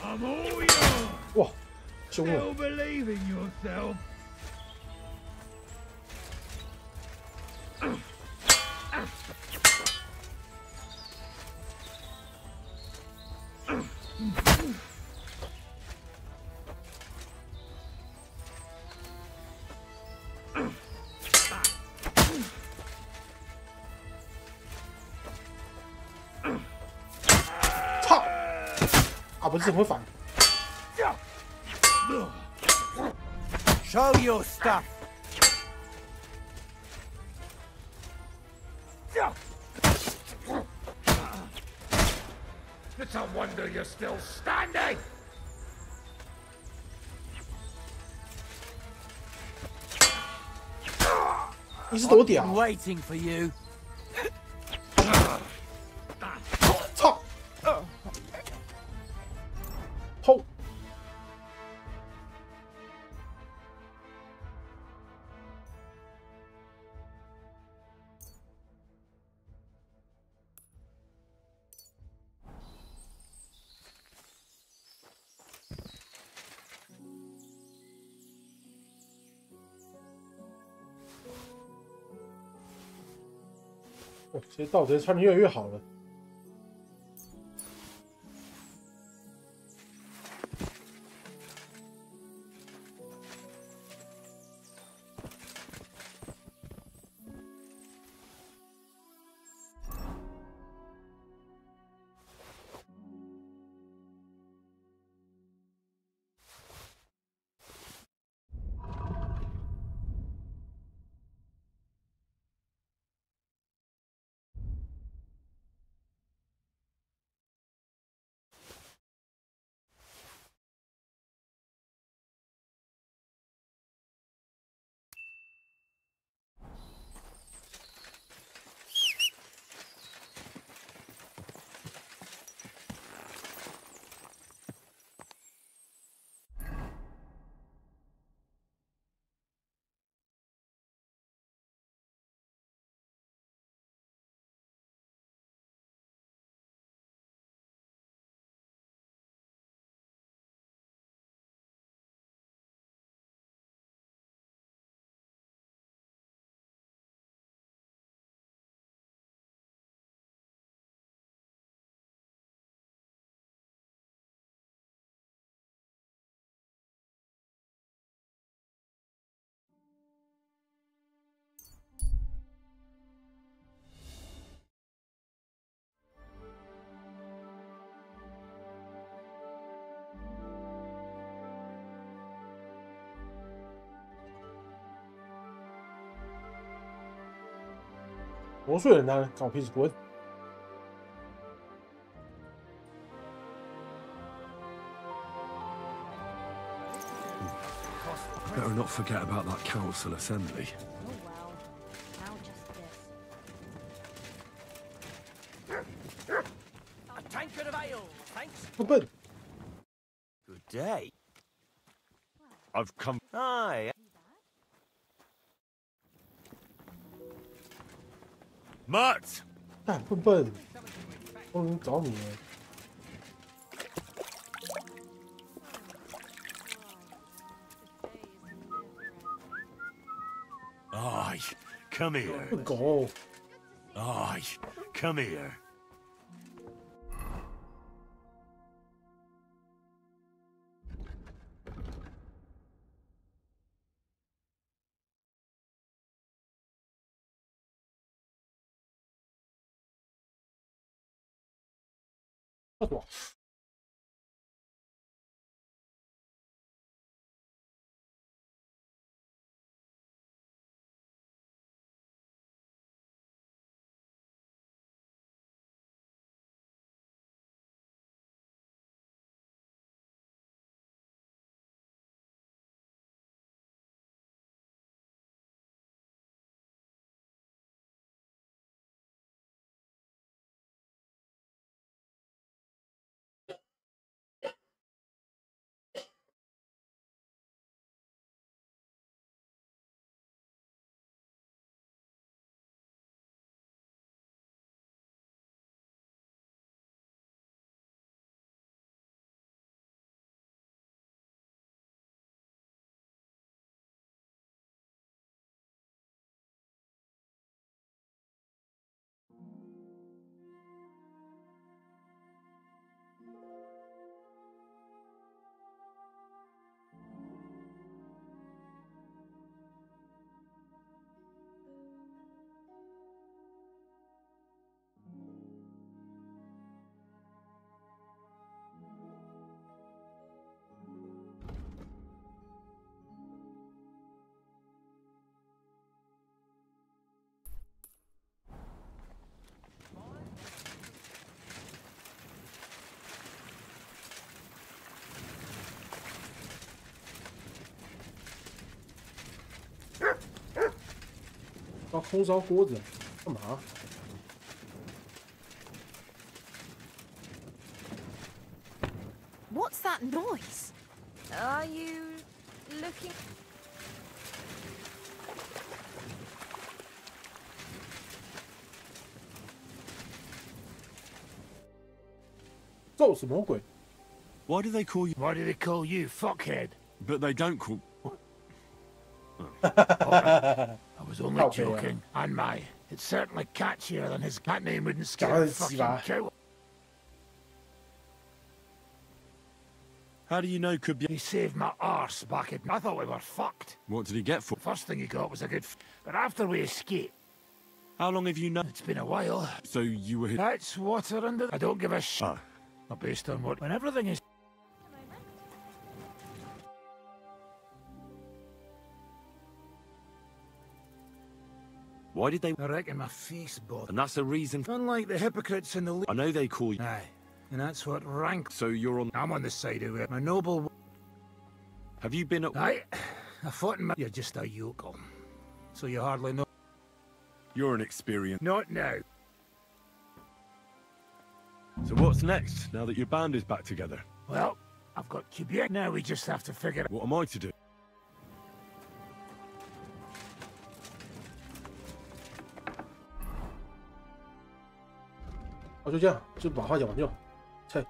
I'm all yours. 哇，凶 Still 了！ believe in yourself. Top. 啊，不是会反。 Show your stuff. It's a wonder you're still standing. 你是多屌？ Waiting for you. 操！吼！ 哦，这些盗贼穿的越来越好了。磨碎了呢，干我屁事滚！ Better not forget about that council assembly. A tankard of ale, thanks. Good day. I've come. Hi. Mutt! 干笨笨，我能找你了。 Aye, come here. Go. Aye, come here. 哇！要空烧锅子，干嘛？ What's that noise? Are you looking? 咒死魔鬼 Why do they call you? Why do they call you fuckhead? But they don't call. I was only joking. And my, it's certainly catchier than his cat name wouldn't scare a fucking cow. How do you know could be? He saved my arse back at. I thought we were fucked. What did he get for? First thing he got was a good. But after we escaped. How long have you known? It's been a while. So you were here. That's water under. I don't give a shit. Based on what. When everything is. Why did they? I reckon my face bothered. And that's the reason. Unlike the hypocrites in the. I know they call you. Aye, and that's what rank. So you're on. I'm on the side of it. My noble. Have you been at? Aye, I fought in my. You're just a yokel, so you hardly know. You're an experienced. Not now. So what's next? Now that your band is back together. Well, I've got Quebec. Now we just have to figure. What am I to do? Oh, 就这样，就把话讲完就好。切。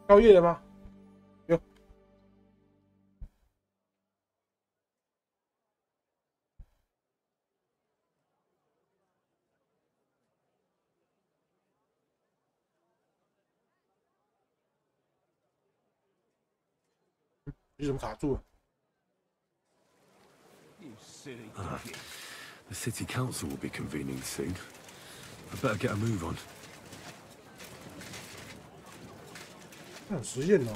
宵夜了吗？有。你怎么卡住了？ The city council will be convening soon. I better get a move on. 很实验哦。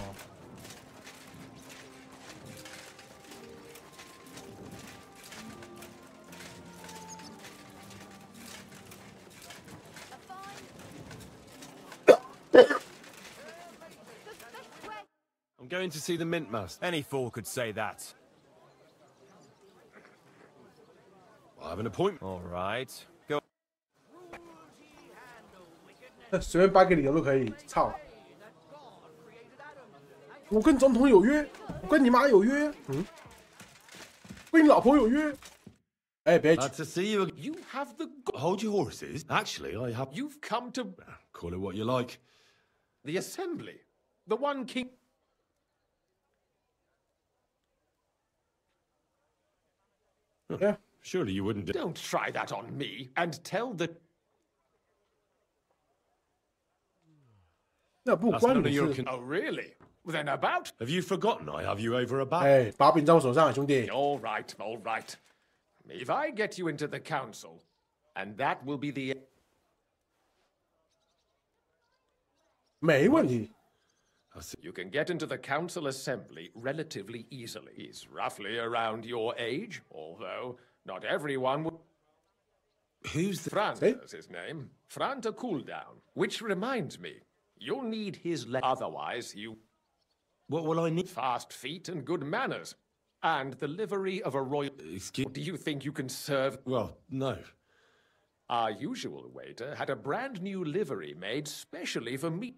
I'm going to see the Mint Master. Any fool could say that. I have an appointment. All right. Go. 随便掰个理由都可以。操！我跟总统有约，我跟你妈有约，跟你老婆有约。哎，别。Glad to see you. You have the. Hold your horses. Actually, I have. You've come to. Call it what you like. The assembly. The one king. Yeah. Surely you wouldn't. Don't try that on me. And tell the. 那不关你的事。 Oh, really? Then about? Have you forgotten I have you over a bat? 哎，把柄在我手上，兄弟。 All right, all right. If I get you into the council, and that will be the. 没问题。 You can get into the council assembly relatively easily. He's roughly around your age, although not everyone would. Who's the Franta's his name? Franta Cooldown. Which reminds me, you'll need his otherwise you. What will I need? Fast feet and good manners. And the livery of a royal. Do you think you can serve? Well, no. Our usual waiter had a brand new livery made specially for me.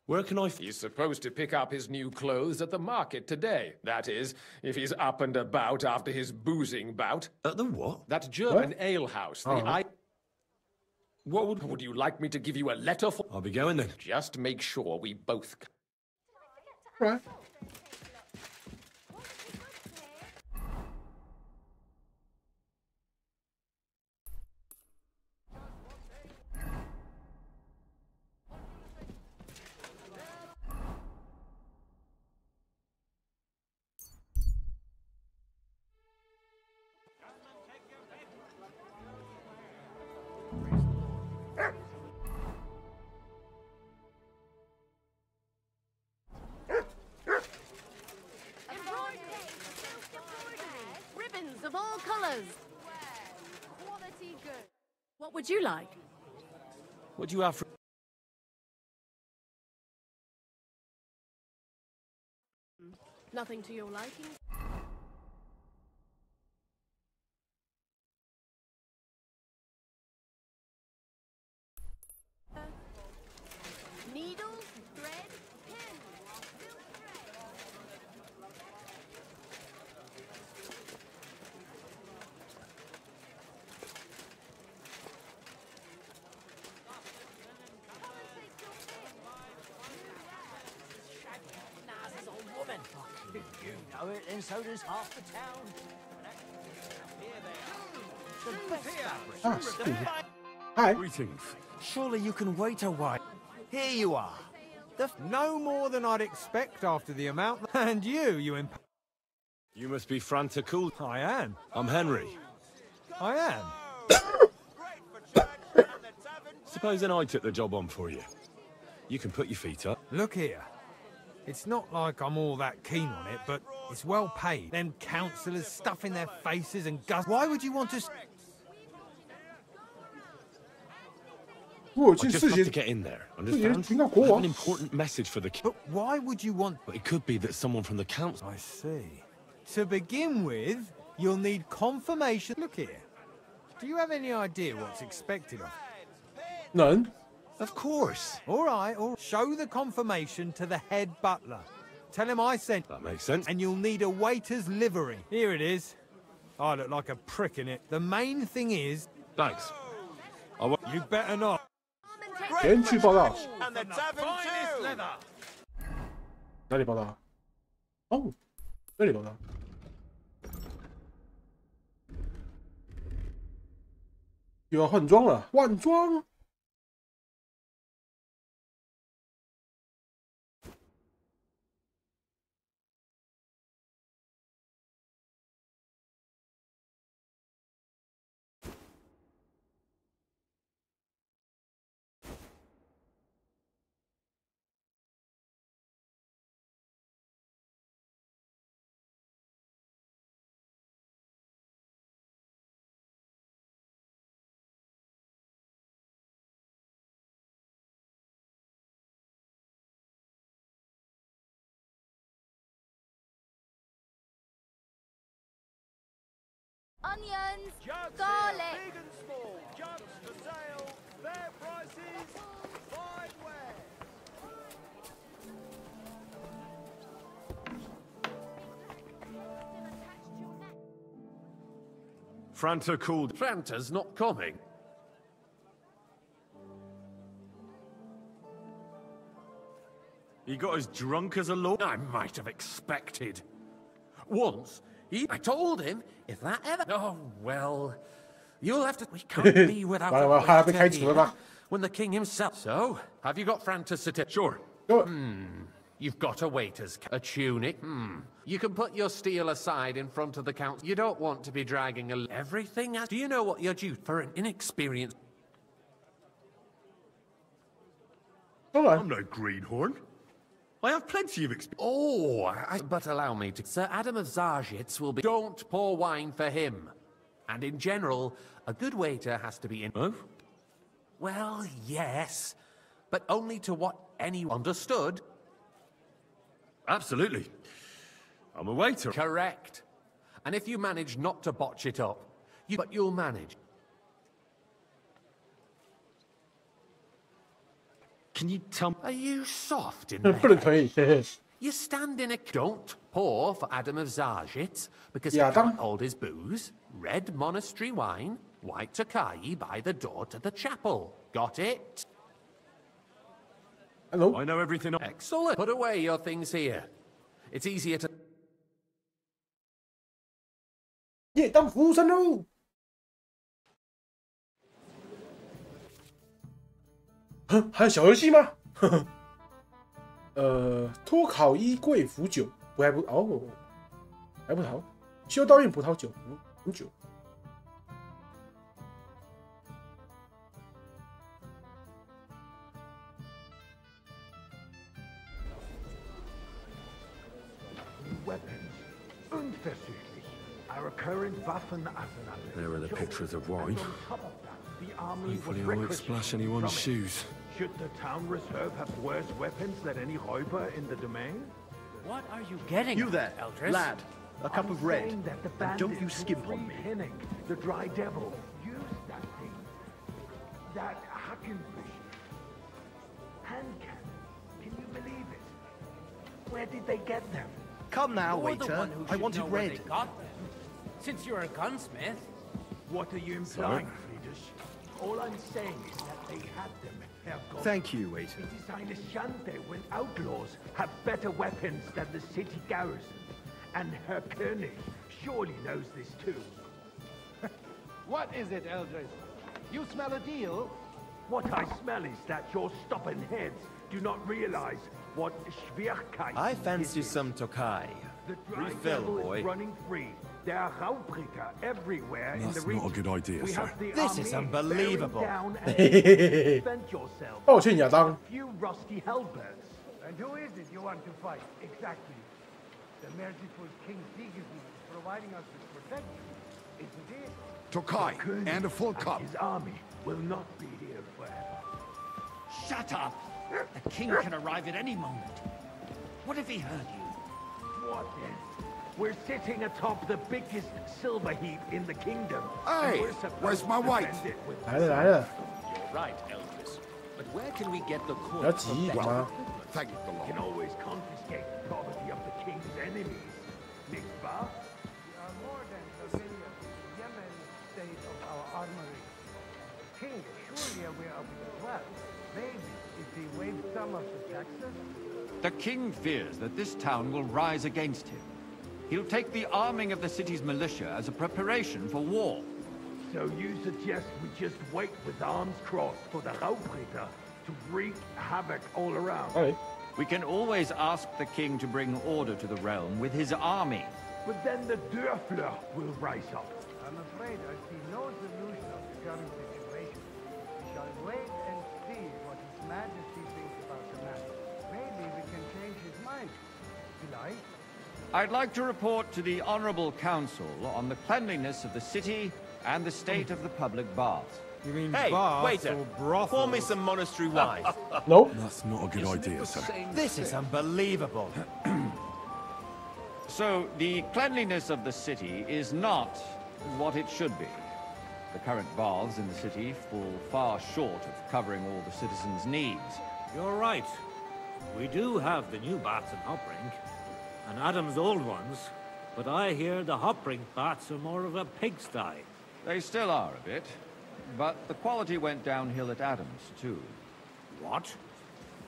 Where can I? He's supposed to pick up his new clothes at the market today. That is, if he's up and about after his boozing bout. At the what? That German ale house. The What would you like me to give you a letter for? I'll be going then. Just make sure we both. Right. Ribbons of all colours. Quality good. What would you like? What do you have for? Nothing to your liking? Needles, thread, pin, silk thread. Nice old woman. You know it, and so does half the town. The best fabric. Hi. Greetings. Surely you can wait a while. Here you are. No more than I'd expect after the amount. And you You must be Franta Cool. I am. I'm Henry. I am. Supposing I took the job on for you. You can put your feet up. Look here. It's not like I'm all that keen on it, but it's well paid. Them councillors stuffing their faces and Why would you want to... I just have to get in there, understand? I have an important message for the king. But why would you want... But it could be that someone from the council... I see. To begin with, you'll need confirmation. Look here. Do you have any idea what's expected of you? None. Of course. All right, show the confirmation to the head butler. Tell him I sent... That makes sense. And you'll need a waiter's livery. Here it is. I look like a prick in it. The main thing is... Thanks. You better not. 先去报道。哪里报道？哦，这里报道。又要换装了，换装。Onions, garlic. Big and small, jugs for sale, fair prices, fine wear. Franta called. Franta's not coming. He got as drunk as a lord. I might have expected. Once, I told him if that ever. Oh, well. You'll have to. We can't be without a waiter here when the king himself. So, have you got Franta's certificate? Sure. You've got a waiter's a tunic. You can put your steel aside in front of the council. You don't want to be dragging everything. Do you know what you're due for an inexperienced? I'm no greenhorn. I have plenty of experience. Oh, but allow me to. Sir Adam of Zarjitz will be. Don't pour wine for him. And in general, a good waiter has to be in. Oh? Well, yes, but only to what anyone understood. Absolutely. I'm a waiter. Correct. And if you manage not to botch it up, but you'll manage. Can you tell me? Are you soft in there? You stand in a... Don't pour for Adam of Zarjitz, because he can't hold his booze. Red monastery wine, white Tokai by the door to the chapel. Got it? Hello? I know everything. Excellent. Put away your things here. It's easier to... 夜当服务生喽！还有小游戏吗？脱烤衣贵腐酒，还不好，修道院葡萄酒，很久。There are the pictures of wine. Hopefully I won't splash anyone's shoes. Should the town reserve have worse weapons than any räuber in the domain? What are you getting? You there, Eldris? lad. A cup of red. And don't you skimp on me. Henning, the dry devil, used that thing. That Hackenfish. Hand cannon. Can you believe it? Where did they get them? Come now, You're waiter. the one who I should wanted know where red. they got them. Since you're a gunsmith. What are you implying, Friedrich? All I'm saying is that they had them. Thank you, waiter. It is eine Schande when outlaws have better weapons than the city garrison. And Herr König surely knows this too. What is it, Eldris? You smell a deal? What I smell is that your stubborn heads do not realize what Schwierigkeit I fancy some Tokai. The dry Refill, devil boy. is running free. There are Raubricker everywhere in the That's region. not a good idea, we sir. have the This is army unbelievable. bearing down and defend yourself. 抱歉，亚当。 Few rusty halberds. And who is it you want to fight? Exactly. The merciful King Sigismund is providing us with protection, isn't he? Tokai and a full cup. His army will not be here forever. Shut up! The king can arrive at any moment. What if he heard you? What then? We're sitting atop the biggest silver heap in the kingdom. Hey, where's my wife? 来了来了， You're right, Eldris. But where can we get the 不要 corpse 急， of 好吗？ Thank the You can Lord. always confiscate the property of the king's enemies, nicht wahr? We are more than familiar with the Yemen state of our armory. king is surely aware of his wealth. Maybe if he waived some of the taxes. The king fears that this town will rise against him. He'll take the arming of the city's militia as a preparation for war. So you suggest we just wait with arms crossed for the Raubreiter to wreak havoc all around? Hey. We can always ask the king to bring order to the realm with his army. But then the Dörfler will rise up. I'm afraid I see no solution of the current situation. We shall wait and see what His Majesty thinks about the matter. Maybe we can change his mind. Will I? I'd like to report to the Honorable Council on the cleanliness of the city and the state of the public baths. You mean hey, baths waiter, or brothels? pour me some monastery wine. Nope. That's not a good idea, sir. This is unbelievable. So, the cleanliness of the city is not what it should be. The current baths in the city fall far short of covering all the citizens' needs. You're right. We do have the new baths in Hopbrink, and Adam's old ones, but I hear the Hopbrink baths are more of a pigsty. They still are a bit, but the quality went downhill at Adam's, too. What?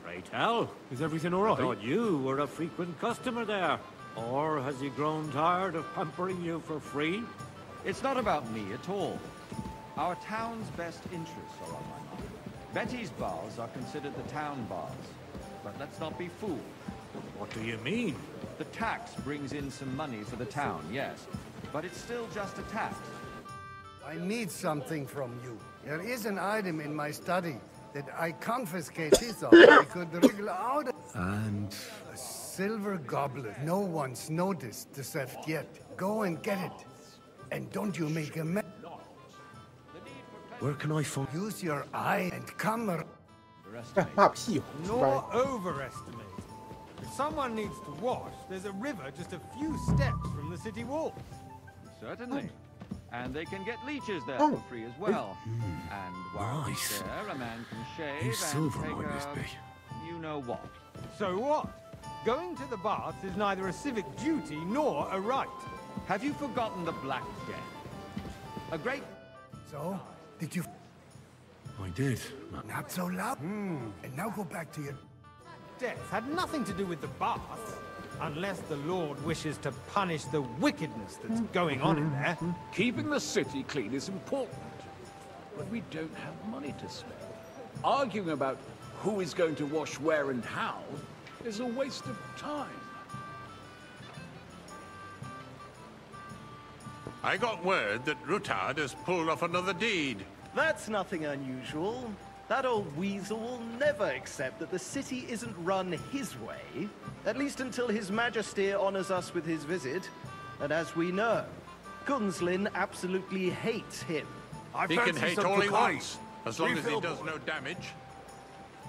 Pray tell. Is everything all right? I thought you were a frequent customer there. Or has he grown tired of pampering you for free? It's not about me at all. Our town's best interests are on my mind. Betty's baths are considered the town baths. But let's not be fooled. What do you mean? The tax brings in some money for the town, yes. But it's still just a tax. I need something from you. There is an item in my study that I confiscate his of. I could wriggle out of... And... A silver goblet. No one's noticed the theft yet. Go and get it. And don't you make a mess. Where can I find... Use your eye and come... Nor overestimate. If someone needs to wash, there's a river just a few steps from the city wall. Certainly. And they can get leeches there for free as well. And while he's there, a man can shave and silver take might this be? You know what? So what? Going to the baths is neither a civic duty nor a right. Have you forgotten the Black Death? A great... So, did you... I did. Not so loud. And now go back to your... Death had nothing to do with the baths. Unless the Lord wishes to punish the wickedness that's going on in there. Keeping the city clean is important, but we don't have money to spend. Arguing about who is going to wash where and how is a waste of time. I got word that Rutard has pulled off another deed. That's nothing unusual. That old weasel will never accept that the city isn't run his way, at least until His Majesty honors us with his visit. And as we know, Gunslin absolutely hates him. He can hate all he wants, as long as he does no damage.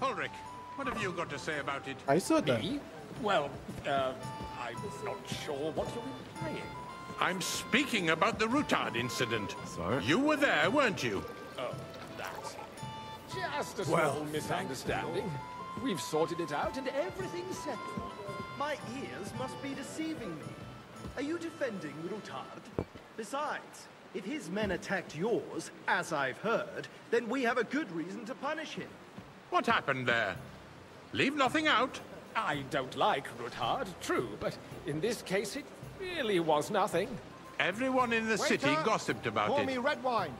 Ulrich, what have you got to say about it? I said that. Me? Well, I'm not sure what you're implying. I'm speaking about the Rutard incident. Sir? You were there, weren't you? Oh, that's just a small misunderstanding. We've sorted it out and everything's settled. My ears must be deceiving me. Are you defending Rutard? Besides, if his men attacked yours, as I've heard, then we have a good reason to punish him. What happened there? Leave nothing out. I don't like Rutard, true, but in this case it really was nothing. Everyone in the city gossiped about it. Pour me red wine.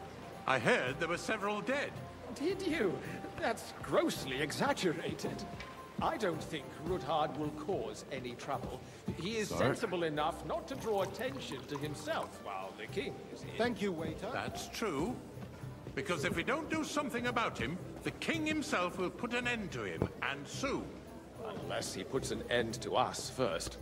I heard there were several dead. Did you? That's grossly exaggerated. I don't think Rutard will cause any trouble. He is sensible enough not to draw attention to himself while the king is here. Thank you, waiter. That's true. Because if we don't do something about him, the king himself will put an end to him, and soon. Unless he puts an end to us first.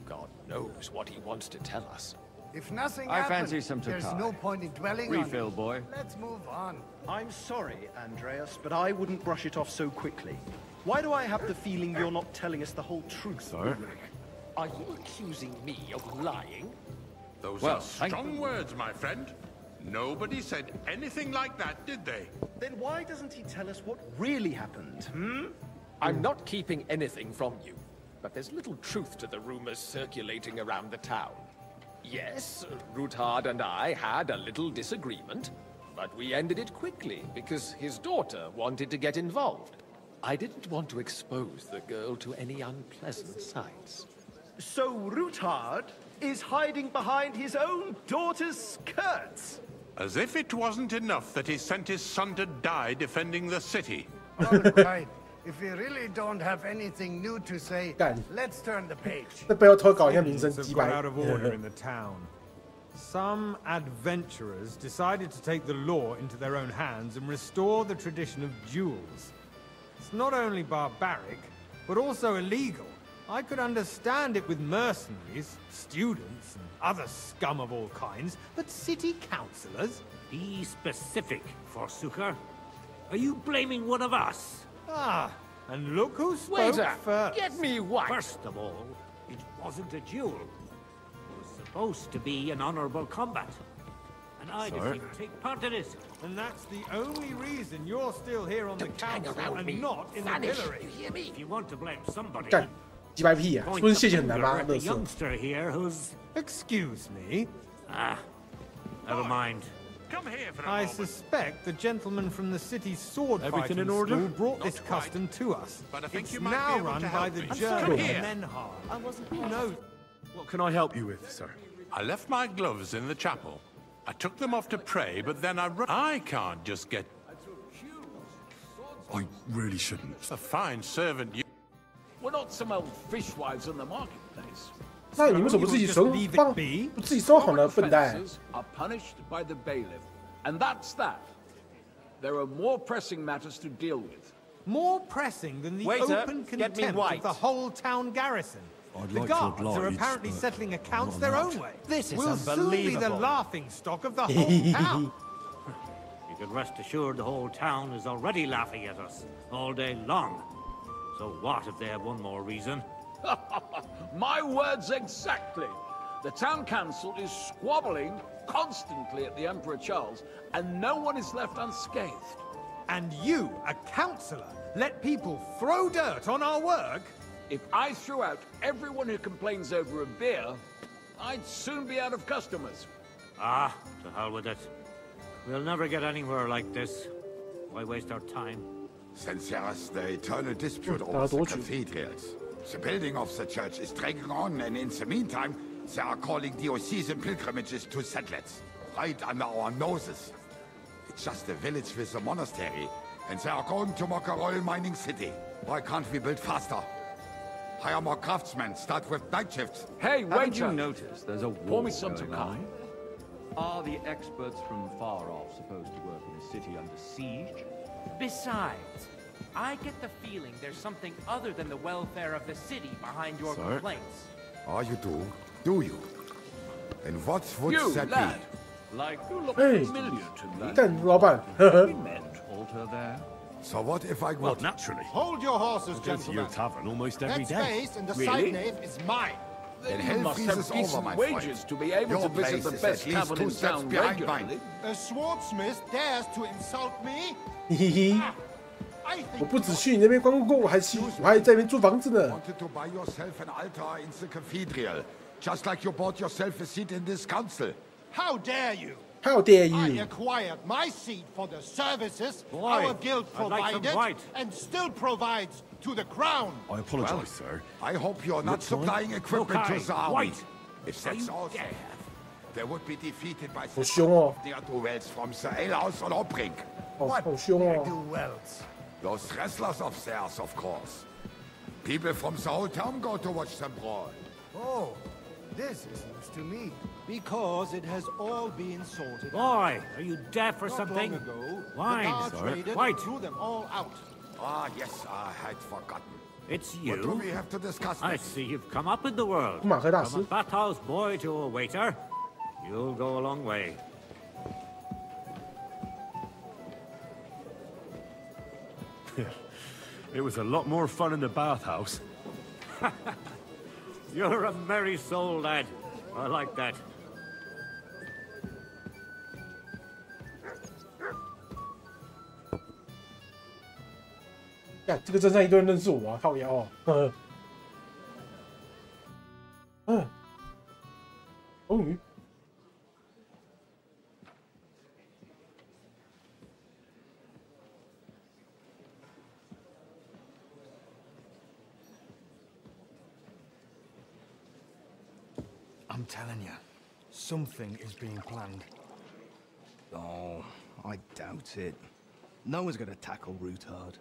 God knows what he wants to tell us. If nothing I happens, fancy some there's Tatar. no point in dwelling Refill, on it. boy. Let's move on. I'm sorry, Andreas, but I wouldn't brush it off so quickly. Why do I have the feeling you're not telling us the whole truth? Sir? Are you accusing me of lying? Those are strong words, my friend. Nobody said anything like that, did they? Then why doesn't he tell us what really happened, I'm not keeping anything from you, but there's little truth to the rumors circulating around the town. Yes, Rutard and I had a little disagreement. but we ended it quickly because his daughter wanted to get involved. I didn't want to expose the girl to any unpleasant sights. So Ruthard is hiding behind his own daughter's skirts? As if it wasn't enough that he sent his son to die defending the city. All right. If we really don't have anything new to say, let's turn the page. Things have gone out of order in the town. Some adventurers decided to take the law into their own hands and restore the tradition of duels. It's not only barbaric, but also illegal. I could understand it with mercenaries, students, and other scum of all kinds, but city councillors? Be specific, Forsooker. Are you blaming one of us? Ah, and look who spoke Waiter, first. get me one. First of all, it wasn't a duel. It was supposed to be an honorable combat. And I didn't even take part in it. And that's the only reason you're still here on the council and not in the pillory. You hear me? If you want to blame somebody, 干几百屁啊！是不是谢谢很难吗？ the 乐色。 youngster here who's... Excuse me? Ah, never mind. Come here for a I moment. suspect the gentleman from the city's sword Everything fighting in order? school brought Not this quite. custom to us. But I think It's you might now be able run to by help the me. German Come here. Menhard. I wasn't Who here. knows? What can I help you with, sir? I left my gloves in the chapel. I took them off to pray, but then I can't just get... I really shouldn't. A fine servant you... We're not some old fishwives in the marketplace. 那你为什么不自己收放？不自己收好呢，笨蛋！ Offences are punished by the bailiff, and that's that. There are more pressing matters to deal with. More pressing than the Waiter, open get me contempt white. of the whole town garrison. I'd The like to guards are oblige, apparently but settling accounts not their on own that. way. This is We'll soon be the unbelievable. laughing stock of the whole town. You can rest assured the whole town is already laughing at us all day long. So what if they have one more reason? My words exactly. The town council is squabbling constantly at the Emperor Charles, and no one is left unscathed. And you, a councillor, let people throw dirt on our work? If I threw out everyone who complains over a beer, I'd soon be out of customers. Ah, to hell with it. We'll never get anywhere like this. Why waste our time? Since there is the eternal dispute over the cathedrals, the building of the church is dragging on, and in the meantime, they are calling diocesan pilgrimages to settlers, right under our noses. It's just a village with a monastery, and they are going to mock a royal mining city. Why can't we build faster? Hire more craftsmen, start with night shifts. Hey, Haven't waiter! you noticed there's a Pour war me some going Tokai. on? Are the experts from far off supposed to work in a city under siege? Besides, I get the feeling there's something other than the welfare of the city behind your complaints. Oh, you do? Do you? And what would You, that lad. be? Like You look Hey. familiar to me. 干老板， altar there? So what if I Well, would? naturally. Hold your horses, I go to your tavern almost every That day. space in the Really? side nave is mine. Then You hell must have freezes over, decent my wages friend. to be able Your to visit place the is best at least tavern 2 in steps town behind regularly. mine. A swordsmith dares to insult me? 嘿嘿嘿， I 我 think 不只去你那边光顾，我还在那边租房子呢。 Wanted to buy yourself an altar in the cathedral, just like you bought yourself a seat in this council. How dare you? How dare I you? acquired my seat for the services Boy, our guild I'd like some provided white. and still provides to the crown. I apologize, sir. I hope you're not Looks like- supplying equipment Okay, to the army. white. If that's you all they dare. have, they would be defeated by 好凶哦， near duels from the alehouse on Obrink. 好凶哦！ Duels. Those wrestlers of theirs, of course. People from the whole town go to watch them brawl. Oh, this is news to me. Because it has all been sorted Boy, are you deaf or Not something? long ago, Wine, the guards raided and white. threw them all out. Ah, yes, I had forgotten. It's What do you. we have to discuss I next? see you've come up in the world. 马赫大师 From a bathhouse boy to a waiter, you'll go a long way. It was a lot more fun in the bathhouse. You're a merry soul, lad. I like that. 呀，这个镇上一堆人认识我啊，靠腰哦。终于， I'm telling you, something is being planned. Oh, I doubt it. No one's gonna tackle Ruthard.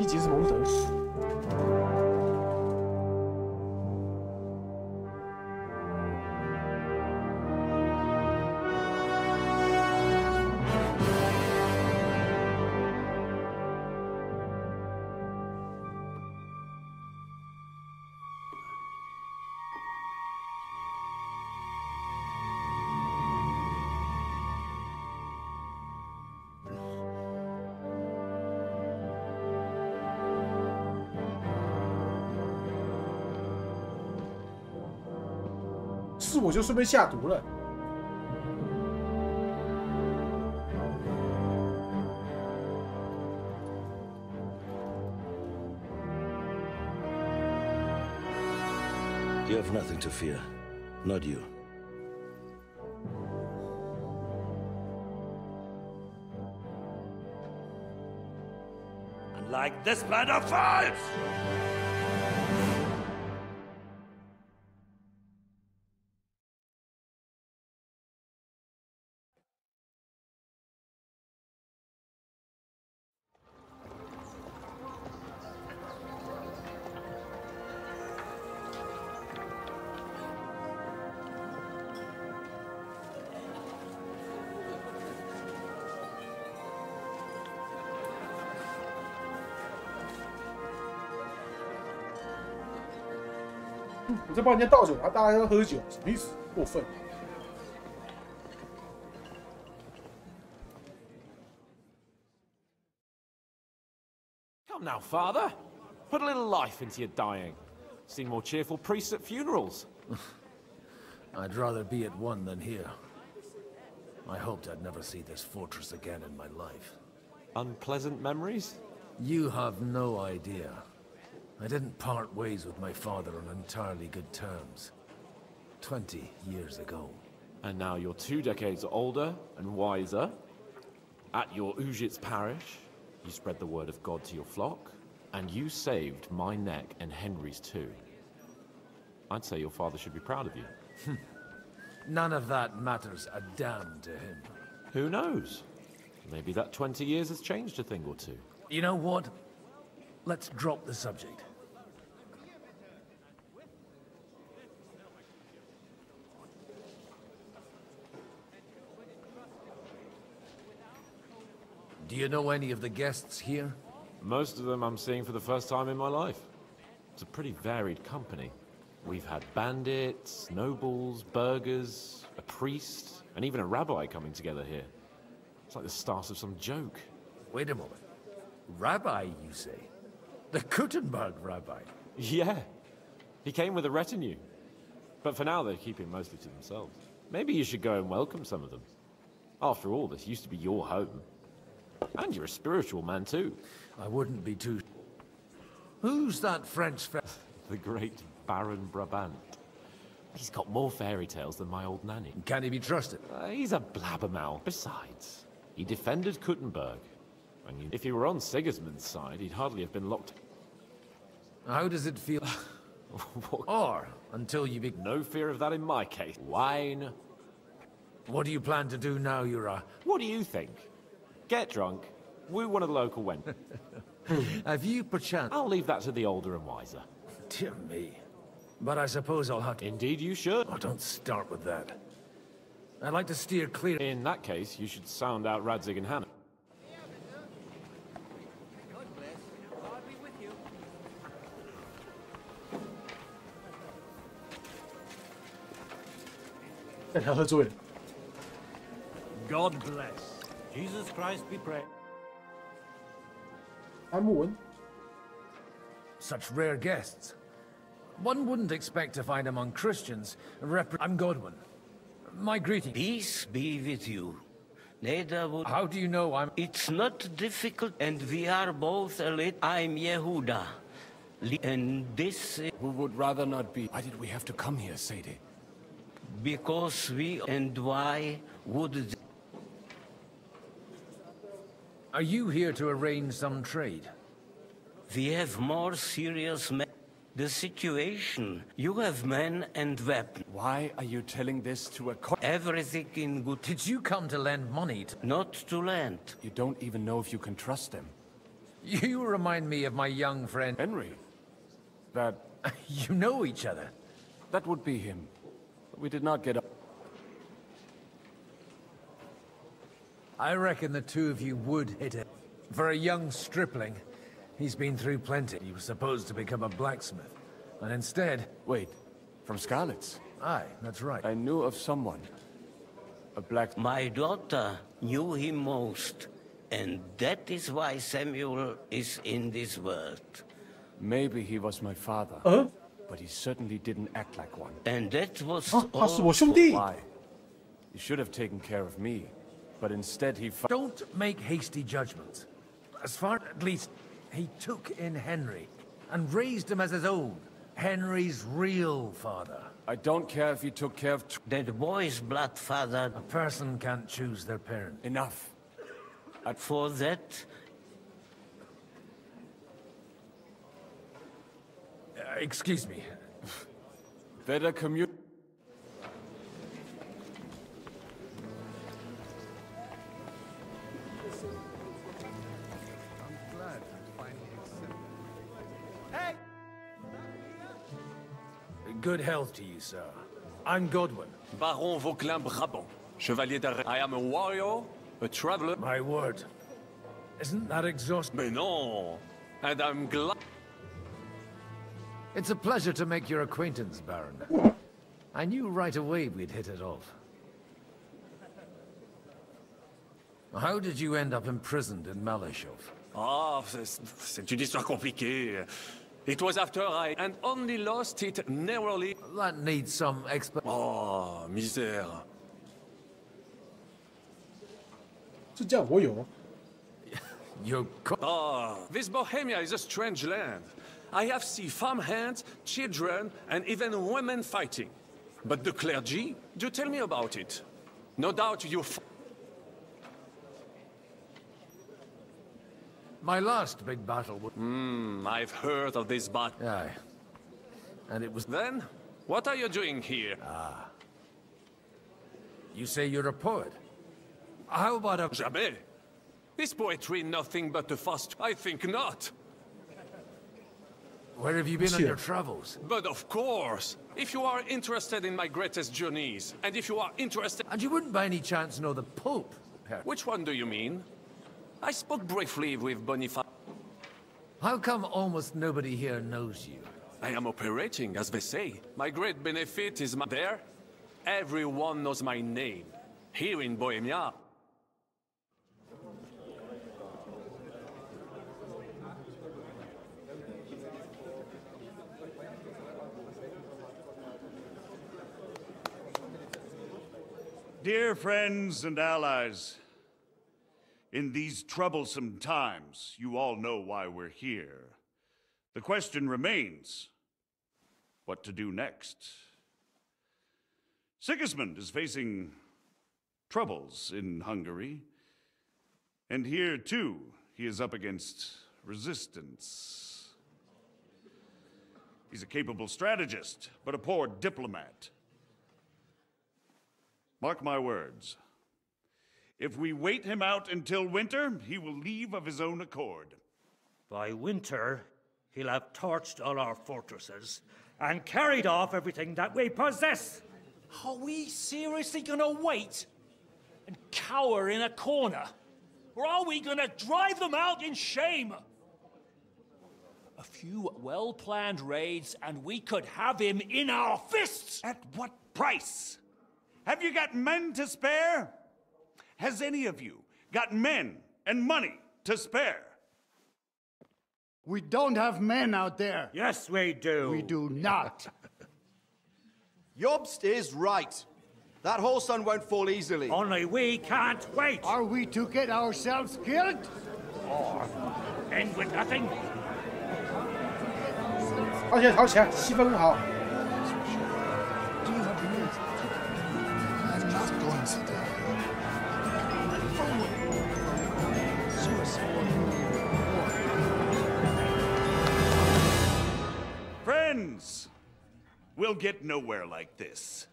一级是蒙德。是我就顺便下毒了。You have nothing to fear. Not you. Unlike this plan of fives!我在帮人家倒酒，然后大家要喝酒，什么意思？过分！ Come now, Father. Put a little life into your dying. Seen more cheerful priests at funerals. I'd rather be at one than here. I hoped I'd never see this fortress again in my life. Unpleasant memories? You have no idea. I didn't part ways with my father on entirely good terms. 20 years ago. And now you're 2 decades older and wiser. At your Ujit's parish, you spread the word of God to your flock, and you saved my neck and Henry's too. I'd say your father should be proud of you. None of that matters a damn to him. Who knows? Maybe that 20 years has changed a thing or two. You know what? Let's drop the subject. Do you know any of the guests here? Most of them I'm seeing for the first time in my life. It's a pretty varied company. We've had bandits, nobles, burghers, a priest, and even a rabbi coming together here. It's like the start of some joke. Wait a moment. Rabbi, you say? The Kuttenberg rabbi? Yeah. He came with a retinue. But for now, they're keeping mostly to themselves. Maybe you should go and welcome some of them. After all, this used to be your home. And you're a spiritual man, too. I wouldn't be too... Who's that French The great Baron Brabant. He's got more fairy tales than my old nanny. Can he be trusted? He's a blabbermouth. Besides, he defended Kuttenberg. And if he were on Sigismund's side, he'd hardly have been locked... How does it feel? Or, until you be... No fear of that in my case. Wine. What do you plan to do now you're What do you think? Get drunk, woo one of the local women. Have you perchance... I'll leave that to the older and wiser. Dear me. But I suppose I'll have to... Indeed you should. Oh, don't start with that. I'd like to steer clear... In that case, you should sound out Radzig and Hannah. God bless. Jesus Christ be praised. 安慕文， such rare guests. One wouldn't expect to find among Christians. I'm Godwin. My greeting. Peace be with you. Neither would... How do you know I'm... It's not difficult, and we are both a lit. I'm Yehuda. And this... We would rather not be... Why did we have to come here, Sadie? Because we... And why would... Are you here to arrange some trade? We have more serious men. The situation. You have men and weapons. Why are you telling this to a Everything in good... Did you come to lend money to... Not to lend. You don't even know if you can trust them. You remind me of my young friend... Henry. That... You know each other. That would be him. We did not get up. I reckon the two of you would hit it. For a young stripling, he's been through plenty. He was supposed to become a blacksmith. And instead... Wait, from Scarlet's? Aye, that's right. I knew of someone. A black... My daughter knew him most. And that is why Samuel is in this world. Maybe he was my father. But he certainly didn't act like one. And that was... Why? He should have taken care of me. But instead he... Don't make hasty judgments. As far at least, he took in Henry and raised him as his own. Henry's real father. I don't care if he took care of... That boy's blood father... A person can't choose their parent. Enough. For that... Excuse me. Better commute... Good health to you, sir. I'm Godwin. Baron Vauquelin Brabant. Chevalier d'Arrêt. I am a warrior, a traveler. My word. Isn't that exhausting? Mais non. And I'm glad... It's a pleasure to make your acquaintance, Baron. I knew right away we'd hit it off. How did you end up imprisoned in Malashov? Ah, c'est une histoire compliquée. It was after I... and only lost it narrowly... That needs some explanation. Oh, misère. This Bohemia is a strange land. I have seen farmhands, children, and even women fighting. But the clergy? Do tell me about it. No doubt you... My last big battle was... I've heard of this battle. Aye. And it was... Then, what are you doing here? Ah. You say you're a poet? How about a... Jamais. Is poetry nothing but a fast... I think not. Where have you been on your travels? But of course! If you are interested in my greatest journeys, and if you are interested... And you wouldn't by any chance know the Pope? Which one do you mean? I spoke briefly with Boniface. How come almost nobody here knows you? I am operating, as they say. My great benefit is there. Everyone knows my name. Here in Bohemia. Dear friends and allies, in these troublesome times, you all know why we're here. The question remains, what to do next? Sigismund is facing troubles in Hungary, and here, too, he is up against resistance. He's a capable strategist, but a poor diplomat. Mark my words. If we wait him out until winter, he will leave of his own accord. By winter, he'll have torched all our fortresses and carried off everything that we possess. Are we seriously gonna wait and cower in a corner? Or are we gonna drive them out in shame? A few well-planned raids and we could have him in our fists! At what price? Have you got men to spare? Has any of you got men and money to spare? We don't have men out there. Yes, we do. We do not. Jobst is right. That whole sun won't fall easily. Only we can't wait. Are we to get ourselves killed? Or end with nothing? 好起来，好起来，气氛很好。 Friends, we'll get nowhere like this.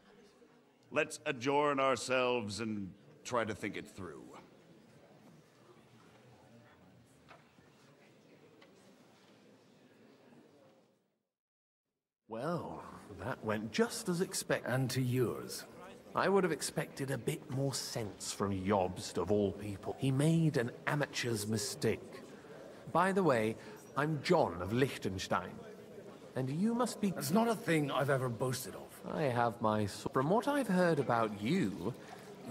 Let's adjourn ourselves and try to think it through. Well, that went just as expected. And to yours. I would have expected a bit more sense from Jobst, of all people. He made an amateur's mistake. By the way, I'm John of Liechtenstein. And you must be... It's not a thing I've ever boasted of. I have my... From what I've heard about you...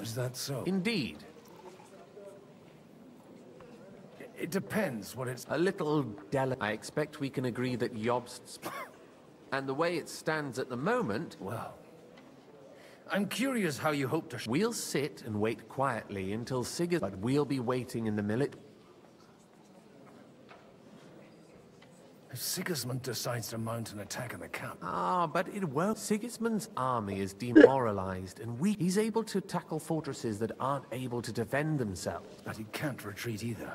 Is that so? Indeed. It depends what it's... A little delicate. I expect we can agree that Jobst's... and the way it stands at the moment... Well... I'm curious how you hope to... We'll sit and wait quietly until Sigismund... But we'll be waiting in the military... If Sigismund decides to mount an attack on the camp... Ah, but it won't. Sigismund's army is demoralized and weak. He's able to tackle fortresses that aren't able to defend themselves. But he can't retreat either.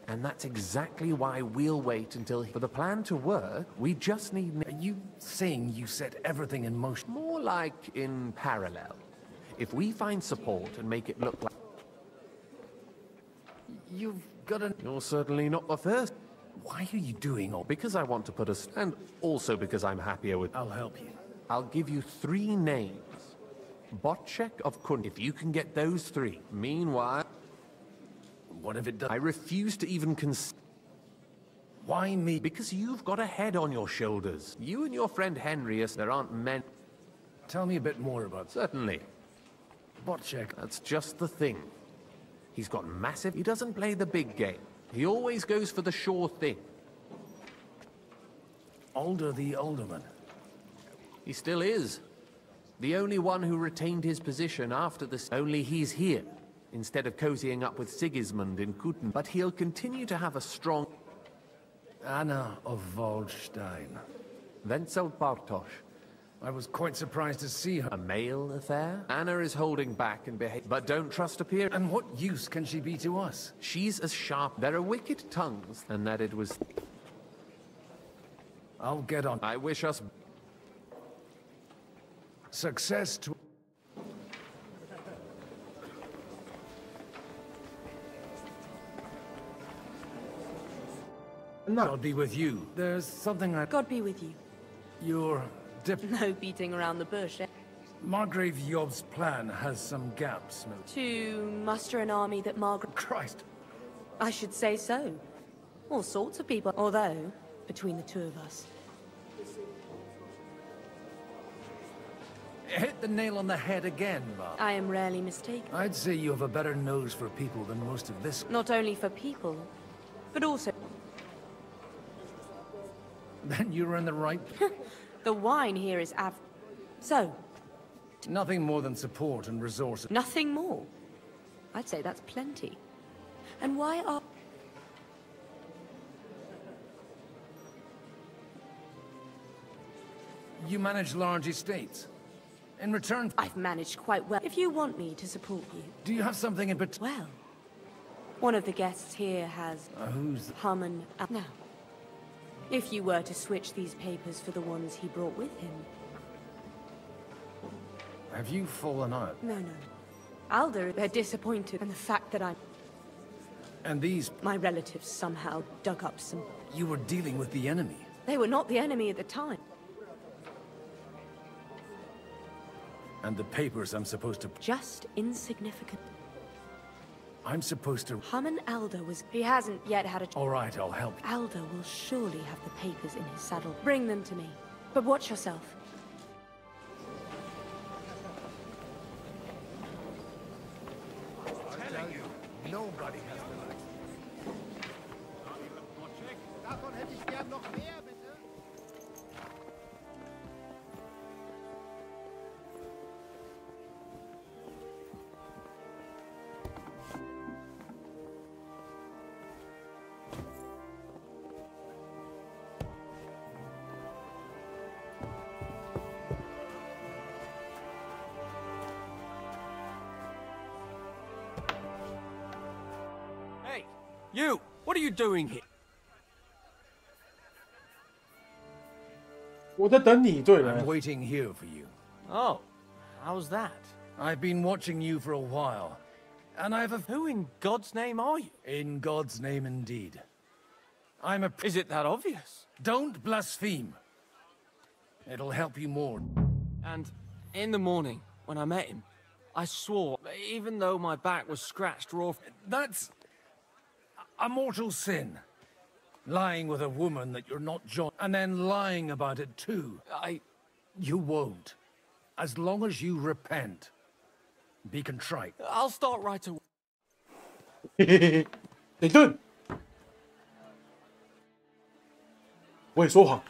And that's exactly why we'll wait until... For the plan to work, we just need... Are you saying you set everything in motion? More like in parallel. If we find support and make it look like... You've got a... You're certainly not the first. Why are you doing all... Because I want to put us... And also because I'm happier with... I'll help you. I'll give you 3 names. Botchek of Kun... If you can get those 3. Meanwhile... What if it does? I refuse to even consider... Why me? Because you've got a head on your shoulders. You and your friend Henry, there aren't men... Tell me a bit more about... Certainly. Botchek. That's just the thing. He's got massive... He doesn't play the big game. He always goes for the sure thing. Alder the Alderman. He still is. The only one who retained his position after this. Only he's here, instead of cozying up with Sigismund in Kuten. But he'll continue to have a strong... Anna of Waldstein. Wenzel Bartosz. I was quite surprised to see her. A male affair? Anna is holding back and behave, but don't trust appearance. And what use can she be to us? She's as sharp. There are wicked tongues, and that it was... I'll get on. I wish us... Success to... God be with you. There's something I... God be with you. Your... No beating around the bush. Margrave Job's plan has some gaps, no? To muster an army that Margaret... Christ! I should say so. All sorts of people. Although, between the 2 of us... Hit the nail on the head again, Bob. I am rarely mistaken. I'd say you have a better nose for people than most of this... Not only for people, but also... Then you're in the right... The wine here is So... Nothing more than support and resources. Nothing more? I'd say that's plenty. And why are... You manage large estates. In return... I've managed quite well. If you want me to support you... Do you have something in particular? Well... One of the guests here has... Who's... Harmon... Now... If you were to switch these papers for the ones he brought with him... Have you fallen out? No. Alder, they're disappointed, and the fact that And these... My relatives somehow dug up some... You were dealing with the enemy. They were not the enemy at the time. And the papers I'm supposed to... Just insignificant. I'm supposed to... Harmon Alder was... He hasn't yet had a... All right, I'll help you. Alder will surely have the papers in his saddle. Bring them to me. But watch yourself. I'm telling you, nobody has the right. Davon hätte ich gern noch mehr, bitte. Hey, you! What are you doing here? 我在等你，对了。 I'm waiting here for you. Oh, how's that? I've been watching you for a while, and I've a... Who in God's name are you? In God's name, indeed. I'm a... Is it that obvious? Don't blaspheme. It'll help you more. And in the morning, when I met him, I swore, even though my back was scratched raw... That's a mortal sin. Lying with a woman that you're not John, and then lying about it too. You won't. As long as you repent. Be contrite. I'll start right away. 得顿，我也说谎。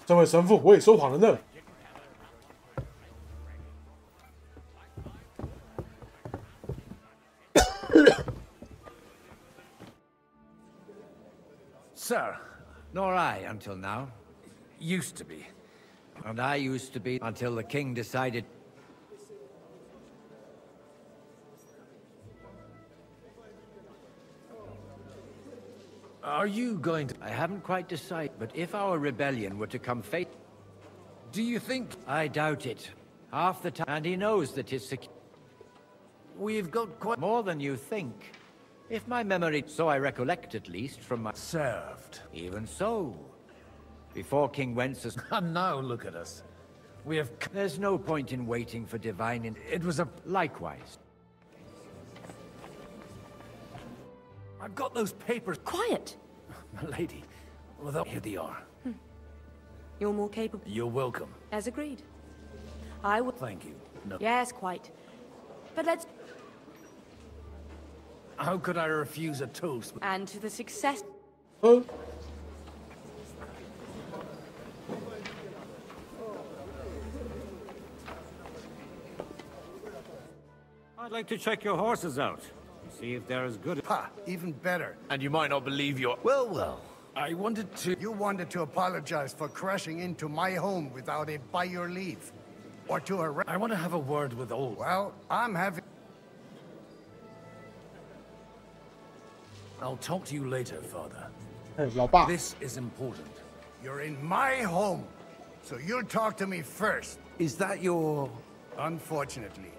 这位神父，我也说谎了呢。Sir, nor I until now. Used to be. And I used to be until the king decided... Are you going to... I haven't quite decided, but if our rebellion were to come fate... Do you think... I doubt it. Half the time, and he knows that his We've got quite... More than you think. If my memory... So I recollect, at least, from my... Served. Even so. Before King Wenceslas... And now look at us. We have... There's no point in waiting for divine... It was a... Likewise. I've got those papers. Quiet! My lady. Well, here they are. You're more capable. You're welcome. As agreed. I will... Thank you. No. Yes, quite. But let's... How could I refuse a toast? And to the success... Oh. I'd like to check your horses out. See if they're as good. Ha! Even better. And you might not believe your... Well, well. I wanted to... You wanted to apologize for crashing into my home without it by your leave. Or to arrest... I want to have a word with old... Well, I'm having... I'll talk to you later, Father. Hey, 老爸. This is important. You're in my home, so you'll talk to me first. Is that your... Unfortunately.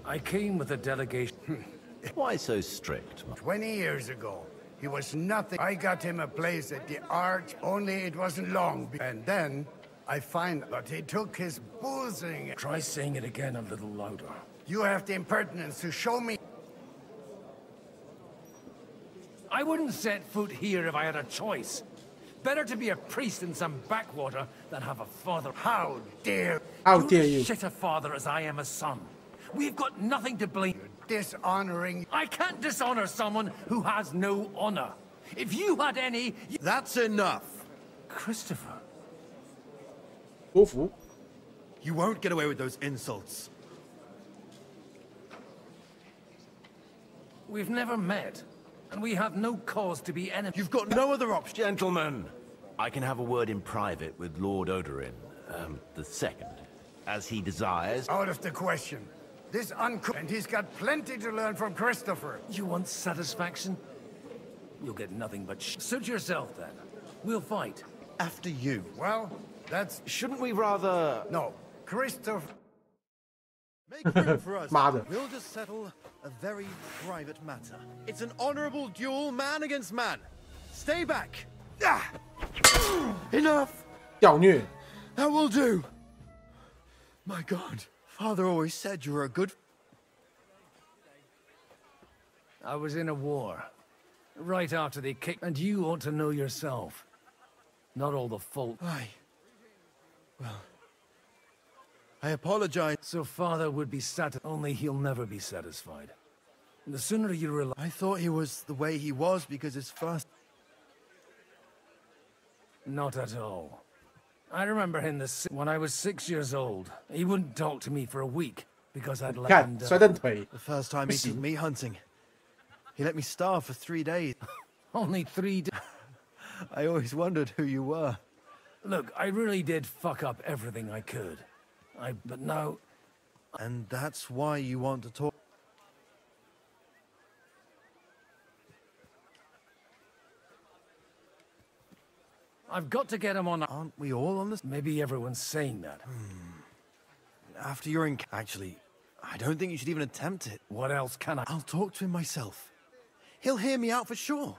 I came with a delegation. Why so strict? 20 years ago, he was nothing. I got him a place at the Arch, only it wasn't long. And then, I find that he took his boozing. Try saying it again a little louder. You have the impertinence to show me. I wouldn't set foot here if I had a choice. Better to be a priest in some backwater than have a father. How dare... How dare you? Shit a father as I am a son. We've got nothing to blame. You're dishonoring... I can't dishonor someone who has no honor. If you had any... That's enough. Christopher. 多福. You won't get away with those insults. We've never met, and we have no cause to be enemies. You've got no other option. Gentlemen, I can have a word in private with Lord Odorin, the second, as he desires. Out of the question. This and he's got plenty to learn from Christopher. You want satisfaction? You'll get nothing but Suit yourself, then. We'll fight. After you. Well, that's... Shouldn't we rather... No. Christopher... Make room for us. Mother. We'll just settle a very private matter. It's an honorable duel, man against man. Stay back. Ah! Enough. 屌虐. That will do. My God. Father always said you were a good... I was in a war. Right after they kicked... And you ought to know yourself. Not all the fault... Aye. Well, I apologize. So father would be satisfied. Only he'll never be satisfied. The sooner you realize... I thought he was the way he was because his first... Not at all. I remember him when I was 6 years old. He wouldn't talk to me for a week because I'd let him die. The first time he took me hunting, he let me starve for 3 days. Only 3 days? I always wondered who you were. Look, I really did fuck up everything I could. But now... And that's why you want to talk... I've got to get him on... Aren't we all on this? Maybe everyone's saying that. After you're in... Actually, I don't think you should even attempt it. What else can I... I'll talk to him myself. He'll hear me out for sure.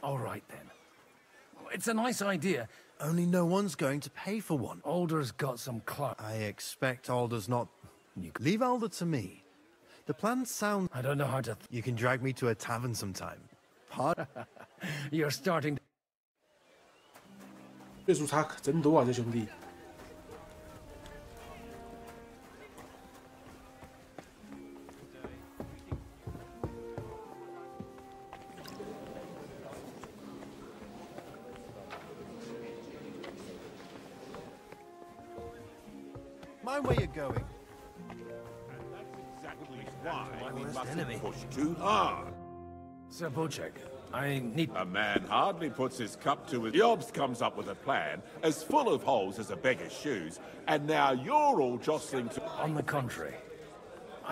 All right, then. It's a nice idea. Only no one's going to pay for one. Alder's got some clout. I expect Alder's not... Leave Alder to me. The plan sounds... I don't know how to... You can drag me to a tavern sometime. Pardon? You're starting... 倍数差可真多啊，这兄弟。Mind where you're going. Why we mustn't push too hard. Sir Bocek, I need... A man hardly puts his cup to his... Jobs comes up with a plan as full of holes as a beggar's shoes, and now you're all jostling to... On the contrary.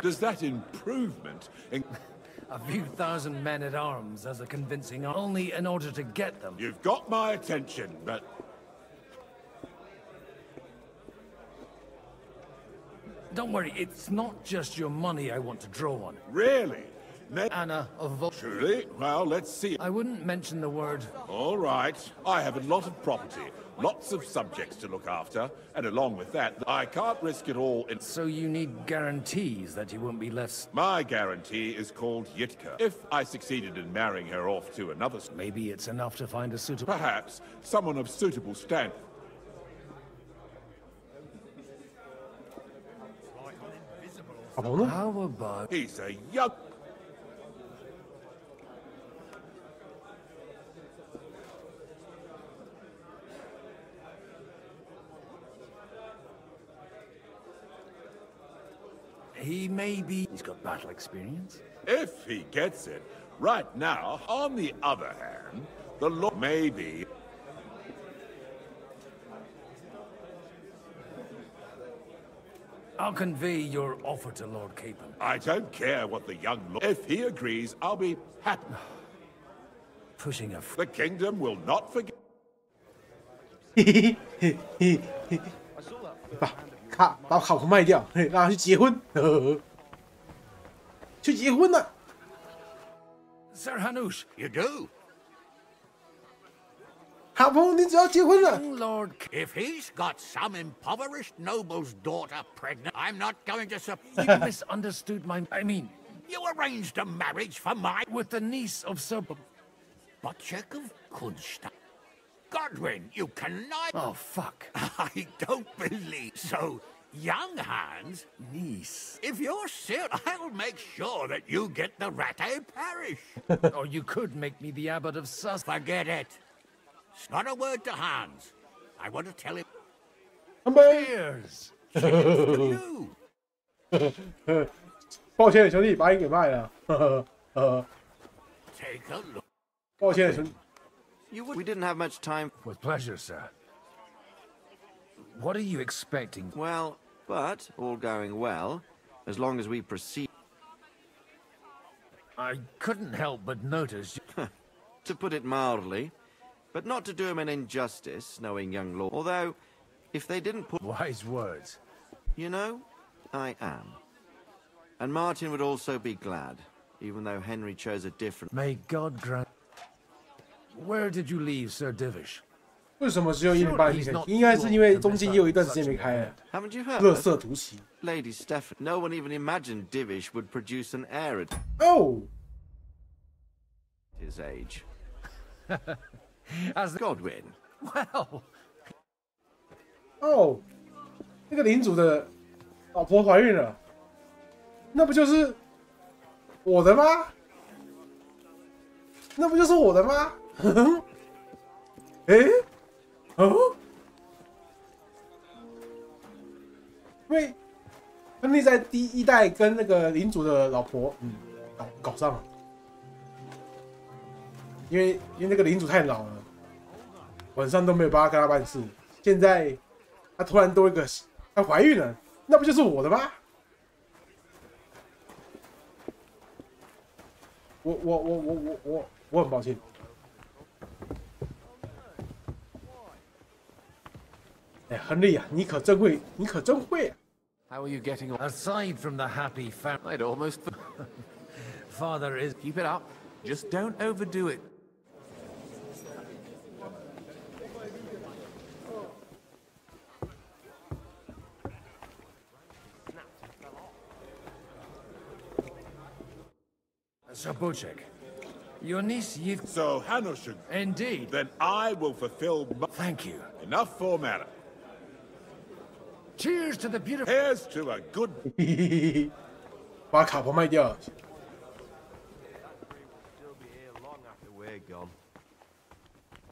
Does that improvement in... A few thousand men-at-arms as a convincing... Only in order to get them. You've got my attention, but... Don't worry, it's not just your money I want to draw on. Really? Anna of Truly? Well, let's see. I wouldn't mention the word... All right. I have a lot of property, lots of subjects to look after, and along with that, I can't risk it all in... So you need guarantees that you won't be left... My guarantee is called Yitka. If I succeeded in marrying her off to another... Maybe it's enough to find a suitable... Perhaps. Someone of suitable standing. How about... He's a young... He may be... He's got battle experience. If he gets it. Right now, on the other hand, the law may be... I'll convey your offer to Lord Capon. I don't care what the young lord... If he agrees, I'll be happy. Pushing a... The kingdom will not forget... 把考核卖掉，让他去结婚，去结婚了。Sir Hanush, you do. 哈鹏，你只要结婚了。Lord, if he's got some impoverished noble's daughter pregnant, I'm not going to support. You misunderstood my... I mean... You arranged a marriage for my... With the niece of Sir... Bocek of Kunstadt. Godwin, you cannot... Oh, fuck. I don't believe so. Young Hans? Niece. If you're serious, I'll make sure that you get the Rattay parish. Or you could make me the abbot of Sus... Forget it. It's not a word to Hans. I want to tell him... Cheers! Cheers to you! 抱歉，兄弟，把你给卖了。Take a look. 抱歉，兄弟。 We didn't have much time. With pleasure, sir. What are you expecting? Well, but all going well, as long as we proceed. I couldn't help but notice. To put it mildly, but not to do him an injustice, knowing young lord. Although, if they didn't put... Wise words. You know, I am. And Martin would also be glad, even though Henry chose a different... May God grant... Where did you leave Sir Divish? 为什么只有108天？应该是因为中间也有一段时间没开了。 Haven't you heard? 垃圾突袭。 Lady Stephan, no one even imagined Divish would produce an heir at his age. As Godwin. Well, 哦，那个领主的老婆怀孕了，那不就是我的吗？那不就是我的吗？诶，哦，因为亨利在第一代跟那个领主的老婆，搞上了，因为那个领主太老了，晚上都没有办法跟他办事。现在他突然多一个，她怀孕了，那不就是我的吗？我很抱歉。哎，亨利啊，你可真会，你可真会啊！ How are you getting on? Aside from the happy family, I'd almost... Father is... Keep it up. Just don't overdo it. Sir Bochek, your niece Yiv... So, Hanushuk. Indeed. Then I will fulfill... Thank you. Enough formality. Cheers to the beautiful... Here's to a good... 把卡婆卖掉。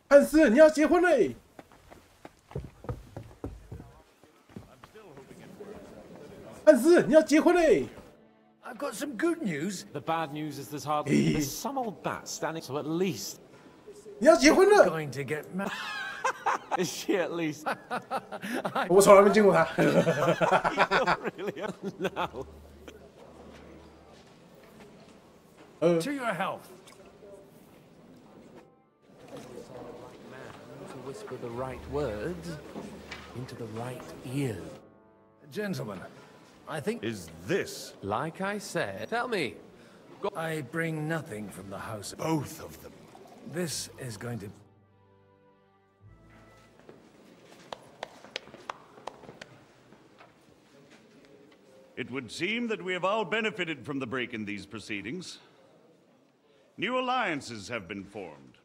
汉斯，你要结婚嘞！汉斯，你要结婚嘞！ I've got some good news. The bad news is there's some old bat standing, so at least... 你要结婚了 Going to get married. Is she at least? 我从来没见过她。 Really? No. To your health. To whisper the right words into the right ear. Gentlemen, I think... Is this... Like I said, tell me. I bring nothing from the house. Both of them. This is going to... It would seem that we have all benefited from the break in these proceedings. New alliances have been formed.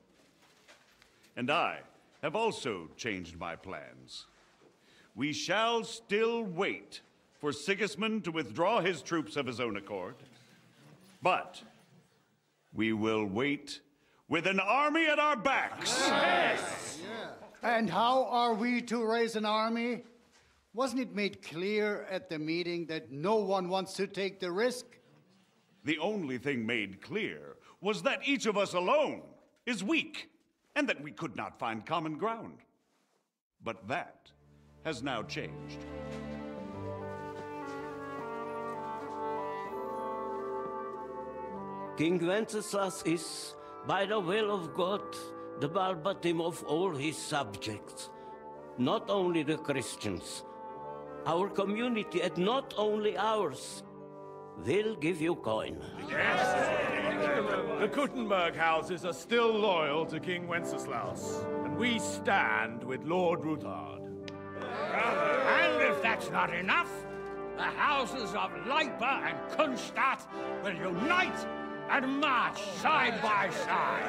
And I have also changed my plans. We shall still wait for Sigismund to withdraw his troops of his own accord. But we will wait with an army at our backs. Yes. Yeah. And how are we to raise an army? Wasn't it made clear at the meeting that no one wants to take the risk? The only thing made clear was that each of us alone is weak, and that we could not find common ground. But that has now changed. King Wenceslas is, by the will of God, the Balbatim of all his subjects. Not only the Christians, our community, and not only ours, will give you coin. The Kuttenberg houses are still loyal to King Wenceslas, and we stand with Lord Ruthard. And if that's not enough, the houses of Leipa and Kunstadt will unite and march side by side.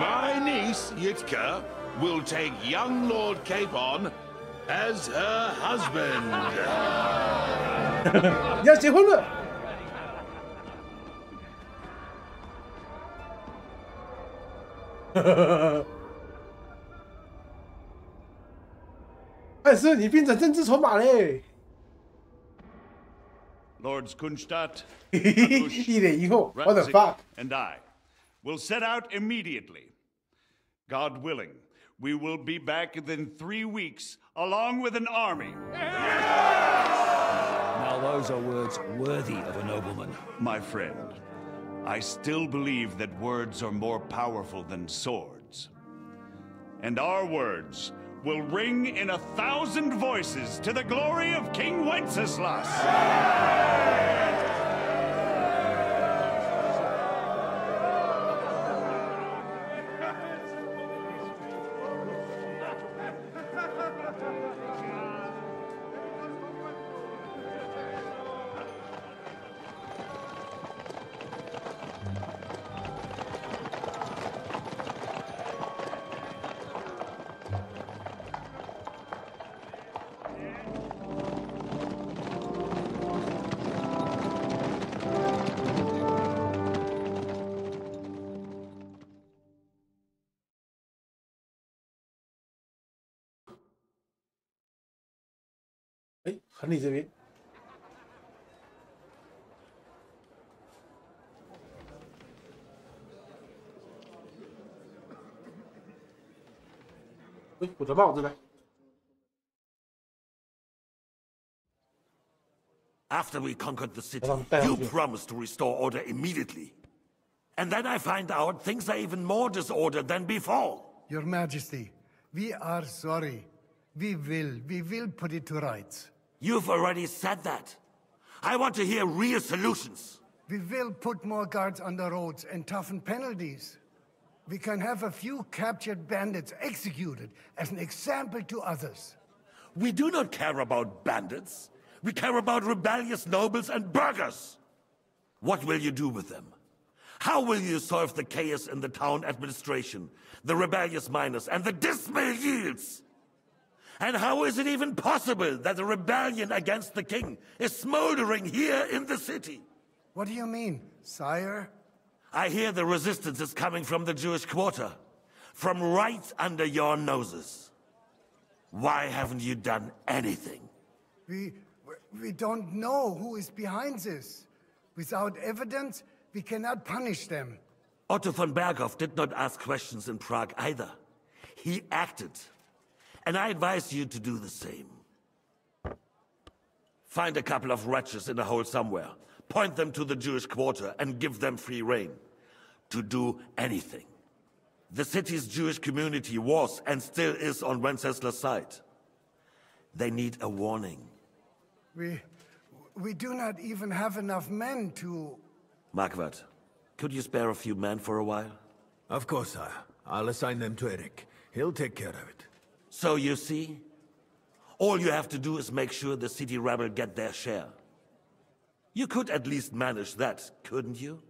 My niece, Yitka, will take young Lord Capon as her husband. 你要结婚了。汉斯，你变成政治筹码嘞！ Lords Kunstadt, 一脸疑惑 ，What the fuck? and I will set out immediately. God willing, we will be back within 3 weeks, along with an army. Now those are words worthy of a nobleman. My friend, I still believe that words are more powerful than swords. And our words will ring in 1,000 voices to the glory of King Wenceslas. 哎，亨利这边。哎，我的帽子呢？ After we conquered the city, you promised to restore order immediately. And then I find out things are even more disordered than before. Your Majesty, we are sorry. We will put it to rights. You've already said that. I want to hear real solutions. We will put more guards on the roads and toughen penalties. We can have a few captured bandits executed as an example to others. We do not care about bandits. We care about rebellious nobles and burghers. What will you do with them? How will you solve the chaos in the town administration, the rebellious miners, and the dismal yields? And how is it even possible that a rebellion against the king is smoldering here in the city? What do you mean, sire? I hear the resistance is coming from the Jewish quarter, from right under your noses. Why haven't you done anything? We don't know who is behind this. Without evidence, we cannot punish them. Otto von Berghoff did not ask questions in Prague either. He acted. And I advise you to do the same. Find a couple of wretches in a hole somewhere, point them to the Jewish quarter, and give them free rein. To do anything. The city's Jewish community was and still is on Wenceslas' side. They need a warning. We do not even have enough men to... Marquardt, could you spare a few men for a while? Of course, sire. I'll assign them to Eric. He'll take care of it. So you see? All you have to do is make sure the city rebel get their share. You could at least manage that, couldn't you?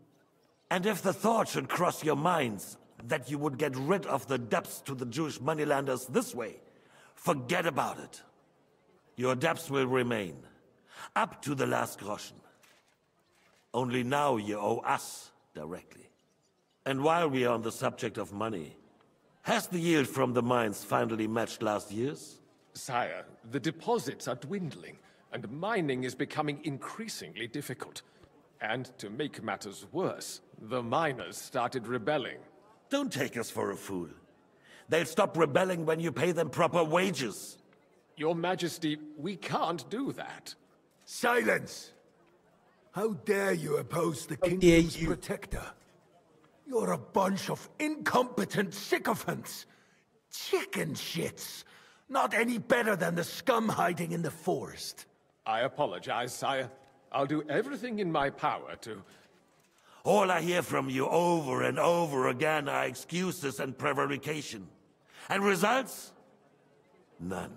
And if the thought should cross your minds that you would get rid of the debts to the Jewish moneylenders this way, forget about it. Your debts will remain, up to the last groschen. Only now you owe us directly. And while we are on the subject of money, has the yield from the mines finally matched last year's? Sire, the deposits are dwindling, and mining is becoming increasingly difficult. And to make matters worse, the miners started rebelling. Don't take us for a fool. They'll stop rebelling when you pay them proper wages. Your Majesty, we can't do that. Silence! How dare you oppose the kingdom's protector? You're a bunch of incompetent sycophants. Chicken shits. Not any better than the scum hiding in the forest. I apologize, sire. I'll do everything in my power to... All I hear from you over and over again are excuses and prevarication. And results? None.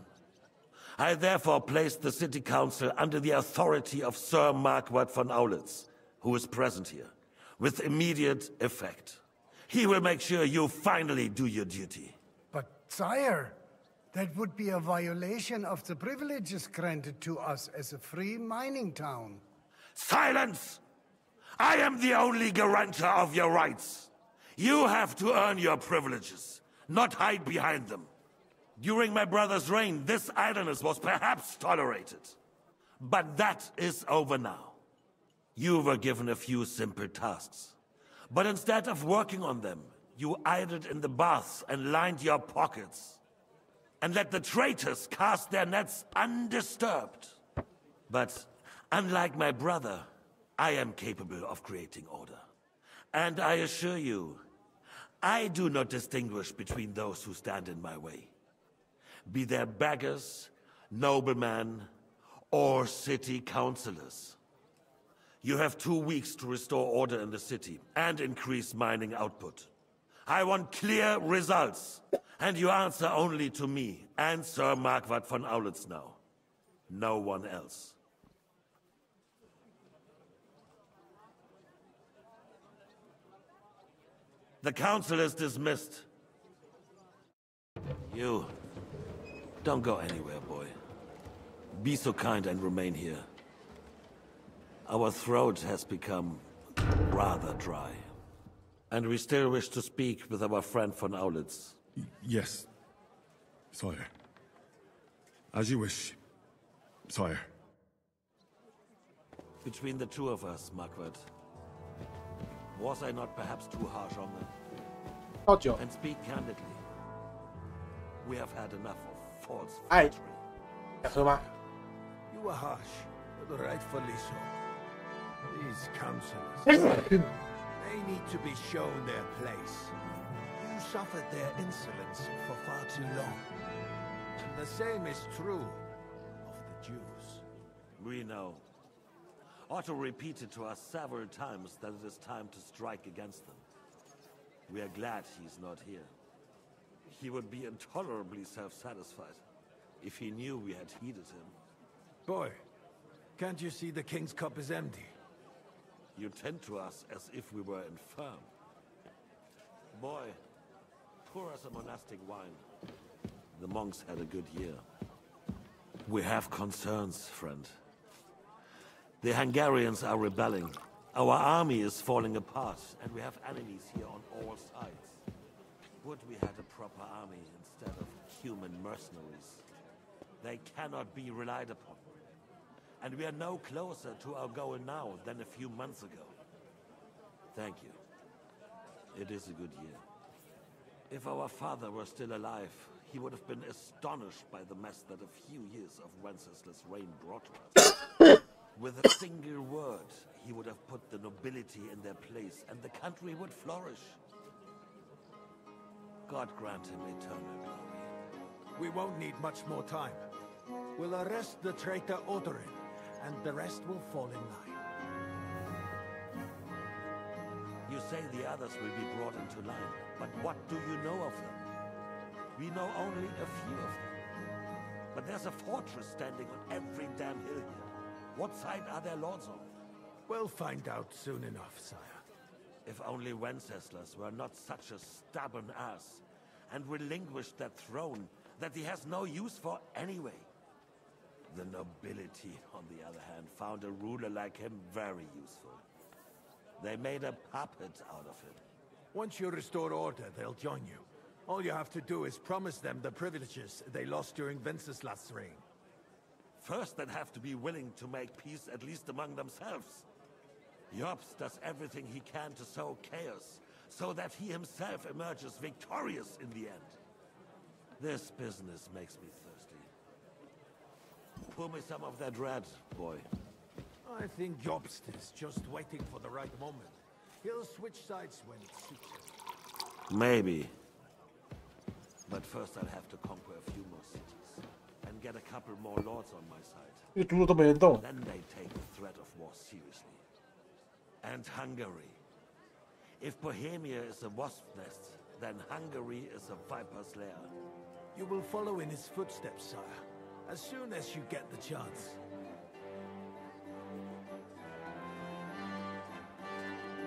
I therefore placed the city council under the authority of Sir Marquardt von Aulitz, who is present here, with immediate effect. He will make sure you finally do your duty. But, sire, that would be a violation of the privileges granted to us as a free mining town. Silence! I am the only guarantor of your rights. You have to earn your privileges, not hide behind them. During my brother's reign, this idleness was perhaps tolerated. But that is over now. You were given a few simple tasks. But instead of working on them, you idled in the baths and lined your pockets. And let the traitors cast their nets undisturbed. But unlike my brother, I am capable of creating order. And I assure you, I do not distinguish between those who stand in my way. Be they beggars, noblemen, or city councillors. You have 2 weeks to restore order in the city and increase mining output. I want clear results, and you answer only to me and Sir Marquardt von Aulitz now. No one else. The council is dismissed. You, don't go anywhere, boy. Be so kind and remain here. Our throat has become rather dry. And we still wish to speak with our friend von Aulitz. Yes, sire. As you wish, sire. Between the two of us, Marquardt, was I not perhaps too harsh on them? And speak candidly, we have had enough of false flattery. You were harsh, but rightfully so. These councillors, they need to be shown their place. You suffered their insolence for far too long. And the same is true of the Jews. We know. Otto repeated to us several times that it is time to strike against them. We are glad he's not here. He would be intolerably self-satisfied if he knew we had heeded him. Boy, can't you see the king's cup is empty? You tend to us as if we were infirm. Boy, pour us a monastic wine. The monks had a good year. We have concerns, friend. The Hungarians are rebelling. Our army is falling apart, and we have enemies here on all sides. Would we had a proper army instead of human mercenaries? They cannot be relied upon. And we are no closer to our goal now than a few months ago. Thank you. It is a good year. If our father were still alive, he would have been astonished by the mess that a few years of Wenceslas' reign brought to us. With a single word, he would have put the nobility in their place, and the country would flourish. God grant him eternal glory. We won't need much more time. We'll arrest the traitor Odorin, and the rest will fall in line. You say the others will be brought into line, but what do you know of them? We know only a few of them. But there's a fortress standing on every damn hill here. What side are their lords on? We'll find out soon enough, sire. If only Wenceslas were not such a stubborn ass, and relinquished that throne that he has no use for anyway. The nobility, on the other hand, found a ruler like him very useful. They made a puppet out of him. Once you restore order, they'll join you. All you have to do is promise them the privileges they lost during Wenceslas' reign. First, they'd have to be willing to make peace at least among themselves. Jobst does everything he can to sow chaos, so that he himself emerges victorious in the end. This business makes me thirsty. Pour me some of that red, boy. I think Jobst is just waiting for the right moment. He'll switch sides when it suits him. Maybe. But first I'll have to conquer a few more cities, and get a couple more lords on my side. Then they take the threat of war seriously. And Hungary. If Bohemia is a wasp nest, then Hungary is a viper's lair. You will follow in his footsteps, sire, as soon as you get the chance.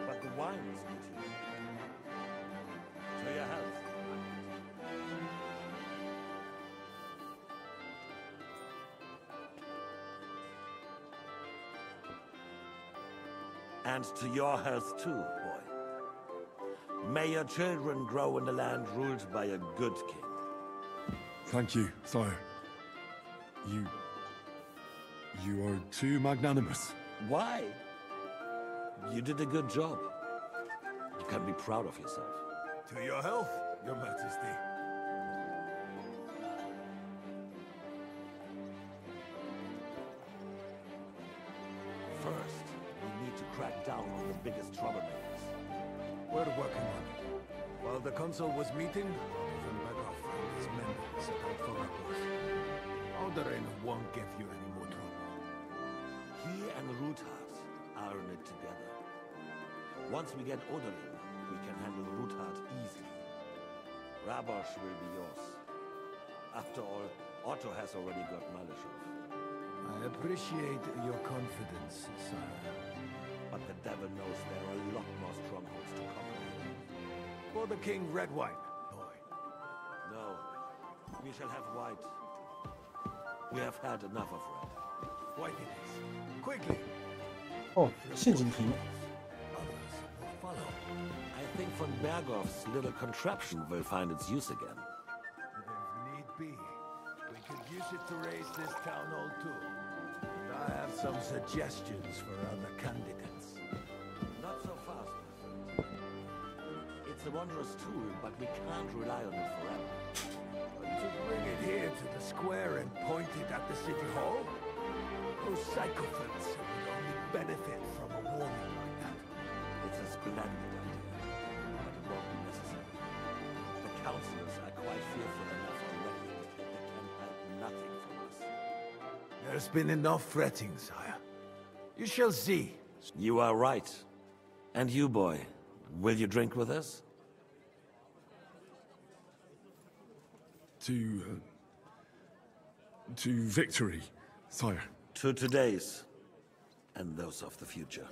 But the wine is good here. To your health. And to your health too, boy. May your children grow in a land ruled by a good king. Thank you, sire. You are too magnanimous. Why? You did a good job. You can be proud of yourself. To your health, Your Majesty. First, we need to crack down on the biggest troublemakers. We're working on it. While the consul was meeting, Beckhoff and his men set out for Rapport. Odorin won't give you any more trouble. He and Ruthard are in it together. Once we get Odorin, we can handle Ruthard easily. Rabosh will be yours. After all, Otto has already got Malishov. I appreciate your confidence, sire. But the devil knows there are a lot more strongholds to conquer here. For the king, red wine, boy. No, we shall have white. We have had enough of red. White it is. Quickly. Oh, 陷阱题。 Follow. I think von Berghoff's little contraption will find its use again. If need be, we could use it to raise this town hall too. Some suggestions for other candidates? Not so fast, my friend. It's a wondrous tool, but we can't rely on it forever. To bring it here to the square and point it at the city hall? Those sycophants would only benefit from a warning like that. It's a splendid idea, but it won't be necessary. The councillors are quite fearful enough already that they can hide nothing from us. There's been enough fretting, sire. You shall see. You are right. And you, boy, will you drink with us? To victory, sire. To today's, and those of the future.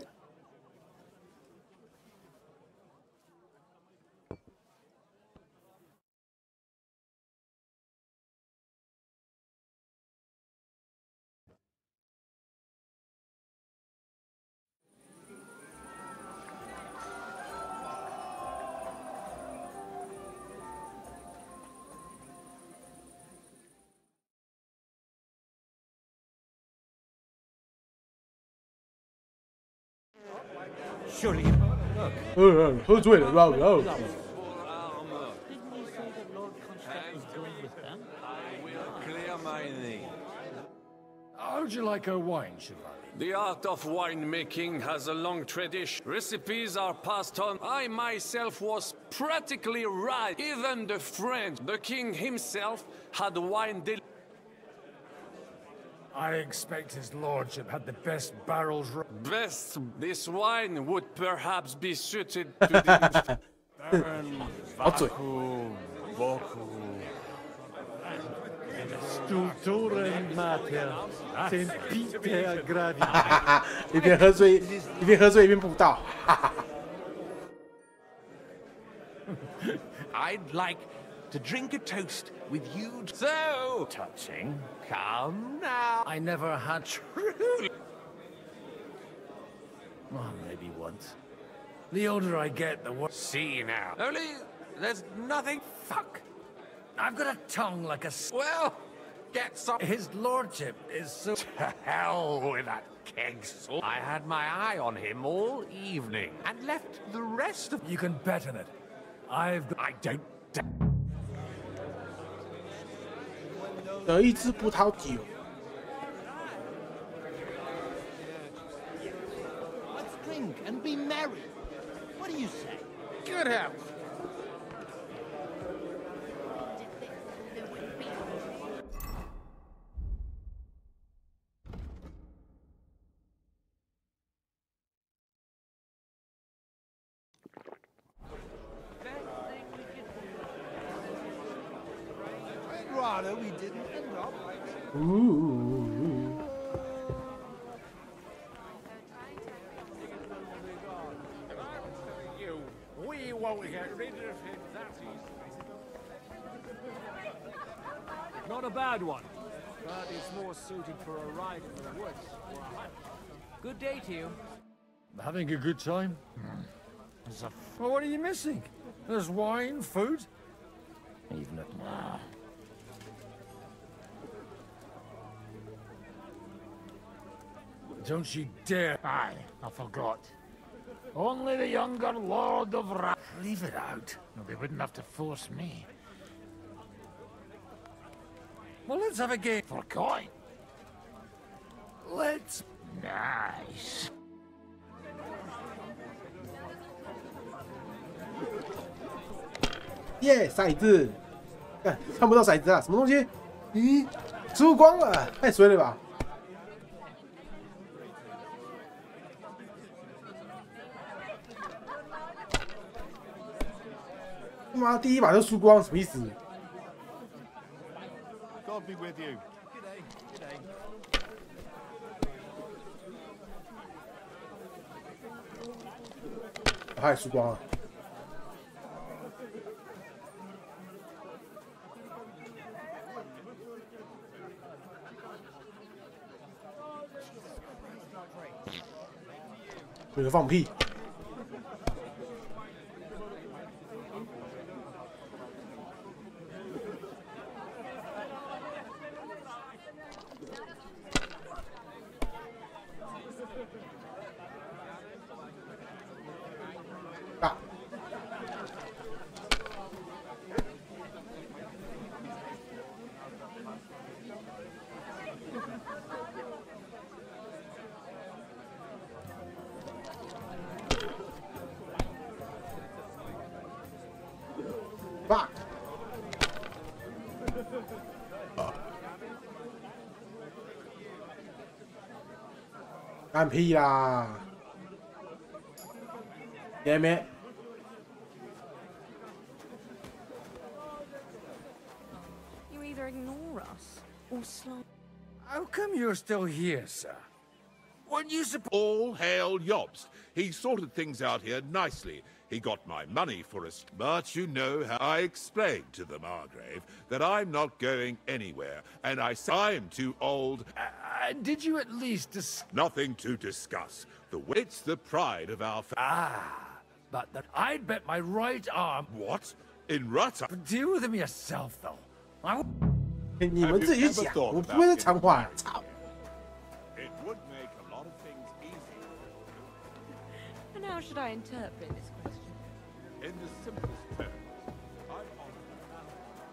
Surely. 喝醉了，然后。How'd you like our wine, Chevalier? The art of winemaking has a long tradition. Recipes are passed on. I myself was practically right. Even the French, the king himself, had wine I expect his lordship had the best barrels. Best. This wine would perhaps be suited to the... Stulturen mater, sempiter gravi. 一边喝醉一边布道。I'd like to drink a toast with you. So touching. Come now. I never had truly. Well, maybe once. The older I get, the worse. See now. Only there's nothing. Fuck. I've got a tongue like a. Well, get some. His lordship is so. To hell with that kegs. I had my eye on him all evening and left the rest of. You can bet on it. I don't. 的一支葡萄酒。Let's drink and be merry. What do you say? Good health. Rather, we didn't end up like. Ooh. We won't get rid of him that easily. Not a bad one, but it's more suited for a ride in the woods or a hunt. Good day to you. Having a good time? Well, what are you missing? There's wine, food. Even at Don't you dare! Aye, I forgot. Only the younger Lord of Ra. Leave it out. They wouldn't have to force me. Well, let's have a game. For coin. Let's. Nice.耶，骰子，看不到骰子啊，什么东西？咦，输光了，太衰了吧！妈，第一把就输光，什么意思？ God be with you. G'day. 他也输光了。有人放屁！ Fuck！ 干屁啦！见没？ You either ignore us or slide. How come you're still here, sir? When you all hail Jobst. He sorted things out here nicely. He got my money for us. But you know how I explained to the Margrave that I'm not going anywhere, and I say I'm too old. Did you at least Nothing to discuss. It's the pride of our but that I'd bet my right arm. What? In Rutta? Deal with him yourself, though. 你们自己去讲，我不会再插话了。操！ It would make a lot of things easier. And how should I interpret this question? In the simplest terms, I'm on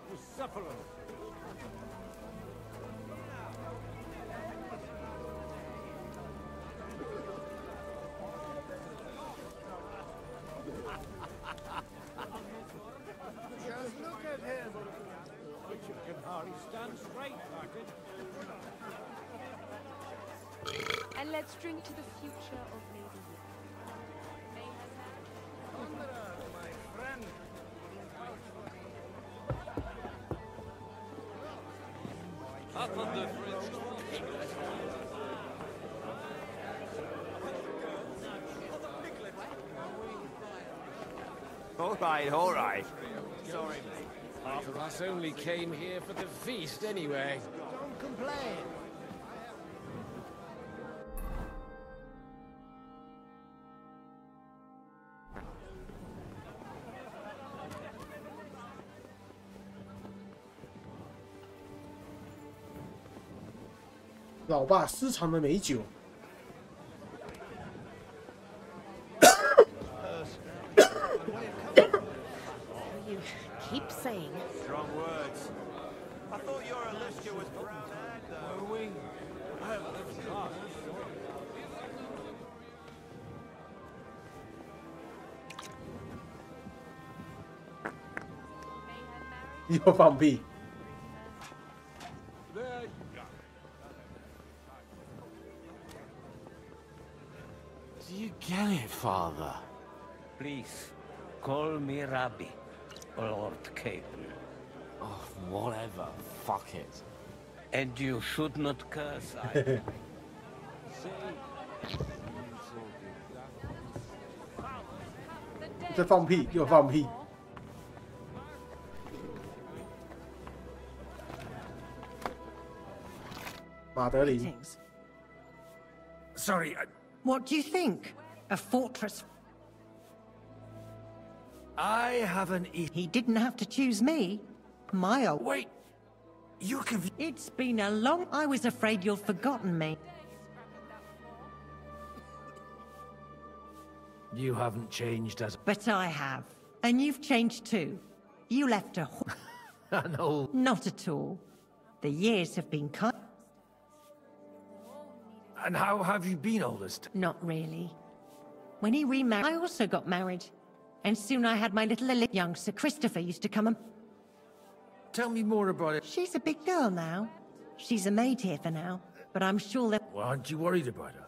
Bucephalus. Just look at him. Richard can hardly stand straight, Martin. And let's drink to the future of Lady. My friend. Up on the bridge. All right. Sorry, mate. Half of us only came here for the feast anyway. Don't complain. "老爸私藏的美酒。 You keep saying. Strong words. I thought your Alicia was brown-haired, though. Were we? I haven't ever thought. 又放屁！ There you go. Do you get it, Father? Please, call me Rabbi, Lord Capon. Oh, whatever. Fuck it. And you should not curse either. 在放屁，又放屁。马德琳。 Sorry, What do you think? A fortress? I haven't eaten. He didn't have to choose me. My old. Wait, you can. It's been a long. I was afraid you'd forgotten me. You haven't changed as. But I have. And you've changed too. You left a. No. Not at all. The years have been kind. And how have you been all this time? Not really. When he remarried, I also got married. And soon I had my little young Sir Christopher used to come and... Tell me more about it. She's a big girl now. She's a maid here for now. But I'm sure that... Well, aren't you worried about her?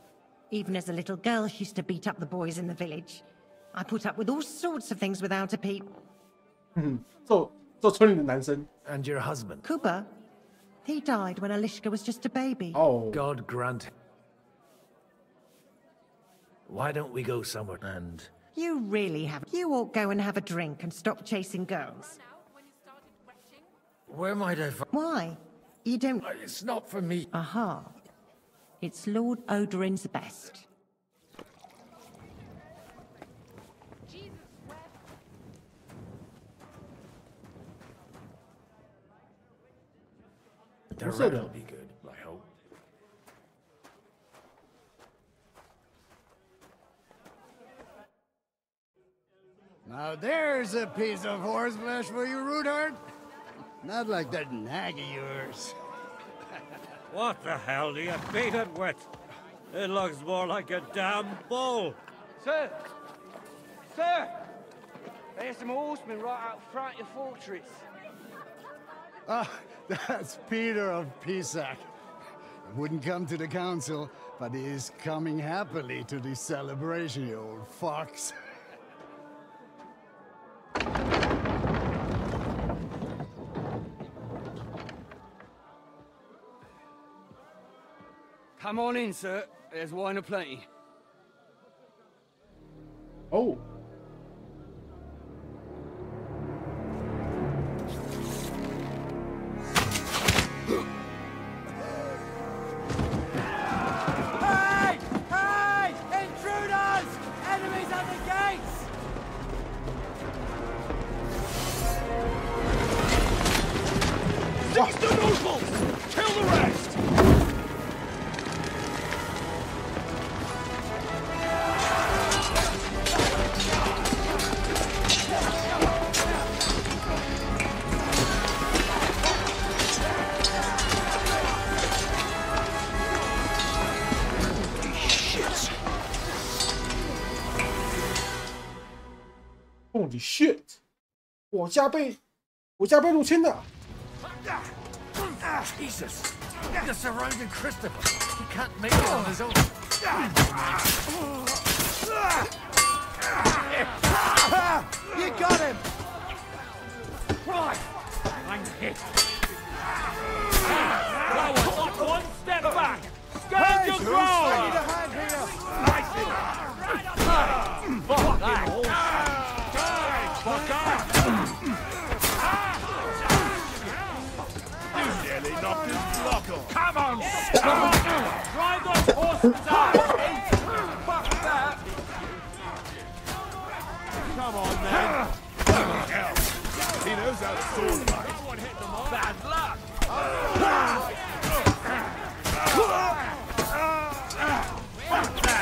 Even as a little girl, she used to beat up the boys in the village. I put up with all sorts of things without a peep. 做村里的男生。 And your husband? Kuba? He died when Alishka was just a baby. Oh. God grant. Why don't we go somewhere and... You really have. You ought go and have a drink and stop chasing girls. Where might I find... Why? You don't... It's not for me. Aha. It's Lord Odorin's best. The red will be good, I hope. Now there's a piece of horseflesh for you, Rudart. Not like that nag of yours. What the hell do you beat it with? It looks more like a damn bull. Sir! Sir! There's some horsemen right out front of your fortress. Ah, that's Peter of Pisac. Wouldn't come to the council, but he is coming happily to the celebration, you old fox. Come on in, sir. There's wine aplenty. Oh. Hey! Hey! Intruders! Enemies at the gates! Seize the nobles! Kill the rest! Holy shit！ 我家被入侵了。 Jesus! You're surrounding Christopher. He can't make it on his own. You got him! Right! I'm hit. Not one step back! Stand your ground! Fuck that! You nearly knocked his block off. Come on! Drive those horses out! Fuck that! Come on, then. Hell, he knows how to sword fight. Someone hit them all. Bad luck! Fuck that!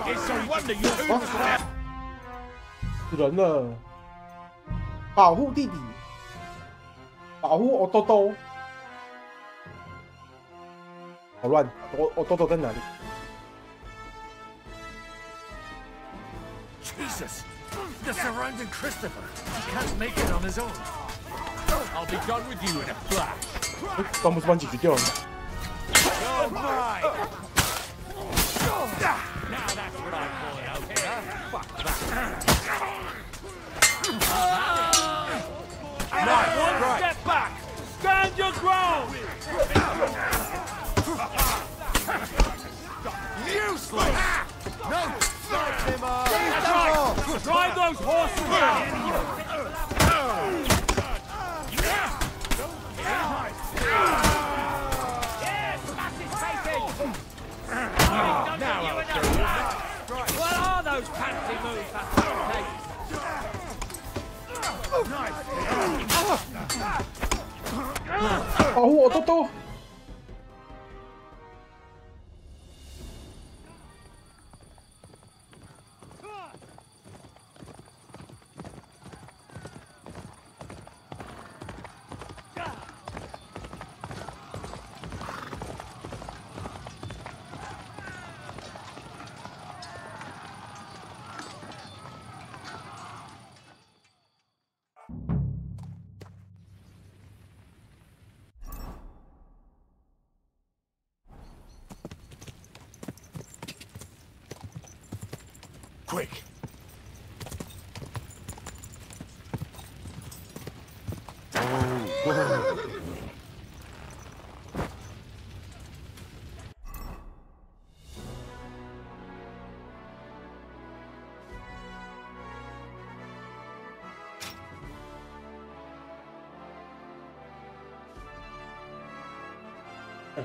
It's a wonder you 人了，保护弟弟，保护欧豆豆。好乱，欧豆豆在哪里 Jesus! You're surrounding Christopher. He can't make it on his own. I'll be done with you in a flash. 刚不是帮解决掉了吗？ Oh my! Now that's what I call it, okay? Fuck that. Right, one step back! Stand your ground! Useless! No! Start him up! That's right! Drive those horses out! Now what are those fancy moves that's take? 保护我豆豆。Quick!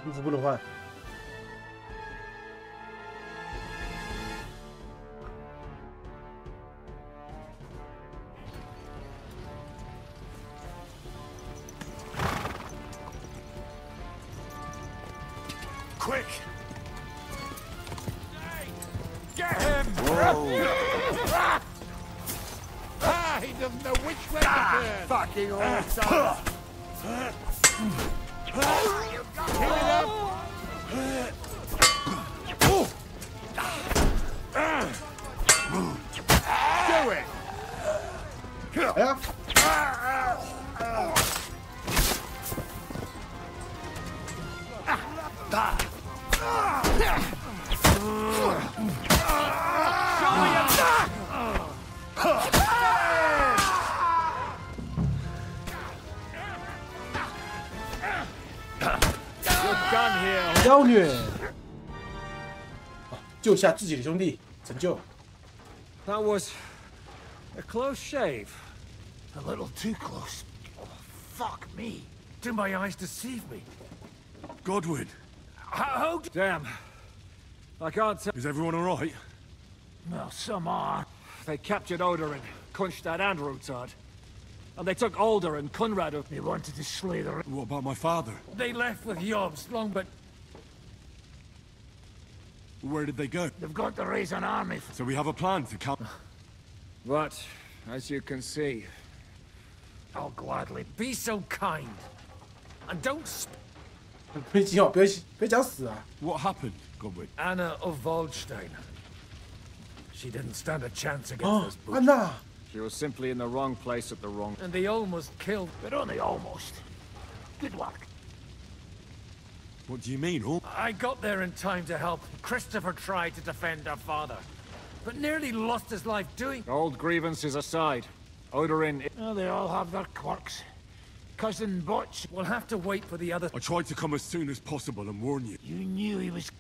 衣服不能换。Quick! Get him! Ah, he doesn't know which way to turn! Fucking awesome! Hit it up! 妖虐，救下自己的兄弟，拯救。That was a close shave. A little too close. Oh, fuck me. Do my eyes deceive me? Godwin. How? Damn. I can't tell. Is everyone all right? Well, some are. They captured Odorin, Kunstad and Rutard. And they took Alder and Conrad. They wanted to slay the... What about my father? They left with Jobs, long but... Where did they go? They've got to raise an army. So we have a plan to come. But, as you can see... I'll gladly... Be so kind. And don't... What happened, Godwin? Anna of Waldstein. She didn't stand a chance against this butcher. Anna! She was simply in the wrong place at the wrong... And they almost killed... But only almost. Good luck. What do you mean, all? I got there in time to help. Christopher tried to defend our father, but nearly lost his life doing... Old grievances aside, Odorin... Oh, they all have their quirks. Cousin Butch... We'll have to wait for the other... I tried to come as soon as possible and warn you. You knew he was...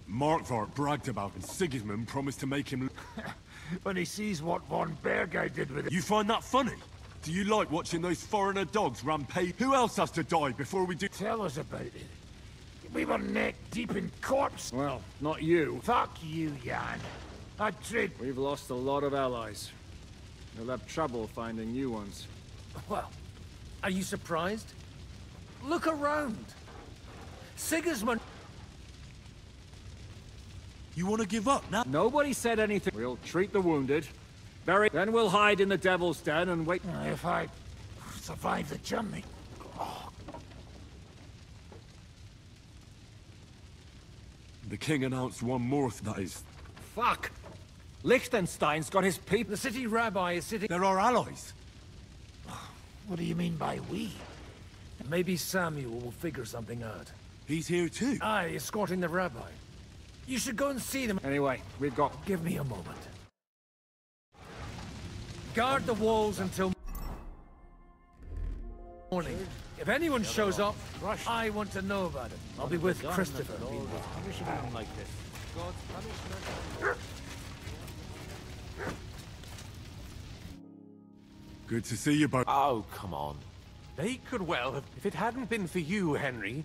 Markvart bragged about and Sigismund promised to make him... When he sees what von Bergay did with it... You find that funny? Do you like watching those foreigner dogs rampage? Who else has to die before we do... Tell us about it. We were neck deep in corpse. Well, not you. Fuck you, Jan. I'd trade... We've lost a lot of allies. We'll have trouble finding new ones. Well, are you surprised? Look around. Sigismund... You want to give up now? Nobody said anything. We'll treat the wounded. Bury... Then we'll hide in the Devil's Den and wait... If I survive the journey... Oh. The king announced one more, that is... Fuck! Liechtenstein's got his people. The city rabbi is sitting... They're our allies. What do you mean by we? Maybe Samuel will figure something out. He's here too? Aye, escorting the rabbi. You should go and see them. Anyway, we've got... Give me a moment. Guard the walls until... morning. If anyone shows up, I want to know about it. I'll be with Christopher. Like this. God's punishment. Good to see you both. Oh, come on. They could well have... If it hadn't been for you, Henry...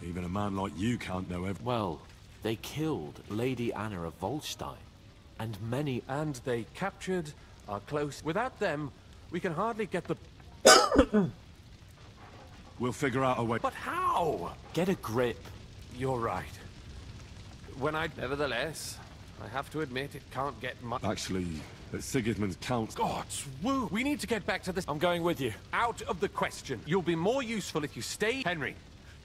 Even a man like you can't know everything. Well, they killed Lady Anna of Waldstein. And many... And they captured our close... Without them, we can hardly get the... We'll figure out a way. But how? Get a grip. You're right. When I... Nevertheless, I have to admit it can't get much... Actually, at Sigismund's count... God's woo! We need to get back to this... I'm going with you. Out of the question. You'll be more useful if you stay... Henry,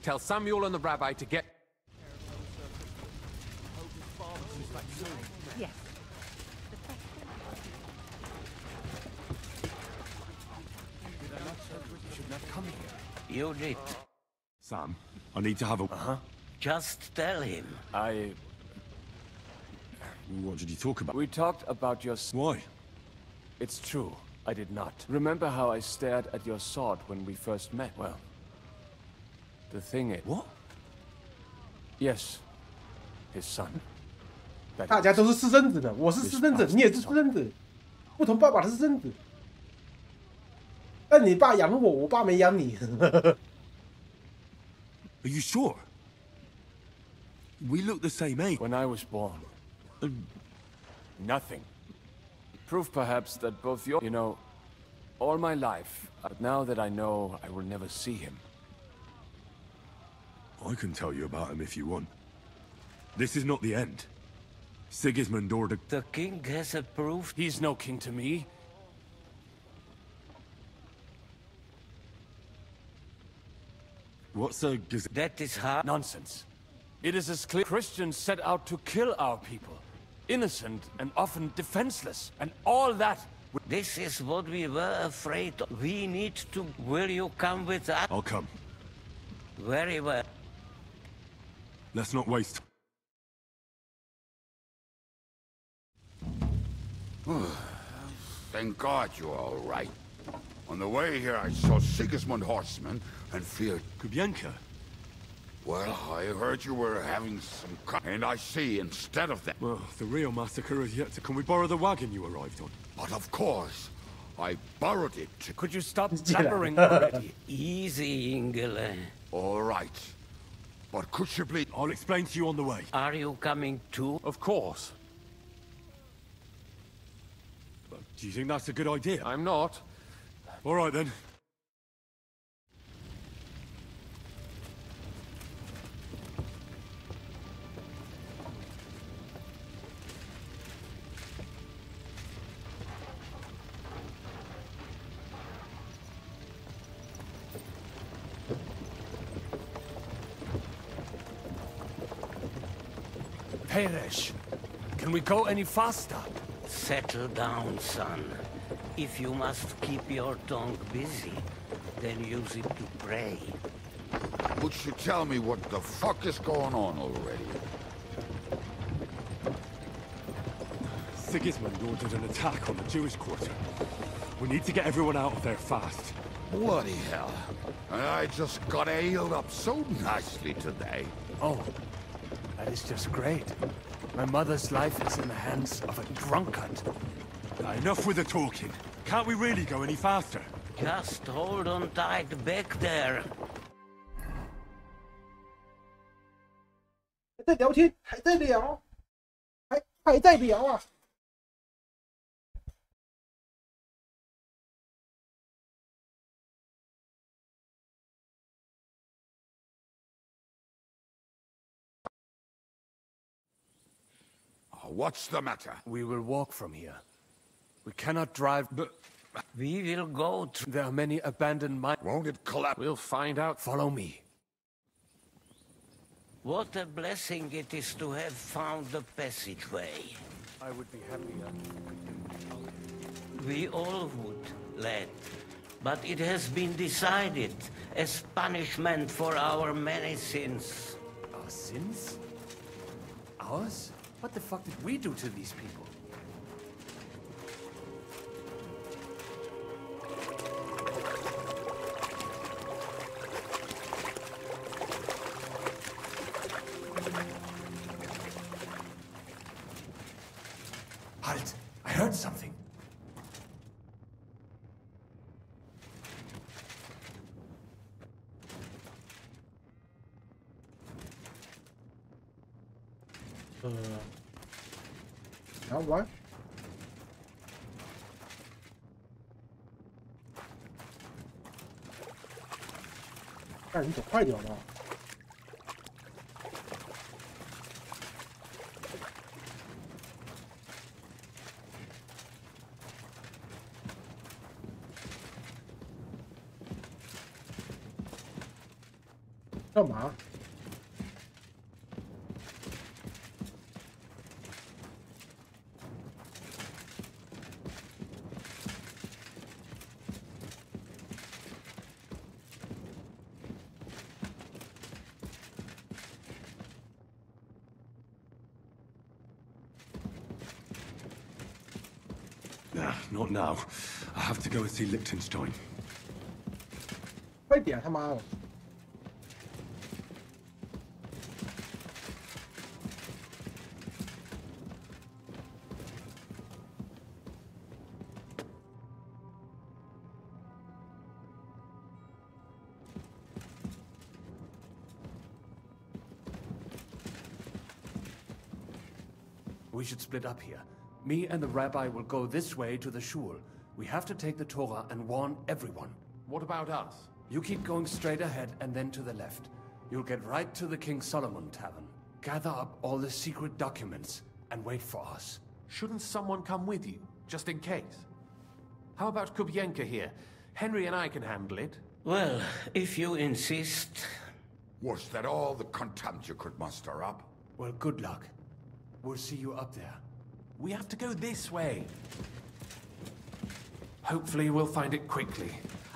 tell Samuel and the rabbi to get... Yes. You did. Sam, I need to have a... Just tell him. What did you talk about? We talked about your... Why? It's true, I did not. Remember how I stared at your sword when we first met? Well, the thing is... What? Yes, his son. 大家都是私生子的，我是私生子，你也是私生子，不同爸爸的私生子。但你爸养我，我爸没养你。Are you sure? We look the same age. When I was born, nothing. Proof perhaps that both you... You know, all my life, but now that I know I will never see him. I can tell you about him if you want. This is not the end. Sigismund ordered... The king has approved. He's no king to me. What's a gazette? That is hard. Nonsense. It is as clear. Christians set out to kill our people. Innocent and often defenseless. And all that This is what we were afraid of. We need to... Will you come with us? I'll come. Very well. Let's not waste. Thank God you're all right. On the way here, I saw Sigismund horsemen and feared... Kubienka? Well, I heard you were having some... And I see, instead of that... Well, the real massacre is yet to come. We borrow the wagon you arrived on. But of course, I borrowed it to... Could you stop blabbering already? Easy, Ingele. All right. But could you please... I'll explain to you on the way. Are you coming too? Of course. But do you think that's a good idea? I'm not. All right, then. Peresh, can we go any faster? Settle down, son. If you must keep your tongue busy, then use it to pray. Would you tell me what the fuck is going on already? Sigismund ordered an attack on the Jewish quarter. We need to get everyone out of there fast. Bloody hell. I just got ailed up so nicely today. Oh, that is just great. My mother's life is in the hands of a drunkard. Enough with the talking. Can't we really go any faster? Just hold on tight back there. 还在聊天，还在聊，还在聊啊！ What's the matter? We will walk from here. We cannot drive, but... We will go through... There are many abandoned mines. Won't it collapse? We'll find out. Follow me. What a blessing it is to have found the passageway. I would be happier. We all would, lad. But it has been decided as punishment for our many sins. Our sins? Ours? What the fuck did we do to these people? Halt! I heard something. Now what? 但你走快点嘛！干嘛？ Not now. I have to go and see Liechtenstein. 快点，他妈的！ We should split up here. Me and the rabbi will go this way to the shul. We have to take the Torah and warn everyone. What about us? You keep going straight ahead and then to the left. You'll get right to the King Solomon Tavern. Gather up all the secret documents and wait for us. Shouldn't someone come with you, just in case? How about Kubienka here? Henry and I can handle it. Well, if you insist. Was that all the contempt you could muster up? Well, good luck. We'll see you up there. We have to go this way. Hopefully we'll find it quickly.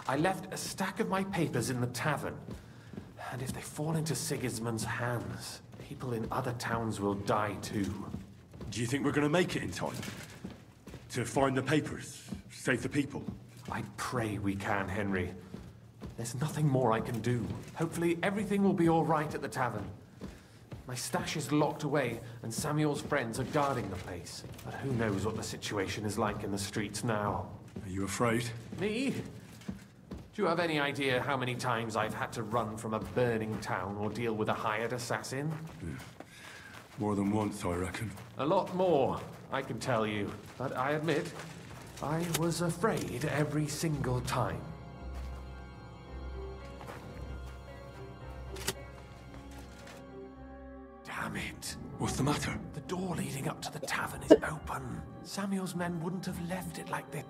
I left a stack of my papers in the tavern. And if they fall into Sigismund's hands, people in other towns will die too. Do you think we're going to make it in time? To find the papers? Save the people? I pray we can, Henry. There's nothing more I can do. Hopefully everything will be all right at the tavern. My stash is locked away, and Samuel's friends are guarding the place. But who knows what the situation is like in the streets now. Are you afraid? Me? Do you have any idea how many times I've had to run from a burning town or deal with a hired assassin? Yeah. More than once, I reckon. A lot more, I can tell you. But I admit, I was afraid every single time. Damn it. What's the matter? The door leading up to the tavern is open. Samuel's men wouldn't have left it like this.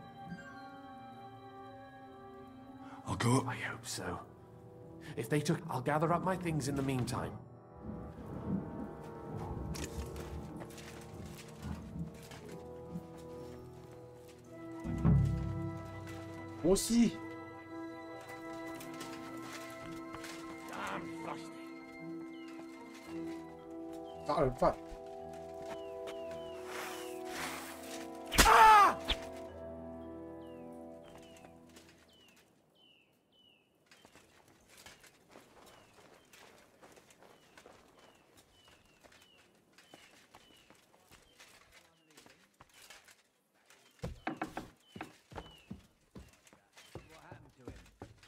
I'll go up. I hope so. If they took, I'll gather up my things in the meantime.波西， 杀人犯。啊！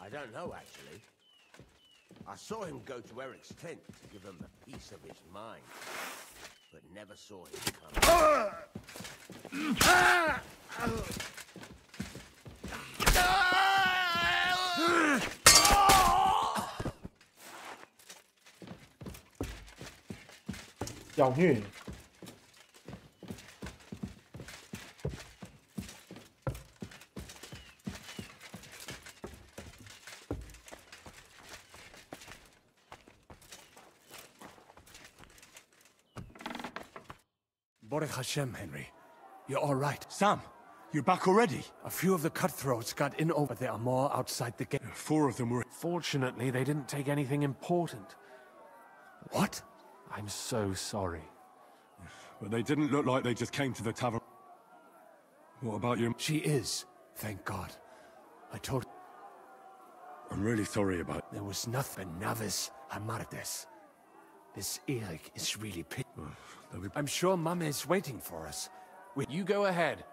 I don't know, actually. I saw him go to Eric's tent to give him a piece of his mind, but never saw him come. 妖虐。 Baruch Hashem, Henry. You're all right. Sam, you're back already? A few of the cutthroats got in over. There are more outside the gate. 4 of them were... Fortunately, they didn't take anything important. What? I'm so sorry. But they didn't look like they just came to the tavern. What about you? She is, thank God. I told... I'm really sorry about... There was nothing. Navis Hamardes. This Eric is really pit. I'm sure Mama is waiting for us. You go ahead.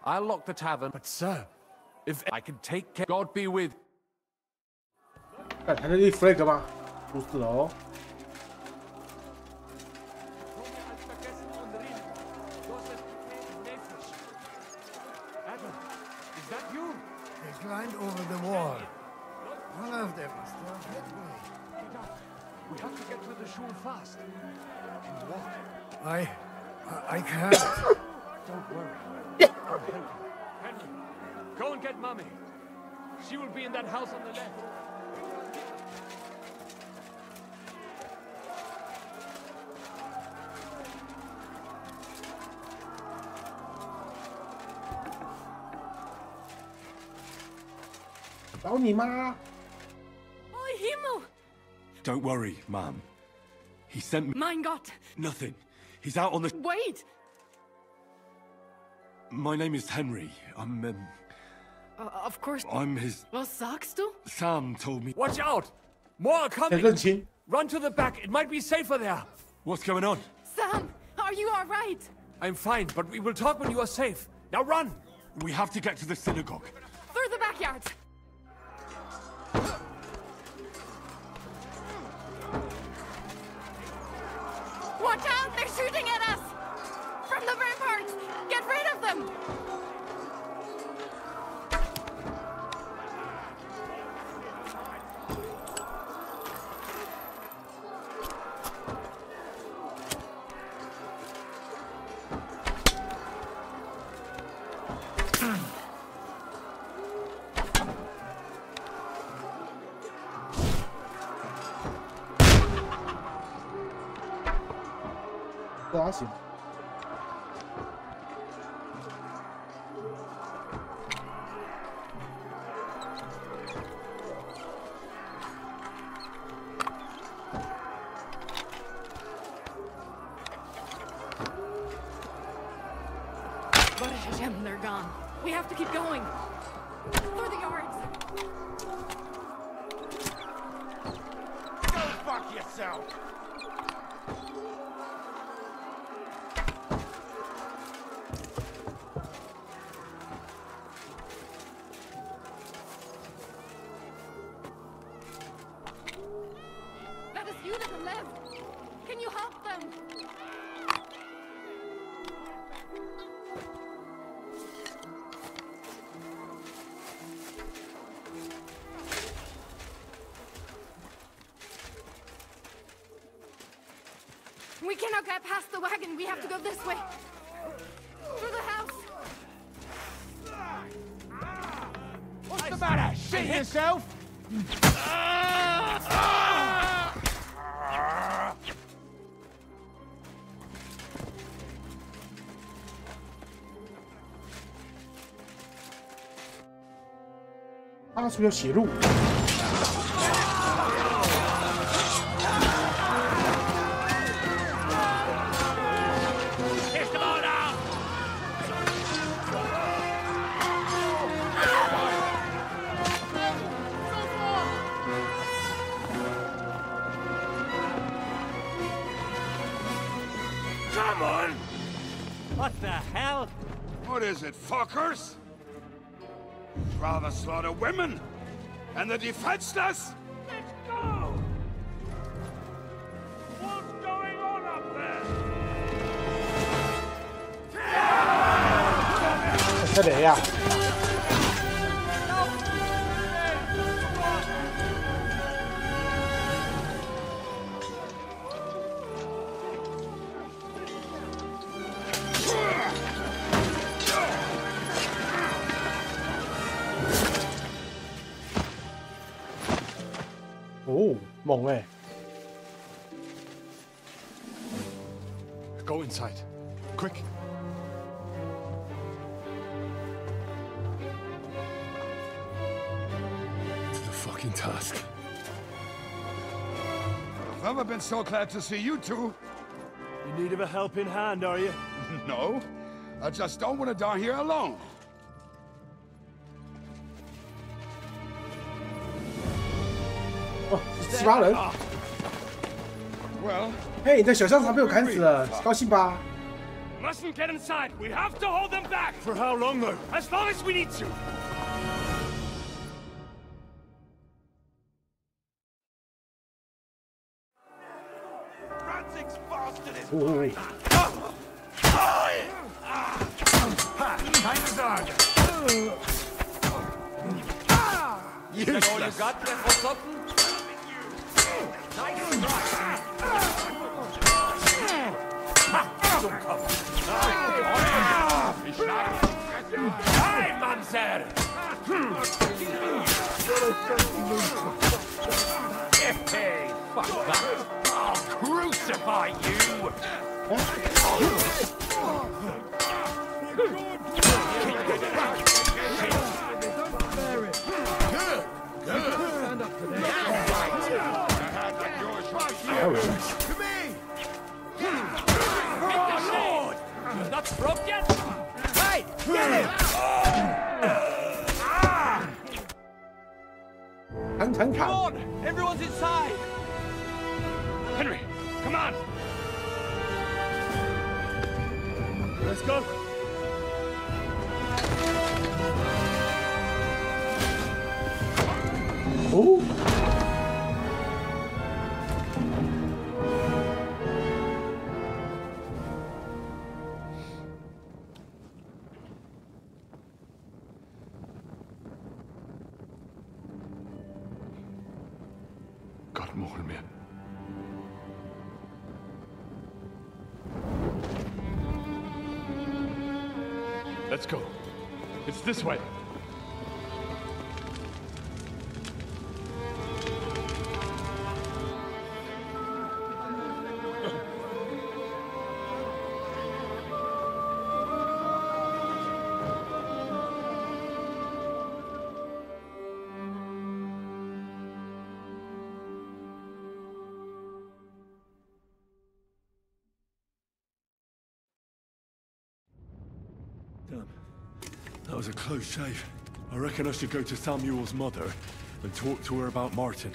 I'll lock the tavern. But sir, if I can take care, God be with. 看他那立 flag 吗？出事了哦！ Is that you? They climbed over the wall. One of them is still hit me. We have to get to the shul fast. Can you walk? I can't. Don't worry. I'll help you. Henry, go and get Mommy. She will be in that house on the left. Oh, Himmel! Don't worry, Ma'am. He sent me... Mein Gott! Nothing. He's out on the... Wait! My name is Henry. I'm, Of course. I'm his... Was sagst du? Sam told me... Watch out! More are coming! Run to the back. It might be safer there. What's going on? Sam, are you all right? I'm fine, but we will talk when you are safe. Now run! We have to get to the synagogue. Through the backyard! Watch out! They're shooting at us! From the ramparts! Get rid of them! Próximo. We have to keep going. Through the yards. Go fuck yourself. That is you that are left. Can you help them? We cannot get past the wagon. We have to go this way. Through the house. What's the matter? Shit yourself?他是不是要写路？ Come on! What the hell? What is it, fuckers? Rather slaughter women? And the defenseless? Let's go! What's going on up there? 这谁呀？ 哦，猛哎！ Go inside. Quick. The fucking task. I've never been so glad to see you two. In need of a helping hand, are you? No, I just don't want to die here alone. Oh, 18人。嘿，你的小香肠被我砍死了，高兴吧？ Mustn't get inside. We have to hold them back. For how long, though? As long as we need to. Frantic's bastard is mine. Time is on. Is that all you got there for something? Hey, Mamser! Hey, fuck that. I'll crucify you! Stand up to this. To me! Lord! Not broke yet? Hey! Get him! 砍砍砍 Come on! Everyone's inside! Henry, come on! Let's go! Oh! Gott mohol mir. Let's go. It's this way. That was a close shave. I reckon I should go to Samuel's mother and talk to her about Martin.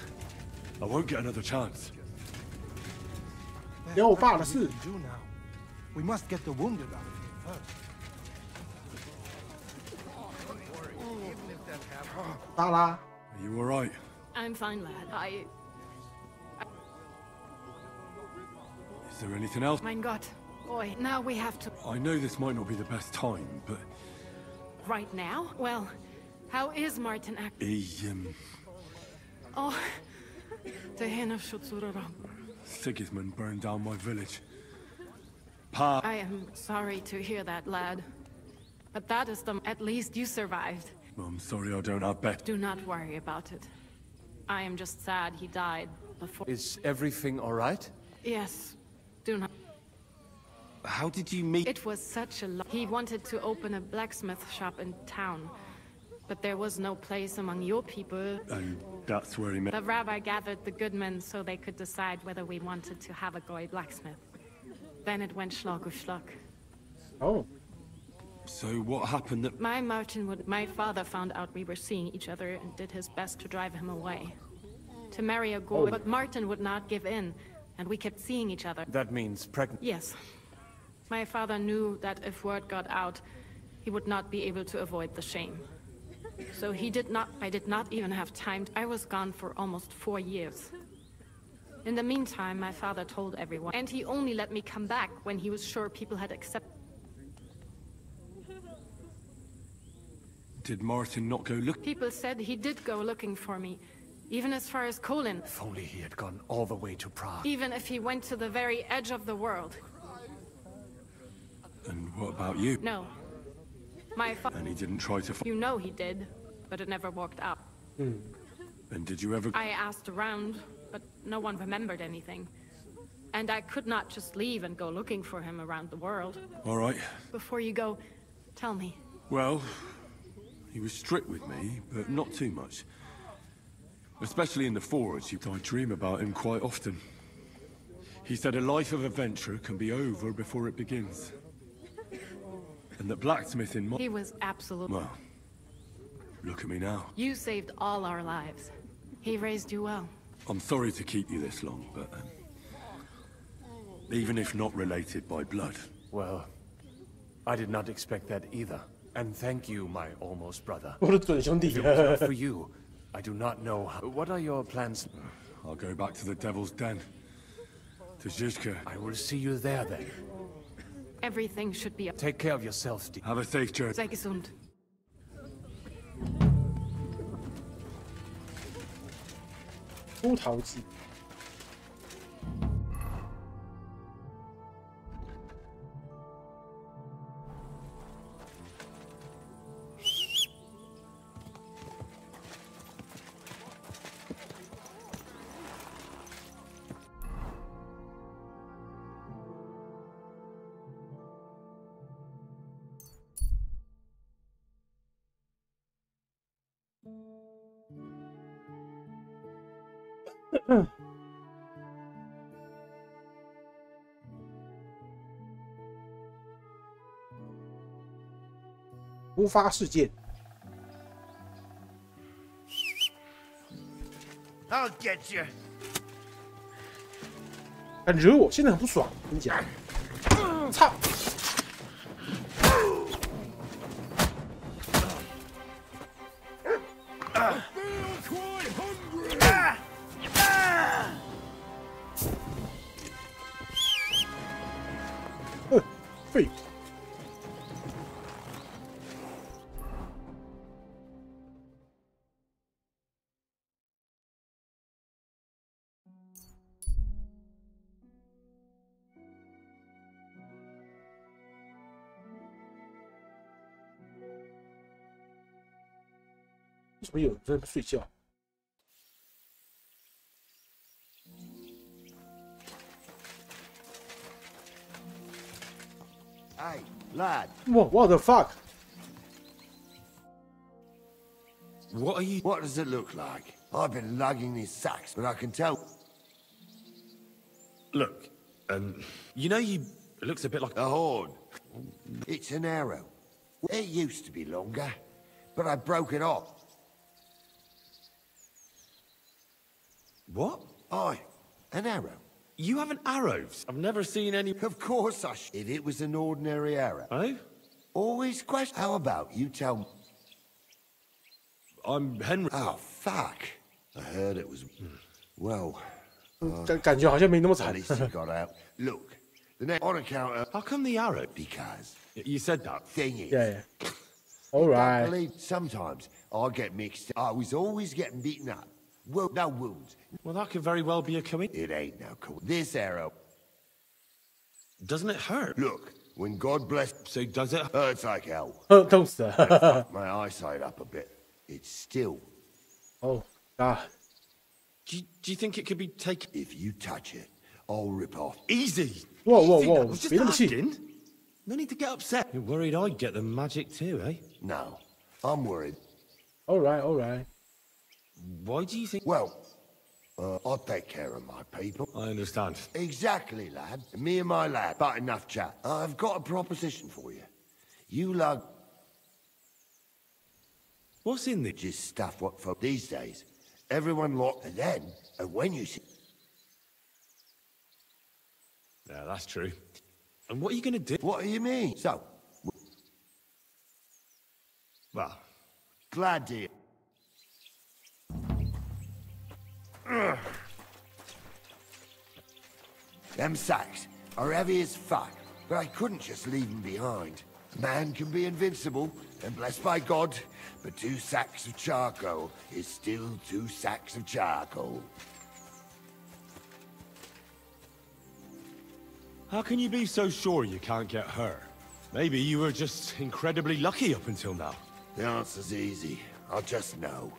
I won't get another chance. 有我爸的事。 We must get the wounded out of here first. 达拉 Are you alright? I'm fine, lad. Is there anything else? Mein Gott. Boy, now we have to... I know this might not be the best time, but... Right now? Well, how is Martin acting? He, Oh, the hen of Schutzurara. Sigismund burned down my village. Pa... I am sorry to hear that, lad. But that is the... At least you survived. I'm sorry I don't have bet. Do not worry about it. I am just sad he died before... Is everything all right? Yes. Do not... How did you meet... It was such a... He wanted to open a blacksmith shop in town. But there was no place among your people. And that's where he met... The rabbi gathered the good men so they could decide whether we wanted to have a goy blacksmith. Then it went schlag auf schlag. Oh. So what happened that... My father found out we were seeing each other and did his best to drive him away. To marry a goy, but Martin would not give in, and we kept seeing each other. That means pregnant? Yes. My father knew that if word got out, he would not be able to avoid the shame. So I did not even have time. I was gone for almost 4 years. In the meantime, my father told everyone, and he only let me come back when he was sure people had accepted. Did Martin not go look? People said he did go looking for me, even as far as Kolin. If only he had gone all the way to Prague. Even if he went to the very edge of the world. And what about you? No. My father... And he didn't try to... You know he did, but it never worked out. And did you ever... I asked around, but no one remembered anything. And I could not just leave and go looking for him around the world. All right. Before you go, tell me. Well, he was strict with me, but not too much. Especially in the forge, I dream about him quite often. He said a life of adventure can be over before it begins. And that blacksmithing... He was absolute... Well, look at me now. You saved all our lives. He raised you well. I'm sorry to keep you this long, but... even if not related by blood. Well, I did not expect that either. And thank you, my almost brother. If it was not for you, I do not know how... What are your plans? I'll go back to the Devil's Den. To Zizka. I will see you there then. Everything should be... Take care of yourself, Steve. Have a safe journey. Sei gesund. Tauzi. 突发事件。I'll get you. 敢惹我，现在很不爽，跟你讲。操！废物！为什么有人在睡觉？ Hey, lad. What the fuck? What are you... What does it look like? I've been lugging these sacks, but I can tell... Look, you know it looks a bit like... A horn. It's an arrow. It used to be longer, but I broke it off. What? An arrow. You have an arrow? I've never seen any... Of course I if it was an ordinary arrow. Oh? Always question. How about you tell me? I'm Henry. Oh, fuck. I heard it was... Well... 感觉好像没那么 At 惨。 least he got out. Look, the next on account of... How come the arrow? Because... You said that. Thing is... Yeah. All right. I believe sometimes I get mixed. I was always getting beaten up. Well, no wounds. Well, that could very well be a coincidence. It ain't no coincidence. This arrow... Doesn't it hurt? Look, when God bless... So does it? Hurts like hell. 痛死了。 Fucked my eyesight up a bit. It's still... Oh, God. Do you think it could be taken? If you touch it, I'll rip off. Easy. Whoa, whoa, Easy, whoa. I was just别那么气。 asking. No need to get upset. You're worried I'd get the magic too, eh? No, I'm worried. All right, all right. Why do you think... Well, I'll take care of my people. I understand. Exactly, lad. Me and my lad. But enough chat. I've got a proposition for you. You lug... What's in there? Just stuff what for these days. Everyone locked, and when you see... Yeah, that's true. And what are you going to do? What do you mean? So... Well... Glad to... Them sacks are heavy as fuck, but I couldn't just leave them behind. Man can be invincible, and blessed by God, but 2 sacks of charcoal is still 2 sacks of charcoal. How can you be so sure you can't get hurt? Maybe you were just incredibly lucky up until now. The answer's easy. I'll just know.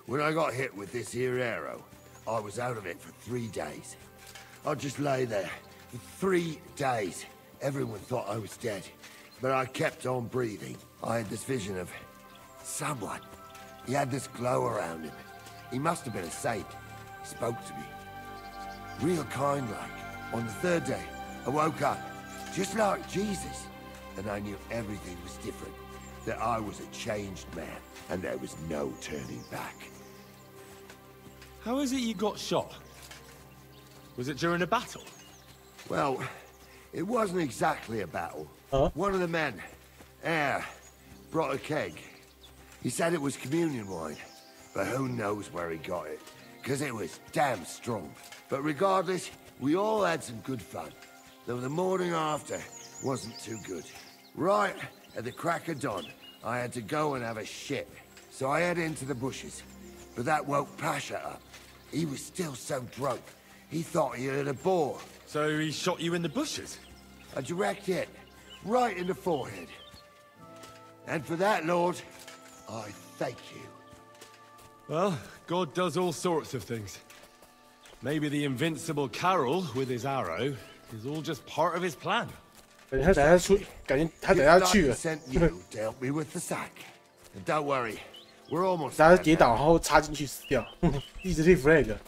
When I got hit with this here arrow, I was out of it for 3 days. I just lay there for 3 days. Everyone thought I was dead, but I kept on breathing. I had this vision of someone. He had this glow around him. He must have been a saint. He spoke to me. Real kind-like. On the 3rd day, I woke up, just like Jesus. And I knew everything was different. That I was a changed man, and there was no turning back. How is it you got shot? Was it during a battle? Well, it wasn't exactly a battle. One of the men, brought a keg. He said it was communion wine, but who knows where he got it, because it was damn strong. But regardless, we all had some good fun, though the morning after wasn't too good. Right at the crack of dawn, I had to go and have a shit, so I headed into the bushes. But that woke Pasha up. He was still so drunk, he thought he heard a boar. So he shot you in the bushes? A direct hit, right in the forehead. And for that, Lord, I thank you. Well, God does all sorts of things. Maybe the invincible Carol, with his arrow, is all just part of his plan. 感觉他等下出，感觉他等下去了。 sent you to help me with the sack. And don't worry, we're almost. 大家跌倒，然后插进去死掉，一直立 flag。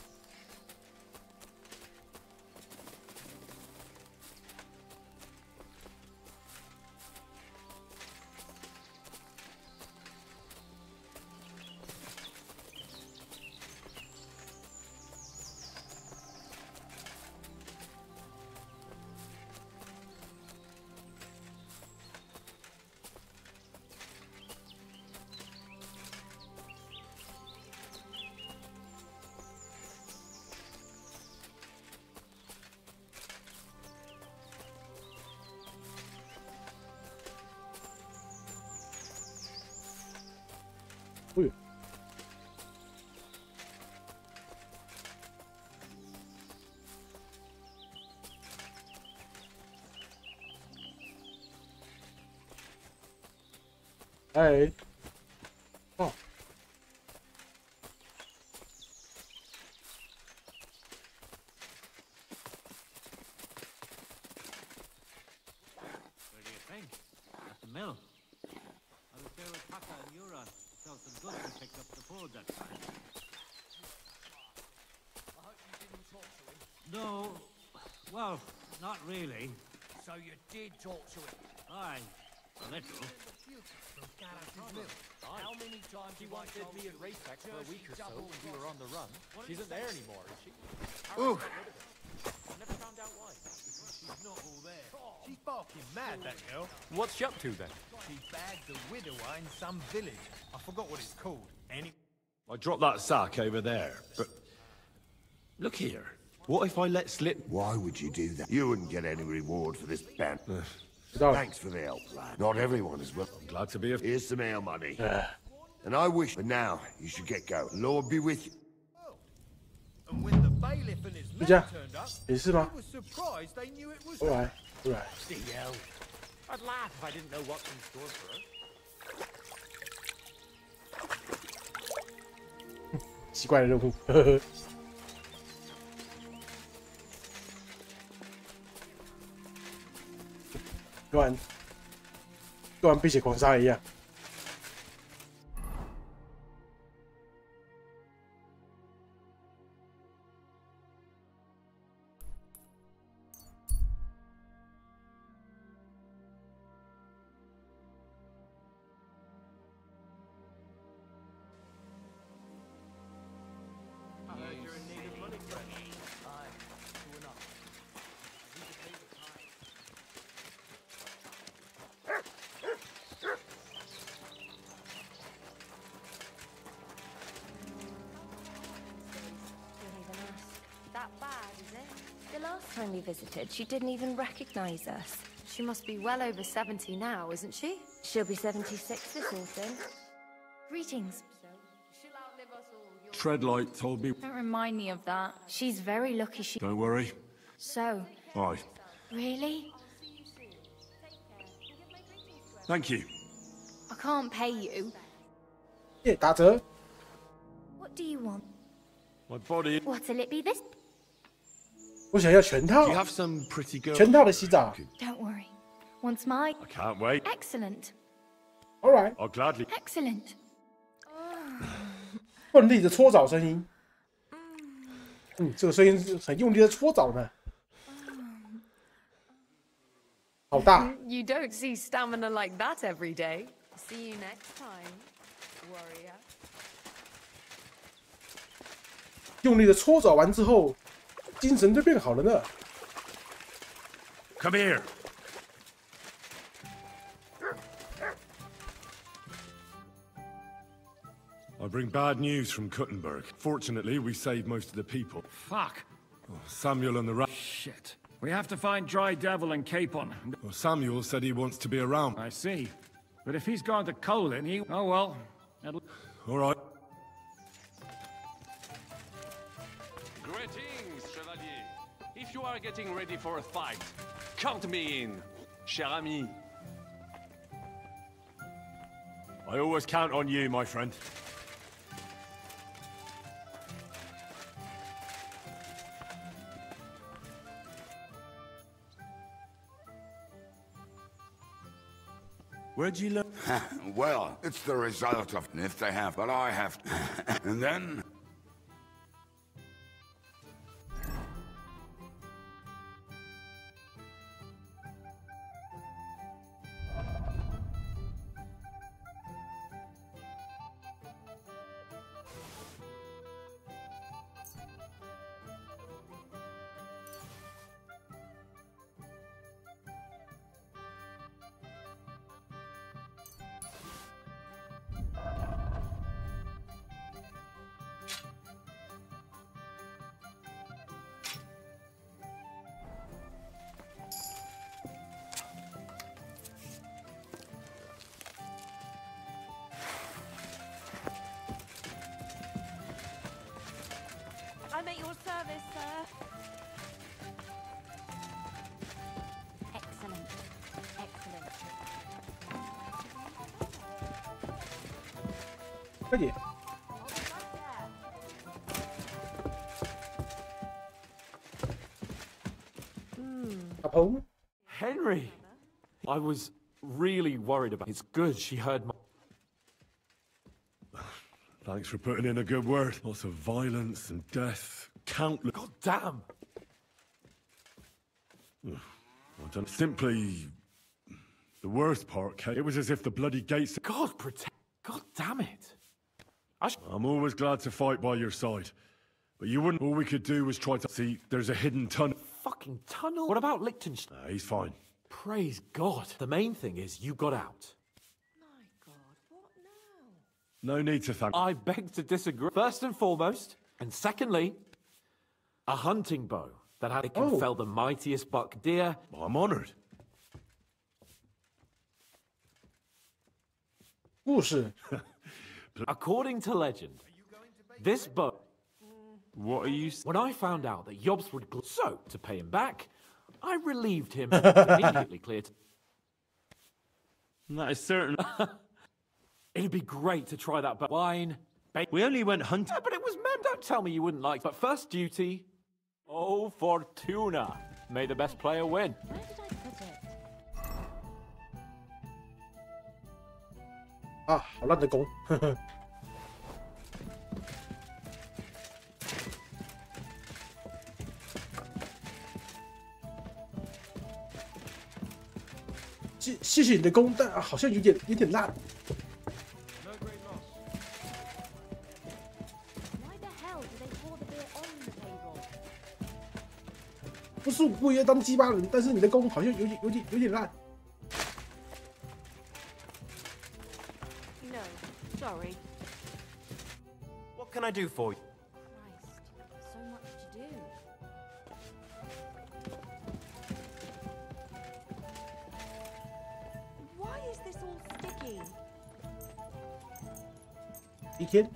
哎呦！哎！哦！ Where do you think? At the mill. I was there with Paka and Euron. Sell some goods and picked up the food that time. I hope you didn't talk to him. No. Well, not really. So you did talk to him? Aye. A little. How many times she wanted me at Raceback for a week or so when we were on the run? She isn't there anymore, is she? Ooh. I never found out why. She's not all there. She's barking mad, that girl. What's she up to then? She bagged a widower in some village. I forgot what it's called. I dropped that sack over there, but... Look here. What if I let slip... Why would you do that? You wouldn't get any reward for this band. Thanks for the help, lad. Not everyone is welcome. Glad to be of... Here's some ale money. And I wish... But now, you should get going. Lord be with you. And when the bailiff and his men turned up, he was surprised they knew it was... Alright. Bloody hell. I'd laugh if I didn't know what's in store for her. 奇怪的任务，呵呵。突然碧血狂杀一样。Time we visited, she didn't even recognize us. She must be well over 70 now, isn't she? She'll be 76 this autumn. Greetings. Treadlight told me... Don't remind me of that. She's very lucky she... Don't worry. So... Aye. Really? Thank you. I can't pay you. Yeah, 打折。 What do you want? My body... What'll it be this... 我想要全套。 Do you have some pretty girl... 全套的洗澡。 Don't worry. Once my... I can't wait. Excellent. All right. I'll gladly... Excellent. 奋力的搓澡声音。这个声音是很用力的搓澡呢。好大。You don't see stamina like that every day. See you next time, warrior. 用力的搓澡完之后，精神就变好了呢。Come here. I bring bad news from Kuttenberg. Fortunately, we saved most of the people. Fuck. Oh, Samuel and the rat. Shit. We have to find Dry Devil and Capon. Well, Samuel said he wants to be around. I see. But if he's gone to Colin, he... Oh, well. All right. Greetings, Chevalier. If you are getting ready for a fight, count me in, cher ami. I always count on you, my friend. Where'd you learn? Well, it's the result of if they have, but I have. And then... I'm at your service, sir. Excellent. Excellent. 快点。阿鹏。 Henry! I was really worried about... It's good she heard my... Thanks for putting in a good word. Lots of violence and death. Countless... God damn! I don't... Simply... The worst part, Kate, it was as if the bloody gates... God protect... God damn it. I'm always glad to fight by your side. But you wouldn't... All we could do was try to... See, there's a hidden tunnel. Fucking tunnel? What about Liechtenstein? Nah, he's fine. Praise God. The main thing is you got out. My God, what now? No need to thank... I beg to disagree. First and foremost, and secondly, a hunting bow that can fell the mightiest buck deer. I'm honored. 故事 According to legend, this bow... What are you... When I found out that Yobs would... So, to pay him back, I relieved him immediately cleared. That is certain. It'd be great to try that but wine. We only went hunting. Yeah, but it was men. Don't tell me you wouldn't like. But first duty. Oh, Fortuna. May the best player win. Where did I put it? 啊，好烂的弓，呵呵。谢谢你的弓，但好像有点烂。不是我故意要当鸡巴人，但是你的弓好像有点烂。No, sorry. What can I do for you? Christ, so much to do. Why is this all sticky? 一天。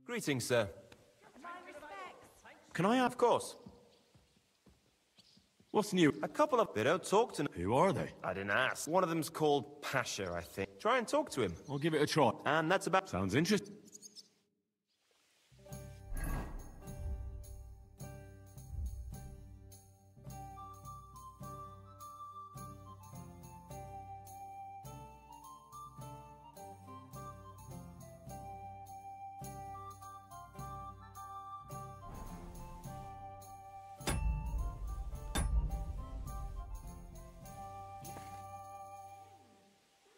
Greetings, sir. My respects. Can I have? Of course. What's new? A couple of... They don't talk to... Who are they? I didn't ask. One of them's called Pasha, I think. Try and talk to him. I'll give it a try. And that's about... Sounds interesting.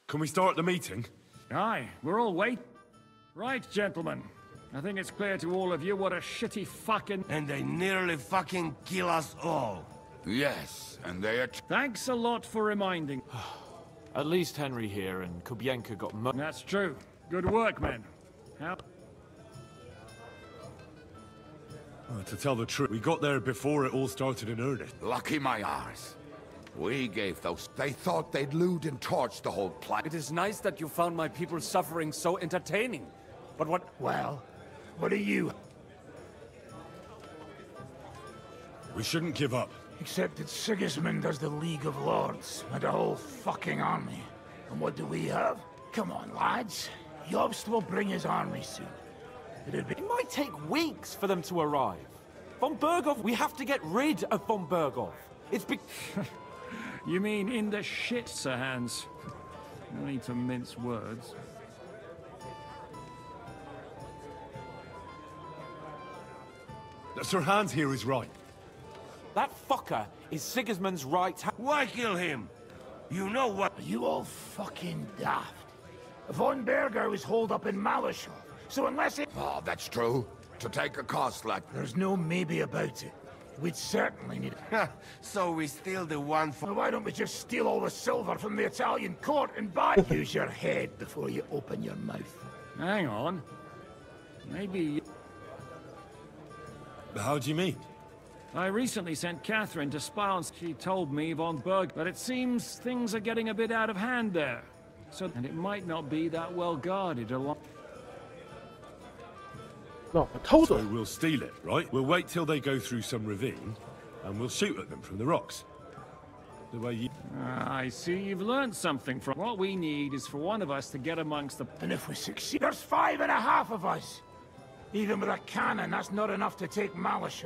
Can we start the meeting? Aye, we're all waiting. Right, gentlemen. I think it's clear to all of you what a shitty fucking... And they nearly fucking kill us all. Yes, and they are... Thanks a lot for reminding. At least Henry here and Kubienka got... That's true. Good work, men. How... To tell the truth, we got there before it all started in earnest. Lucky my arse. We gave those... They thought they'd loot and torch the whole planet. It is nice that you found my people's suffering so entertaining. But what... Well, what are you? We shouldn't give up. Except that Sigismund has the League of Lords and a whole fucking army. And what do we have? Come on, lads. Jobst will bring his army soon. It might take weeks for them to arrive. Von Berghoff, we have to get rid of Von Berghoff. It's big... You mean in the shit, Sir Hans? No need to mince words. Sir Hans here is right. That fucker is Sigismund's right hand. Why kill him? You know what? Are you all fucking daft? Von Berger was holed up in Malishal, so unless it... Oh, that's true. To take a cost like... There's no maybe about it. We'd certainly need it. So we steal the one for... Well, why don't we just steal all the silver from the Italian court and buy... Use your head before you open your mouth. Hang on. Maybe... How do you mean? I recently sent Catherine to spy on... She told me, Von Berg, but it seems things are getting a bit out of hand there. So... And it might not be that well guarded along... No, I told them. So we'll steal it, right? We'll wait till they go through some ravine, and we'll shoot at them from the rocks. The way you... I see you've learned something from... What we need is for one of us to get amongst the... And if we succeed, there's 5.5 of us. Even with a cannon, that's not enough to take Malish.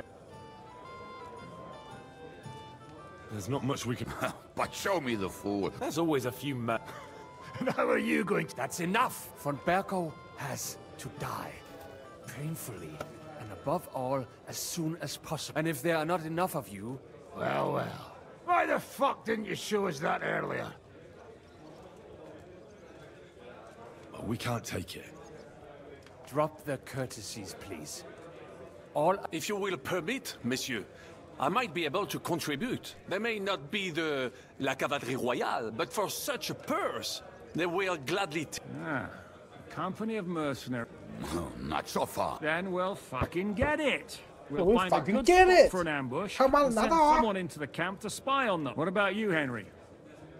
There's not much we can... But show me the fool. There's always a few men. And how are you going to... That's enough! Von Berko has to die. Painfully. And above all, as soon as possible. And if there are not enough of you... Well, well. Why the fuck didn't you show us that earlier? Oh, we can't take it. Drop the courtesies, please. All... If you will permit, monsieur, I might be able to contribute. They may not be la cavalerie royale, but for such a purse, they will gladly... A company of mercenaries. No, not so far. Then we'll fucking get it. We'll We'll find a fucking good get spot it. for an ambush Come on, and send nada. someone into the camp to spy on them. What about you, Henry?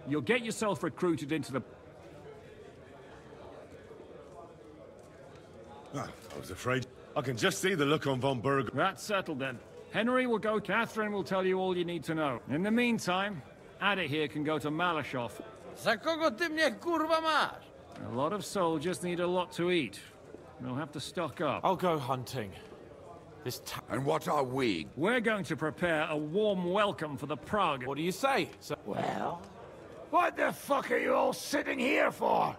You'll get yourself recruited into the... I was afraid. I can just see the look on Von Berg. That's settled then. Henry will go, Catherine will tell you all you need to know. In the meantime, Ada here can go to Malashov. Za kogo ty mnie kurwa masz? A lot of soldiers need a lot to eat. We'll have to stock up. I'll go hunting. And what are we? We're going to prepare a warm welcome for the Prague. What do you say? Well? What the fuck are you all sitting here for?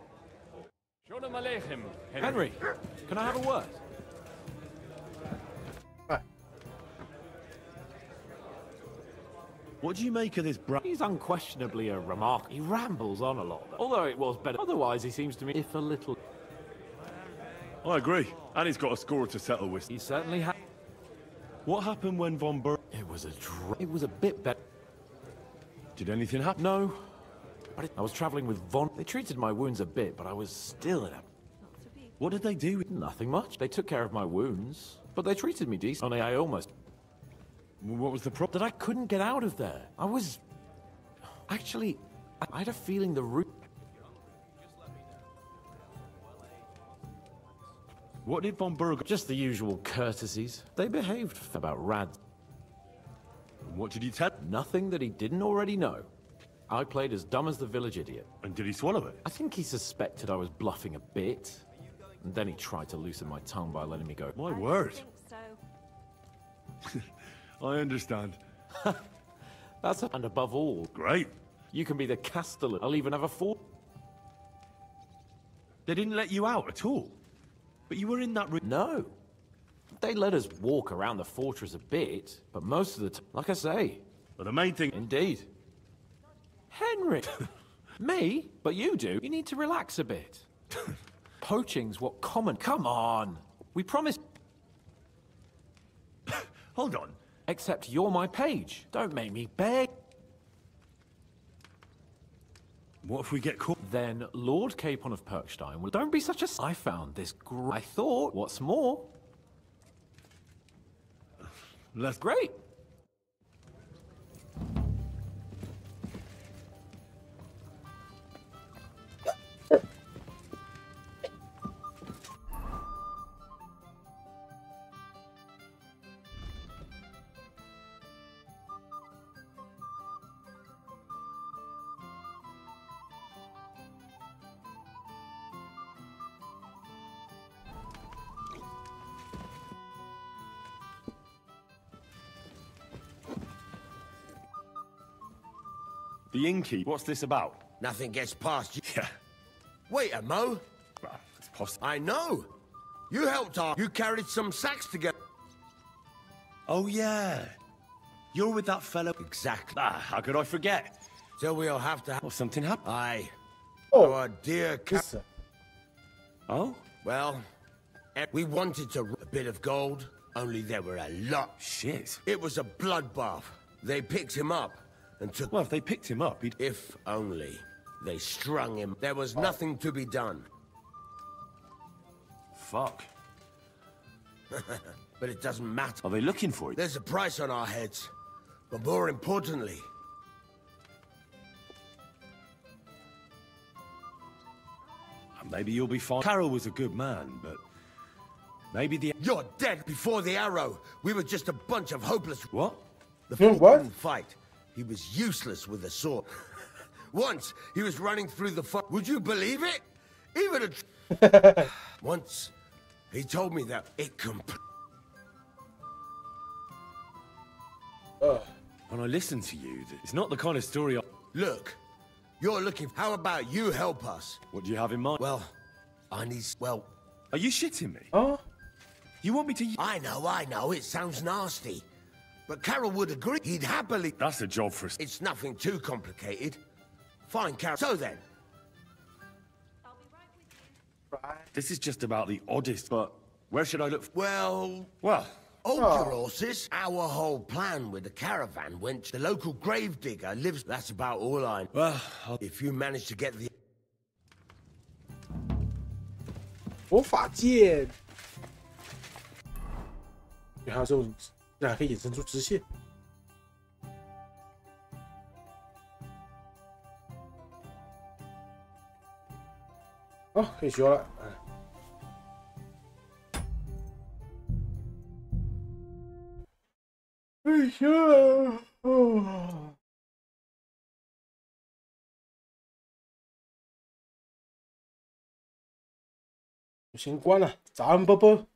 Shalom Aleichem, Henry, can I have a word? What do you make of this He's unquestionably a remark. He rambles on a lot, although it was better. Otherwise, he seems to me if a little... I agree. And he's got a score to settle with. He certainly has. What happened when Von Berg... It was a bit better. Did anything happen? No. But I was traveling with Von. They treated my wounds a bit, but I was still in a... What did they do? Nothing much. They took care of my wounds, but they treated me decent. Only I almost... What was the problem? That I couldn't get out of there. I was... Actually, I had a feeling the route... What did Von Berg... Just the usual courtesies. They behaved about rads. What did he tell? Nothing that he didn't already know. I played as dumb as the village idiot. And did he swallow it? I think he suspected I was bluffing a bit. And then he tried to loosen my tongue by letting me go. My word. So. I understand. That's and above all... Great. You can be the castellan. I'll even have a fort. They didn't let you out at all? But you were in that room? No. They let us walk around the fortress a bit, but most of the time, like I say... But the main thing... Indeed. Henry! Me? But you do. You need to relax a bit. Poaching's what common... Come on! We promised... Hold on. Except you're my page. Don't make me beg. What if we get caught? Then Lord Capon of Perkstein will... Don't be such a... I found this I thought, what's more... That's great. The innkeep. What's this about? Nothing gets past you. Yeah. Wait a mo. Well, it's possible. I know. You helped our... You carried some sacks together. Oh, yeah. You're with that fellow. Exactly. Ah, how could I forget? So we'll have to... Well, something happened. Aye. Oh. Our dear... Oh? Well, we wanted to... A bit of gold, only there were a lot. Shit. It was a bloodbath. They picked him up and took... Well, if they picked him up, he'd... If only. They strung him. There was nothing to be done. Fuck. But it doesn't matter. Are they looking for you? There's a price on our heads. But more importantly... Maybe you'll be fine. Carol was a good man, but... Maybe the... You're dead before the arrow. We were just a bunch of hopeless... What? The fool couldn't fight. He was useless with a sword. Once, he was running through the fire. Would you believe it? Even a... Once, He told me that it can. When I listen to you, it's not the kind of story I... Look, you're looking... How about you help us? What do you have in mind? Well, I need... Well... Are you shitting me? Oh? You want me to... I know, it sounds nasty. But Carol would agree. He'd happily... That's a job for... It's nothing too complicated. Fine, Carol. So then... This is just about the oddest, but where should I look for... Well... Hold your horses. Our whole plan with the caravan went to the local gravedigger lives... That's about all I know. Well, if you manage to get the... 魔法剑，还有这种，这还可以衍生出支线。好，可以学了。可以学了。先关了，早安，波波。